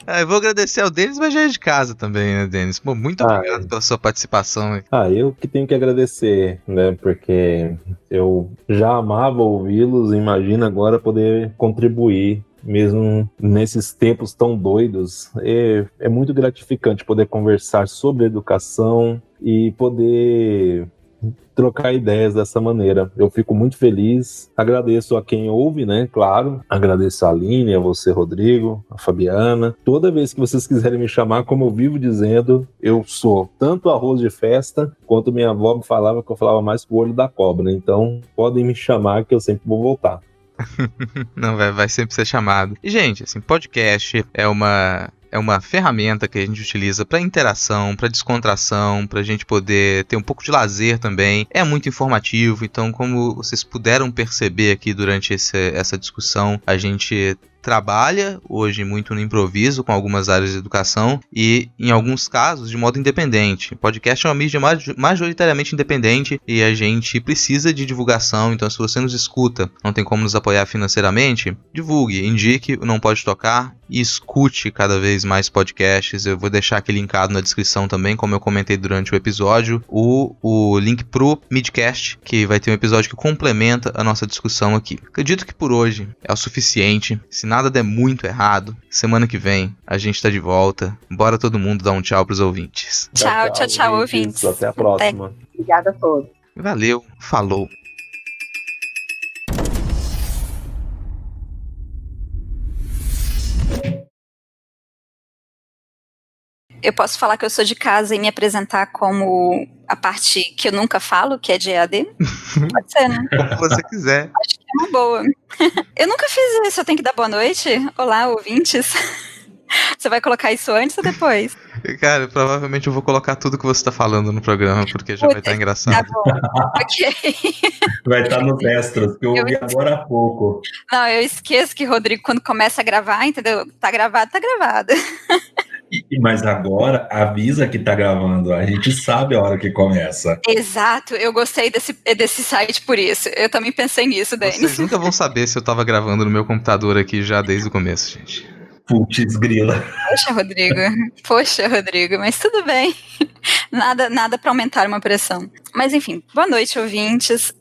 Eu vou agradecer ao Denis, mas já é de casa também, né, Denis? Pô, muito obrigado pela sua participação. Eu que tenho que agradecer, né, porque eu já amava ouvi-los, imagina agora poder contribuir mesmo nesses tempos tão doidos. É muito gratificante poder conversar sobre educação e poder trocar ideias dessa maneira. Eu fico muito feliz, agradeço a quem ouve, né, claro, agradeço a Aline, a você, Rodrigo, a Fabiana. Toda vez que vocês quiserem me chamar, como eu vivo dizendo, eu sou tanto arroz de festa, quanto minha avó me falava que eu falava mais com o olho da cobra. Então, podem me chamar que eu sempre vou voltar. Não, vai sempre ser chamado. E, gente, assim, podcast é uma ferramenta que a gente utiliza para interação, para descontração, para a gente poder ter um pouco de lazer também. É muito informativo, então, como vocês puderam perceber aqui durante essa discussão, a gente trabalha hoje muito no improviso com algumas áreas de educação e, em alguns casos, de modo independente. Podcast é uma mídia majoritariamente independente e a gente precisa de divulgação, então se você nos escuta, não tem como nos apoiar financeiramente, divulgue, indique o Não Pode Tocar e escute cada vez mais podcasts. Eu vou deixar aqui linkado na descrição também, como eu comentei durante o episódio, o link pro Midcast, que vai ter um episódio que complementa a nossa discussão aqui. Acredito que por hoje é o suficiente. Se nada der muito errado, semana que vem a gente tá de volta. Bora todo mundo dar um tchau pros ouvintes. Tchau, ouvintes. Até a próxima. Obrigada a todos. Valeu, falou. Eu posso falar que eu sou de casa e me apresentar como a parte que eu nunca falo, que é de EAD? Pode ser, né? Se você quiser. Acho que é uma boa. Eu nunca fiz isso, eu tenho que dar boa noite? Olá, ouvintes. Você vai colocar isso antes ou depois? Cara, provavelmente eu vou colocar tudo que você tá falando no programa, porque já vai estar engraçado. Tá bom, ok. Vai estar nos extras, que eu ouvi agora há pouco. Não, eu esqueço que Rodrigo, quando começa a gravar, entendeu? Tá gravado, tá gravado. Mas agora avisa que tá gravando, a gente sabe a hora que começa. Exato, eu gostei desse site por isso. Eu também pensei nisso, Denis. Vocês nunca vão saber se eu tava gravando no meu computador aqui já desde o começo, gente. Putz, grila. Poxa, Rodrigo, mas tudo bem. Nada para aumentar uma pressão. Mas enfim, boa noite, ouvintes.